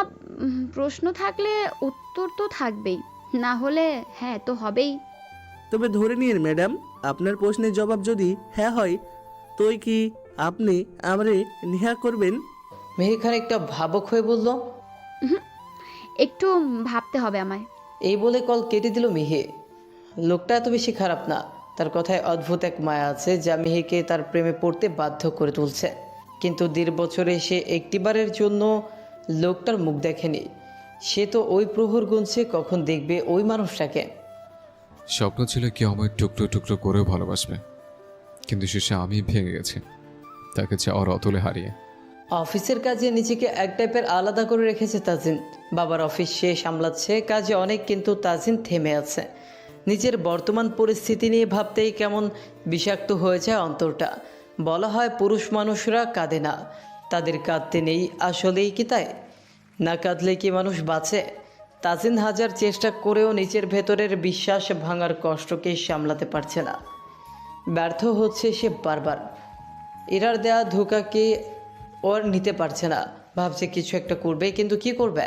প্রশ্ন থাকলে উত্তর তো থাকবেই, না হলে হ্যাঁ তো হবেই। তবে ধরে নিন ম্যাডাম, আপনার প্রশ্নের জবাব যদি হ্যাঁ হয়, তোই কি আপনি আমারে নেহা করবেন? মিহি খানিকটা ভাবক হয়ে বলল, একটু ভাবতে হবে আমায়। এই বলে কল কেটে দিল মিহি। লোকটা এত বেশি খারাপ না, তার কথায় অদ্ভুত এক মায়া আছে যা মিহিকে তার প্রেমে পড়তে বাধ্য করে তুলছে। কিন্তু 1.5 বছরে সে একটিবারের জন্য লোকটার মুখ দেখেনি। সে তো ওই প্রহর গুনছে কখন দেখবে ওই মানুষটাকে। স্বপ্ন ছিল কেউ আমায় টুকরো টুকরো করেও ভালোবাসবে, কিন্তু শেষে আমি ভেঙে গেছি তাকে চাওয়ার অতলে হারিয়ে। অফিসের কাজে নিজেকে এক টাইপের আলাদা করে রেখেছে তাজিন। বাবার অফিস সে সামলাচ্ছে, কাজে অনেক, কিন্তু তাজিন থেমে আছে। নিজের বর্তমান পরিস্থিতি নিয়ে ভাবতেই কেমন বিষাক্ত হয়ে যায় অন্তরটা। বলা হয় পুরুষ মানুষরা কাঁদে না, তাদের কাঁদতে নেই, আসলেই কি তাই? না কাঁদলে কি মানুষ বাঁচে? তাজিন হাজার চেষ্টা করেও নিচের ভেতরের বিশ্বাস ভাঙার কষ্টকে সামলাতে পারছে না। ব্যর্থ হচ্ছে সে বারবার। ইরার দেয়া ধোকাকে ওর নিতে পারছে না। ভাবছে কিছু একটা করবে, কিন্তু কি করবে?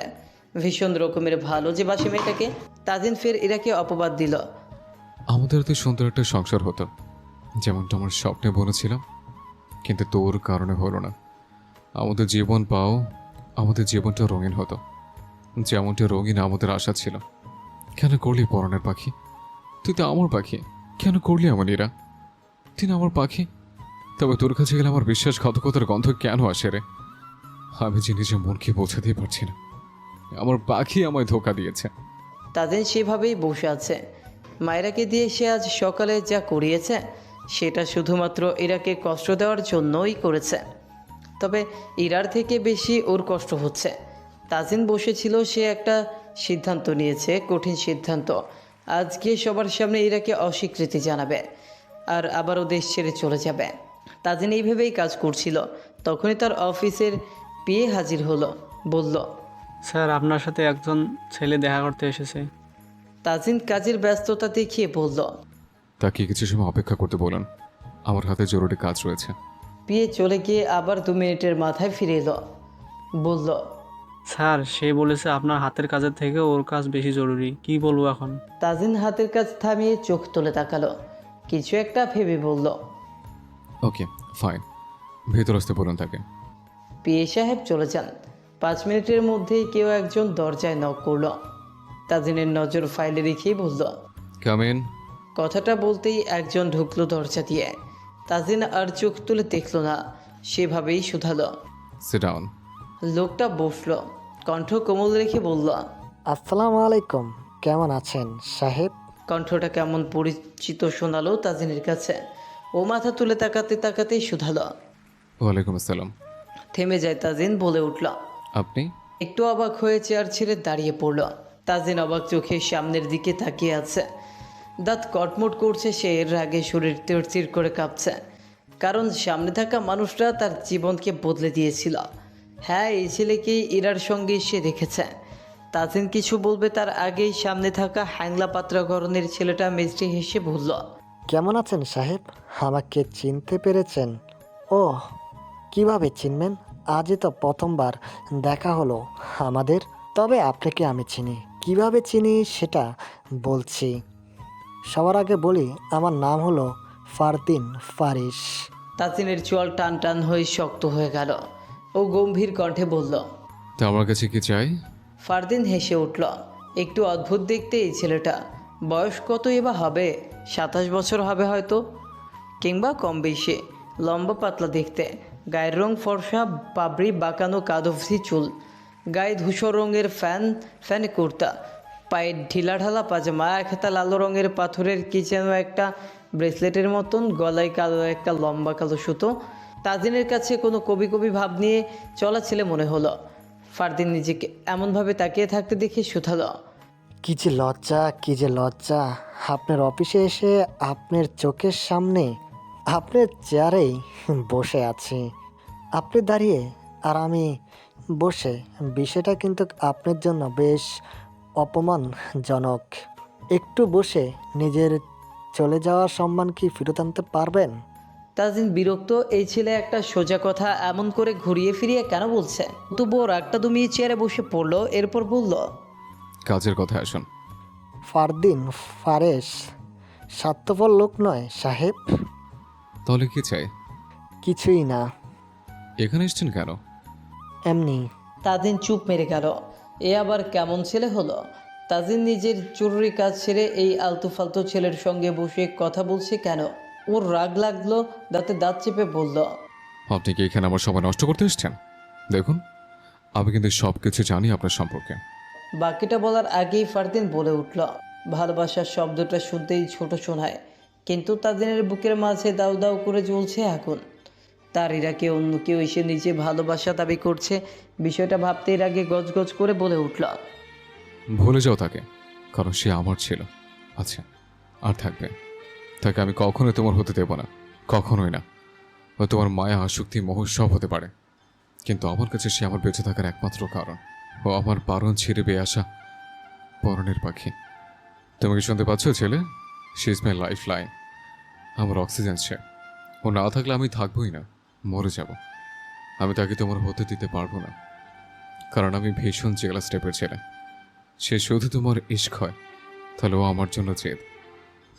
ভীষণ রকমের ভালো যে বাসে মেয়েটাকে। তাজিন ফের ইরাকে অপবাদ দিল। আমাদের তো সুন্দর একটা সংসার হতো, যেমনটা আমার স্বপ্নে বলেছিলাম, কিন্তু তোর কারণে হলো না। আমাদের জীবন পাও, আমাদের জীবনটা রঙিন হতো, যেমনটা রঙিন আমাদের আশা ছিল। কেন করলি পরাণের পাখি? তুই তো আমার পাখি, কেন করলি আমার এরা? তুই না আমার পাখি, তবে তোর কাছে গেলে আমার বিশ্বাসঘাতকতার গন্ধ কেন আসে রে? আমি যে নিজের মনকে বোঝাতেই পারছি না, আমার পাখি আমায় ধোকা দিয়েছে। তাজিন সেভাবেই বসে আছে। মায়েরাকে দিয়ে সে আজ সকালে যা করিয়েছে সেটা শুধুমাত্র ইরাকে কষ্ট দেওয়ার জন্যই করেছে। তবে ইরার থেকে বেশি ওর কষ্ট হচ্ছে। তাজিন বসেছিল, সে একটা সিদ্ধান্ত নিয়েছে, কঠিন সিদ্ধান্ত। আজকে সবার সামনে ইরাকে অস্বীকৃতি জানাবে আর আবারও দেশ ছেড়ে চলে যাবে। তাজিন এইভাবেই কাজ করছিল। তখনই তার অফিসের পিএ হাজির হলো, বলল, স্যার, আপনার সাথে একজন ছেলে দেখা করতে এসেছে। তাজিন কাজের ব্যস্ততা দেখিয়ে বলল। তাকে কিছু সময় অপেক্ষা করতে বলুন, আমার হাতে জরুরি কাজ রয়েছে। পিএ চলে গিয়ে আবার 2 মিনিটের মাথায় ফিরে এলো, বলল, স্যার, সে বলেছে আপনার হাতের কাজের থেকে ওর কাজ বেশি জরুরি। কি বলবো এখন? তাজিন হাতের কাজ থামিয়ে চোখ তুলে তাকালো, কিছু একটা ভেবে বলল, ওকে ফাইন, ভেতর আসতে বলুন তাকে। পিএ সাহেব চলে যান। 5 মিনিটের মধ্যেই কেউ একজন দরজায় নক করলো। তাজিনের নজর ফাইলে রেখেই বলল, কাম ইন। কথাটা বলতেই একজন ঢুকলো দরজা দিয়ে। তাজিন আর চোখ তুলে দেখল না, সেভাবেই শুধালো। Sit down. লোকটা বসলো, কণ্ঠ কোমল রেখে বলল, আসসালামু আলাইকুম, কেমন আছেন সাহেব? কণ্ঠটা কেমন পরিচিত শোনালো তাজিনের কাছে। ও মাথা তুলে তাকাতে তাকাতেই শুধালো। ওয়ালাইকুম আসসালাম। থেমে যায় তাজিন, বলে উঠল, আপনি? একটু অবাক হয়ে চেয়ার ছেড়ে দাঁড়িয়ে পড়ল। তাজিন অবাক চোখে সামনের দিকে তাকিয়ে আছে। দাঁত কটমট করছে সে, এর রাগে শরীর তিরচির করে কাঁপছে। কারণ সামনে থাকা মানুষটা তার জীবনকে বদলে দিয়েছিল। হ্যাঁ, এই ছেলেকেই ইরার সঙ্গে সে দেখেছে। তাজিন কিছু বলবে তার আগেই সামনে থাকা হ্যাংলা পাত্রাগরণের ছেলেটা মিষ্টি হেসে বলল, কেমন আছেন সাহেব? আমাকে চিনতে পেরেছেন? ও, কিভাবে চিনবেন? আজই তো প্রথমবার দেখা হলো আমাদের। তবে আপনাকে আমি চিনি। কিভাবে চিনি সেটা বলছি। সবার আগে বলি, আমার নাম হলো ফারদিন ফারিস। তাজিনের চোয়াল টান টান হয়ে শক্ত হয়ে গেল। ও গম্ভীর কণ্ঠে বলল, তা আমার কাছে কি চাই? ফারদিন হেসে উঠল। একটু অদ্ভুত দেখতে এই ছেলেটা। বয়স কতই বা হবে? 27 বছর হবে হয়তো, কিংবা কম বেশি। লম্বা পাতলা দেখতে, গায়ের রং ফর্সা, পাবড়ি বাঁকানো কাদভি চুল, গায়ে ধূসর রঙের ফ্যান কুর্তা, পায়ে ঢিলাঢালা পাজামা, এক হাতা লাল রঙের পাথরের কি যেন একটা ব্রেসলেটের মতন, গলায় কালো একটা লম্বা কালো সুতো। তাজিনের কাছে কোনো কবি কবি ভাব নিয়ে চলা ছেলে মনে হলো। ফারদিন নিজেকে এমনভাবে তাকিয়ে থাকতে দেখে শুধালো, কি যে লজ্জা, কি যে লজ্জা! আপনার অফিসে এসে আপনার চোখের সামনে আপনার চেয়ারেই বসে আছি। আপনি দাঁড়িয়ে আর আমি বসে, বিষয়টা কিন্তু আপনার জন্য বেশ অপমানজনক। একটু বসে নিজের চলে যাওয়ার সম্মান কি ফেরত আনতে পারবেন? তাজিন বিরক্ত। এই ছেলে একটা সোজা কথা এমন করে ঘুরিয়ে ফিরিয়ে কেন বলছে? তবুও রাগটা দমিয়ে চেয়ারে বসে পড়লো। এরপর বলল, কাজের কথায় আসুন। ফারদিন ফারেস স্বার্থপর লোক নয় সাহেব। তাহলে কি চাই? কিছুই না, এখানে এসছেন কেন? এমনি। তাজিন চুপ মেরে গেল। এ আবার কেমন ছেলে হলো? তাজিন নিজের জরুরি কাজ ছেড়ে এই আলতু ফালতু ছেলের সঙ্গে বসে কথা বলছে কেন? ওর রাগ লাগলো, দাঁতে দাঁত চেপে বলল, আপনি কি এখানে আমার সময় নষ্ট করতে এসছেন? দেখুন, আমি কিন্তু সব কিছু জানি আপনার সম্পর্কে। বাকিটা বলার আগেই ফারদিন বলে উঠল। ভালোবাসার শব্দটা শুনতেই ছোট শোনায়, কিন্তু তাজিনের বুকের মাঝে দাউ দাউ করে জ্বলছে আগুন। তার ইরাকে অন্য কেউ এসে নিজে ভালোবাসা দাবি করছে, বিষয়টা ভাবতে এর আগে গজগজ করে বলে উঠল, ভুলে যাও তাকে, কারণ সে আমার ছিল, আচ্ছা, আর থাকবে। তাকে আমি কখনোই তোমার হতে দেব না, কখনোই না। তোমার মায়া, আসক্তি, মোহ সব হতে পারে, কিন্তু আমার কাছে সে আমার বেঁচে থাকার একমাত্র কারণ। ও আমার পারণ ছিঁড়ে বেয়ে আসা পরনের পাখি। তুমি কি শুনতে পাচ্ছ ছেলে? She is my life line, আমার অক্সিজেন সে। ও না থাকলে আমি থাকবোই না, মরে যাব। আমি তাকে তোমার হতে দিতে পারবো না, কারণ আমি ভীষণ জেলাস টাইপের ছেলে। সে শুধু তোমার ইশক হয় তাহলে ও আমার জন্য জেদ।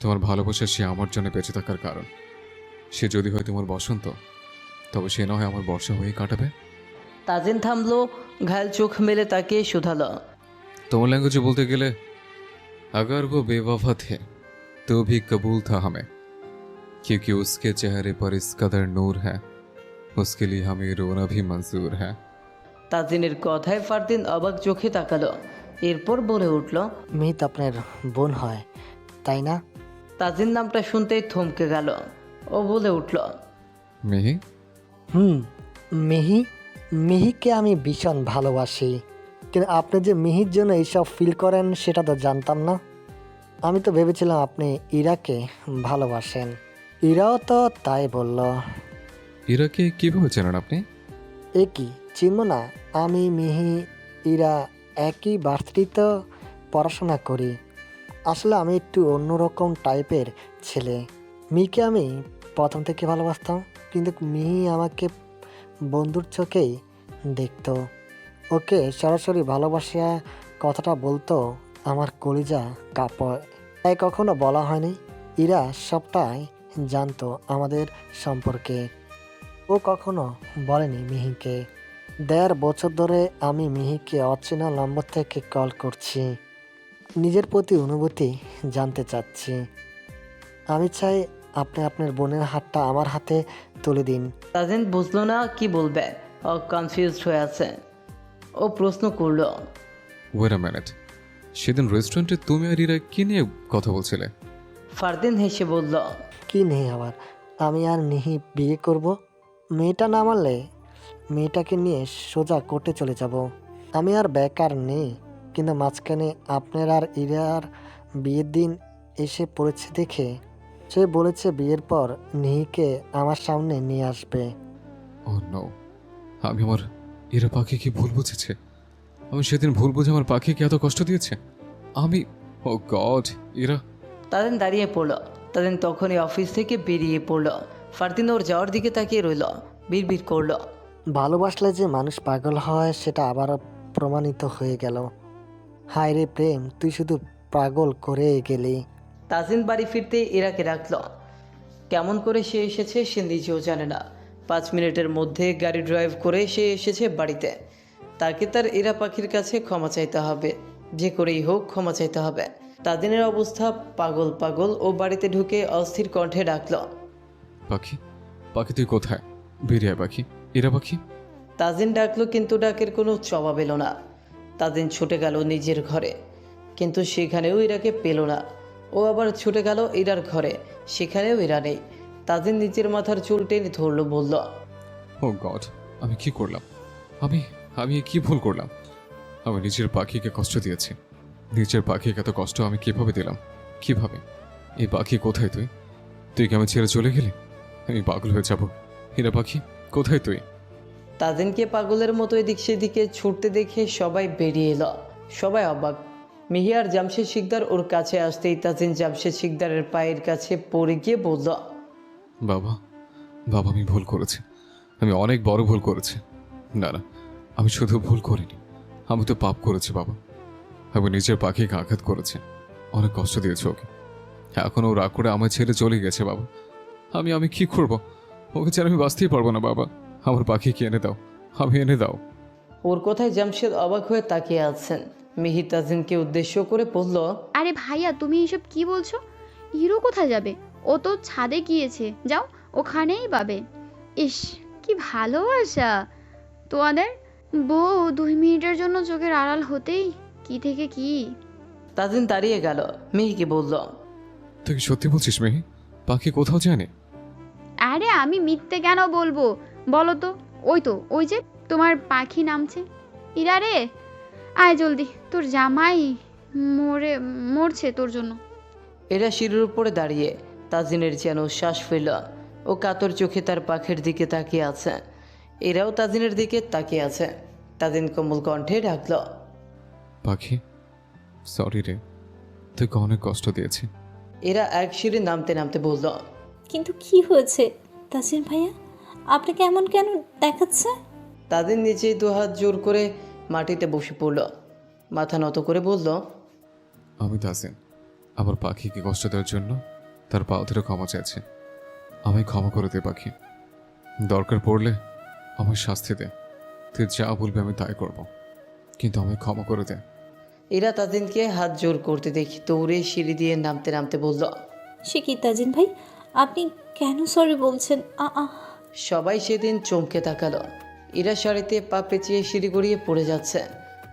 তোমার ভালোবাসা সে আমার জন্য বেঁচে থাকার কারণ। সে যদি হয় তোমার বসন্ত, তবে সে না হয় আমার বর্ষা হয়ে কাটাবে। তাজিন থামলো, ঘায়াল চোখ মেলে তাকে শুধালো। তোমার ল্যাঙ্গুয়েজে বলতে গেলে, अगर वो बेवफा थे तो भी कबूल था हमें, क्योंकि उसके चेहरे पर इस कदर नूर है, उसके लिए हमें रोना भी मंजूर है। তাজিনের কথায় ফারদিন অবাক চোখে তাকালো, এরপর বলে উঠল। মিহিত আপনার বোন হয় তাই না? তাজিন নামটা শুনতেই থমকে গেল। ও বলে উঠল। মিহি? মিহি। মিহিকে আমি ভীষণ ভালোবাসি, কিন্তু আপনি যে মিহির জন্য এইসব ফিল করেন সেটা তো জানতাম না। আমি তো ভেবেছিলাম আপনি ইরাকে ভালোবাসেন। ইরাও তো তাই বলল। ইরাকে কিভাবে চেনেন আপনি? এ কি চিনব না? আমি মিহি ইরা একই ভার্সিটিতে পড়াশোনা করি। আসলে আমি একটু অন্যরকম টাইপের ছেলে। মিহিকে আমি প্রথম থেকে ভালোবাসতাম, কিন্তু মিহি আমাকে বন্ধুর চোখেই দেখতো। ওকে সরাসরি ভালোবাসা কথাটা বলতো আমার কলিজা কাঁপয়। তাই কখনো বলা হয়নি। ইরা সবটাই জানতো আমাদের সম্পর্কে। ও কখনো বলেনি মিহিকে। 1.5 বছর ধরে আমি মিহিকে অচেনা নম্বর থেকে কল করছি, নিজের প্রতি অনুভূতি জানতে চাচ্ছি। আমি চাই আপনি আপনার বোনের হাতটা আমার হাতে তুলে দিন। তাজিন বুঝলো না কি বলবে, ও কনফিউজড হয়ে আছে। ও প্রশ্ন করলো। ওয়েট আ মিনিট, সেদিন রেস্টুরেন্টে তুমি আর ইরা কি নিয়ে কথা বলছিলে? ফারদিন হেসে বলল। কি নেই আবার, আমি আর নিহি বিয়ে করব। মেয়েটা না মানলে মেয়েটাকে নিয়ে সোজা কোর্টে চলে যাব। আমি আর বেকার নেই, কিন্তু মাঝখানে আপনার আর ইরার বিয়ের দিন এসে পড়েছে দেখে সে বলেছে বিয়ের পর নিহিকে আমার সামনে নিয়ে আসবে। ও নো, আমি আমার ইরা পাখিকে ভুল বুঝেছে। আমি সেদিন ভুল বুঝে আমার পাখিকে এত কষ্ট দিয়েছে আমি। ও গড, ইরা। তাজিন দাঁড়িয়ে পড়ল। তাজিন তখনই অফিস থেকে বেরিয়ে পড়ল। ফারদিন ওর যাওয়ার দিকে তাকিয়ে রইল, বিড়বিড় করলো। ভালোবাসলে যে মানুষ পাগল হয় সেটা আবারও প্রমাণিত হয়ে গেল। হায় রে প্রেম, তুই শুধু পাগল করে গেলি। তাজিন বাড়ি ফিরতে ইরাকে ডাকল। কেমন করে সে এসেছে সে নিজেও জানে না। 5 মিনিটের মধ্যে গাড়ি ড্রাইভ করে সে এসেছে বাড়িতে। তাকে তার ইরা পাখির কাছে ক্ষমা চাইতে হবে, যে করেই হোক ক্ষমা চাইতে হবে। তাজিনের অবস্থা পাগল পাগল। ও বাড়িতে ঢুকে অস্থির কণ্ঠে ডাকল। পাখি, পাখি তুই কোথায়? বেরিয়ে পাখি, ইরা পাখি। তাজিন ডাকলো, কিন্তু ডাকের কোনো জবাব এলো না। তাজিন ছুটে গেল নিজের ঘরে, কিন্তু সেখানেও ইরাকে পেল না। ও আবার ছুটে গেল ইরার ঘরে, সেখানেও ইরা নেই। তাজিন নিজের মাথার চুল টেনে ধরলো, বলল। ও গড, আমি কি করলাম? আমি আমি কি ভুল করলাম? আমি নিজের পাখিকে কষ্ট দিয়েছি। নিজের পাখিকে এত কষ্ট আমি কিভাবে দিলাম? কিভাবে? এই পাখি কোথায় তুই? তুই কি আমি ছেড়ে চলে গেলি? আমি পাগল হয়ে যাব। হীরা পাখি কোথায় তুই? তাজিনকে পাগলের মতো এদিক সেদিকে ছুটতে দেখে সবাই বেরিয়ে এলো। সবাই অবাক। মিহি আর জামশেদ শিকদার ওর কাছে আসতেই তাজিন জামশেদ শিকদারের পায়ের কাছে পড়ে গিয়ে বলল। বাবা, বাবা আমি ভুল করেছি, আমি অনেক বড় ভুল করেছি। না না, আমি শুধু ভুল করিনি, আমি তো পাপ করেছি বাবা। আমি নিজের পাখিকে আঘাত করেছি, অনেক কষ্ট দিয়েছি ওকে। এখন ও রাগ করে আমায় ছেড়ে চলে গেছে বাবা। আমি কি করব? ওকে ছেড়ে আমি বাঁচতেই পারবো না বাবা। আমার পাখিকে এনে দাও, আমি এনে দাও। ওর কথায় জামশেদ অবাক হয়ে তাকিয়ে আছেন। মিহি তাজিনকে উদ্দেশ্য করে বলল। আরে ভাইয়া, তুমি এসব কি বলছো? হিরো কোথায় যাবে? ও তো ছাদে গিয়েছে, যাও ওখানেই পাবে। ইস, কি ভালোবাসা তোমাদের। বউ 2 মিনিটের জন্য চোখের আড়াল হতেই কি থেকে কি। তাজিন দাঁড়িয়ে গেল, মিহিকে বলল। তুই কি সত্যি বলছিস মেহি? পাখি কোথাও জানে? আরে আমি মিথ্যে কেন বলবো বলো তো? ওই যে তোমার পাখি নামছে। ইরা রে, আয় জলদি, তোর জামাই মরছে তোর জন্য। এরা সিঁড়ির উপরে দাঁড়িয়ে। তাজিনের যেন শ্বাস ফেল। ও কাতর চোখে তার পাখির দিকে তাকিয়ে আছে। এরাও তাজিনের দিকে তাকিয়ে আছে। তাজিন কোমল কণ্ঠে ডাকল। পাখি, সরি রে, তোকে অনেক কষ্ট দিয়েছি। এরা এক সিঁড়ি নামতে নামতে বলল। কিন্তু কি হয়েছে তাজিন ভাইয়া, আপনাকে এমন কেন দেখাচ্ছে? তাজিন নিচেই দুহাত জোর করে মাটিতে বসে পড়ল, মাথা নত করে বলল, আমি তাজিন আমার পাখিকে কষ্ট দেওয়ার জন্য তার পা ধরে ক্ষমা চাইছে। আমায় ক্ষমা করে দে পাখি, দরকার পড়লে আমার শাস্তি দে, তুই যা বলবি আমি তাই করব, কিন্তু আমায় ক্ষমা করে দে। এরা তাজিনকে হাত জোর করতে দেখি দৌড়ে সিঁড়ি দিয়ে নামতে নামতে বলল। সে কি তাজিন ভাই, আপনি কেন সরি বলছেন? সবাই সেদিন চমকে তাকালো। এরা শাড়িতে পা পেঁচিয়ে সিঁড়ি গড়িয়ে পড়ে যাচ্ছে।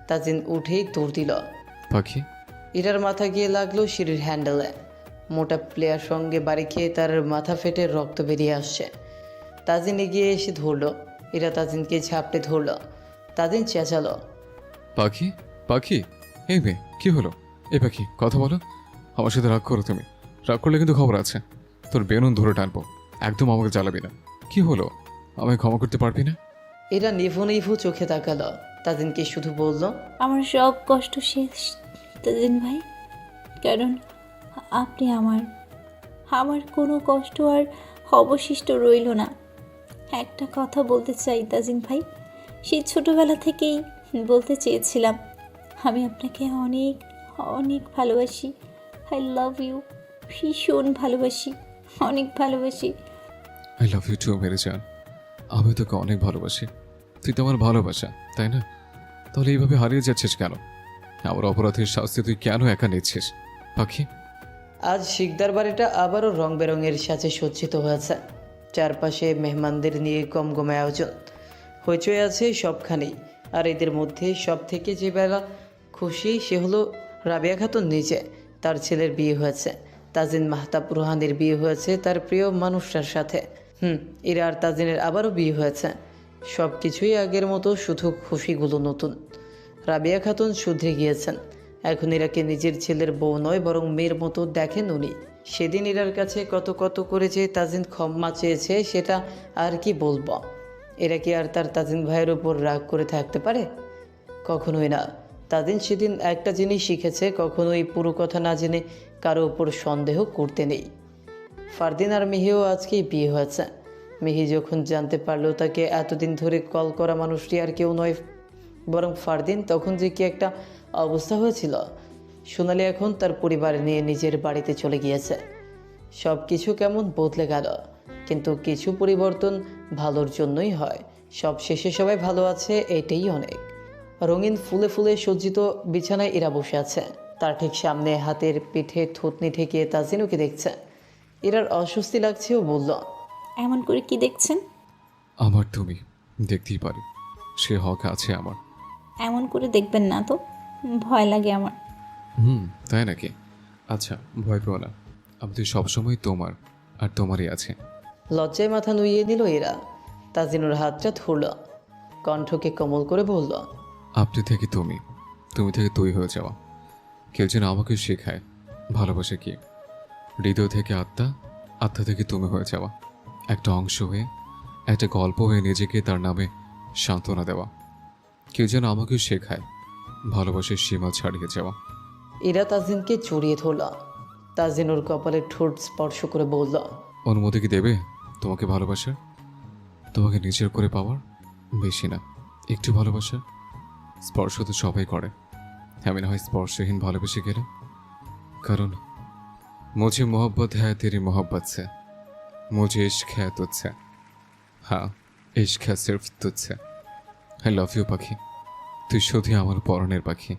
তাজিন উঠেই দৌড় দিল। পাখি, ইরার মাথা গিয়ে লাগলো সিঁড়ির হ্যান্ডেলে। মোটা প্লেয়ার সঙ্গে বাড়ি খেয়ে তার মাথা ফেটে রক্ত বেরিয়ে আসছে। তাজিন এগিয়ে এসে ধরলো। ইরা তাজিনকে ঝাপটে ধরলো। তাজিন চেঁচালো, পাখি, পাখি, এই মেয়ে কি হলো? এই পাখি কথা বলো, আমার সাথে রাগ করো তুমি? রাগ করলে কিন্তু খবর আছে, তোর বেনুন ধরে টানবো, একদম আমাকে জ্বালাবি না। কি হলো, আমায় ক্ষমা করতে পারবি না? এরা নিভু নিভু চোখে তাকালো। তাজিনকে শুধু বলল, আমার সব কষ্ট শেষ তাজিন ভাই, কারণ আপনি আমার কোনো কষ্ট আর অবশিষ্ট রইল না। একটা কথা বলতে চাই তাজিন ভাই, সেই ছোটোবেলা থেকেই বলতে চেয়েছিলাম, আমি আপনাকে অনেক অনেক ভালোবাসি। আই লাভ ইউ, ভীষণ ভালোবাসি, অনেক ভালোবাসি। আই লাভ ইউ টু মেরে জান, আমি তোকে অনেক ভালোবাসি, তুই তো আমার ভালোবাসা, তাই না? তাহলে এইভাবে হারিয়ে যাচ্ছিস কেন? আমার অপরাধের শাস্তি তুই কেন একা নিচ্ছিস পাখি? আজ শিকদার বাড়িটা আবারও রং বেরঙের সাজে সজ্জিত হয়েছে। চারপাশে মেহমানদের নিয়ে গমগমে আয়োজন, হইচই আছে সবখানেই। আর এদের মধ্যে সব থেকে যে বেলা খুশি সে হলো রাবিয়া খাতুন নিজে। তার ছেলের বিয়ে হয়েছে, তাজিন মাহতাব রুহানের বিয়ে হয়েছে তার প্রিয় মানুষটার সাথে। এরা আর তাজিনের আবারও বিয়ে হয়েছে। সব কিছুই আগের মতো, শুধু খুশিগুলো নতুন। রাবিয়া খাতুন শুধরে গিয়েছেন। এখন ইরাকে নিজের ছেলের বউ নয় বরং মেয়ের মতো দেখেন উনি। সেদিন ইরার কাছে কত কত করে যে তাজিন ক্ষমা চেয়েছে সেটা আর কি বলবো। এরা কি আর তার তাজিন ভাইয়ের উপর রাগ করে থাকতে পারে? কখনোই না। তাজিন সেদিন একটা জিনিস শিখেছে, কখনোই পুরো কথা না জেনে কারো উপর সন্দেহ করতে নেই। ফারদিন আর মিহিও আজকেই বিয়ে হয়েছে। মিহি যখন জানতে পারলো তাকে এতদিন ধরে কল করা মানুষটি আর কেউ নয় বরং ফারদিন, তখন যে কি একটা অবস্থা হয়েছিল। সোনালি এখন তার পরিবার নিয়ে নিজের বাড়িতে চলে গিয়েছে। সব কিছু কেমন বদলে গেল, কিন্তু কিছু পরিবর্তন ভালোর জন্যই হয়। সব শেষে সবাই ভালো আছে, এটাই অনেক। রঙিন ফুলে ফুলে সজ্জিত বিছানায় এরা বসে আছে। তার ঠিক সামনে হাতের পিঠে থুতনি ঠেকিয়ে তাজিনুকে দেখছে। এরার অস্বস্তি লাগছে ও বলল, এমন করে কি দেখছেন? আমার তুমি দেখতেই পারি, সে হক আছে আমার। এমন করে দেখবেন না তো, ভয় লাগে আমার। তাই নাকি? আচ্ছা, ভয় পেও না, আমি তো সবসময় তোমার আর তোমারই আছে। লজ্জায় মাথা নুইয়ে নিল এরা। তাজিনুর হাতটা ধরল, কণ্ঠকে কোমল করে বলল, আপনি থেকে তুমি, তুমি থেকে তুই হয়ে যাওয়া। কেউ যেন আমাকে শেখায় ভালোবাসা কি। হৃদয় থেকে আত্মা, আত্মা থেকে তুমি হয়ে যাওয়া, একটা অংশ হয়ে, একটা গল্প হয়ে নিজেকে তার নামে সান্ত্বনা দেওয়া। কেউ যেন আমাকে শেখায় ভালোবাসার সীমা ছাড়িয়ে যাওয়া। এরা তাজিনকে জড়িয়ে ধরল। তাজিনুর কপালে ঠোঁট স্পর্শ করে বলল, অনুমতি কি দেবে তোমাকে ভালোবাসার, তোমাকে নিজের করে পাওয়ার? বেশি না, একটু ভালোবাসা। স্পর্শ তো সবাই করে, আমি না হয় স্পর্শহীন ভালোবেসে গেলে। কারণ मुझे मोहब्बत है तेरी मोहब्बत से, मुझे इश्क है तुझसे, हाँ इश्क है सिर्फ तुझसे। आई लव यू পাখি, তুই শুধু আমার পরনের পাখি।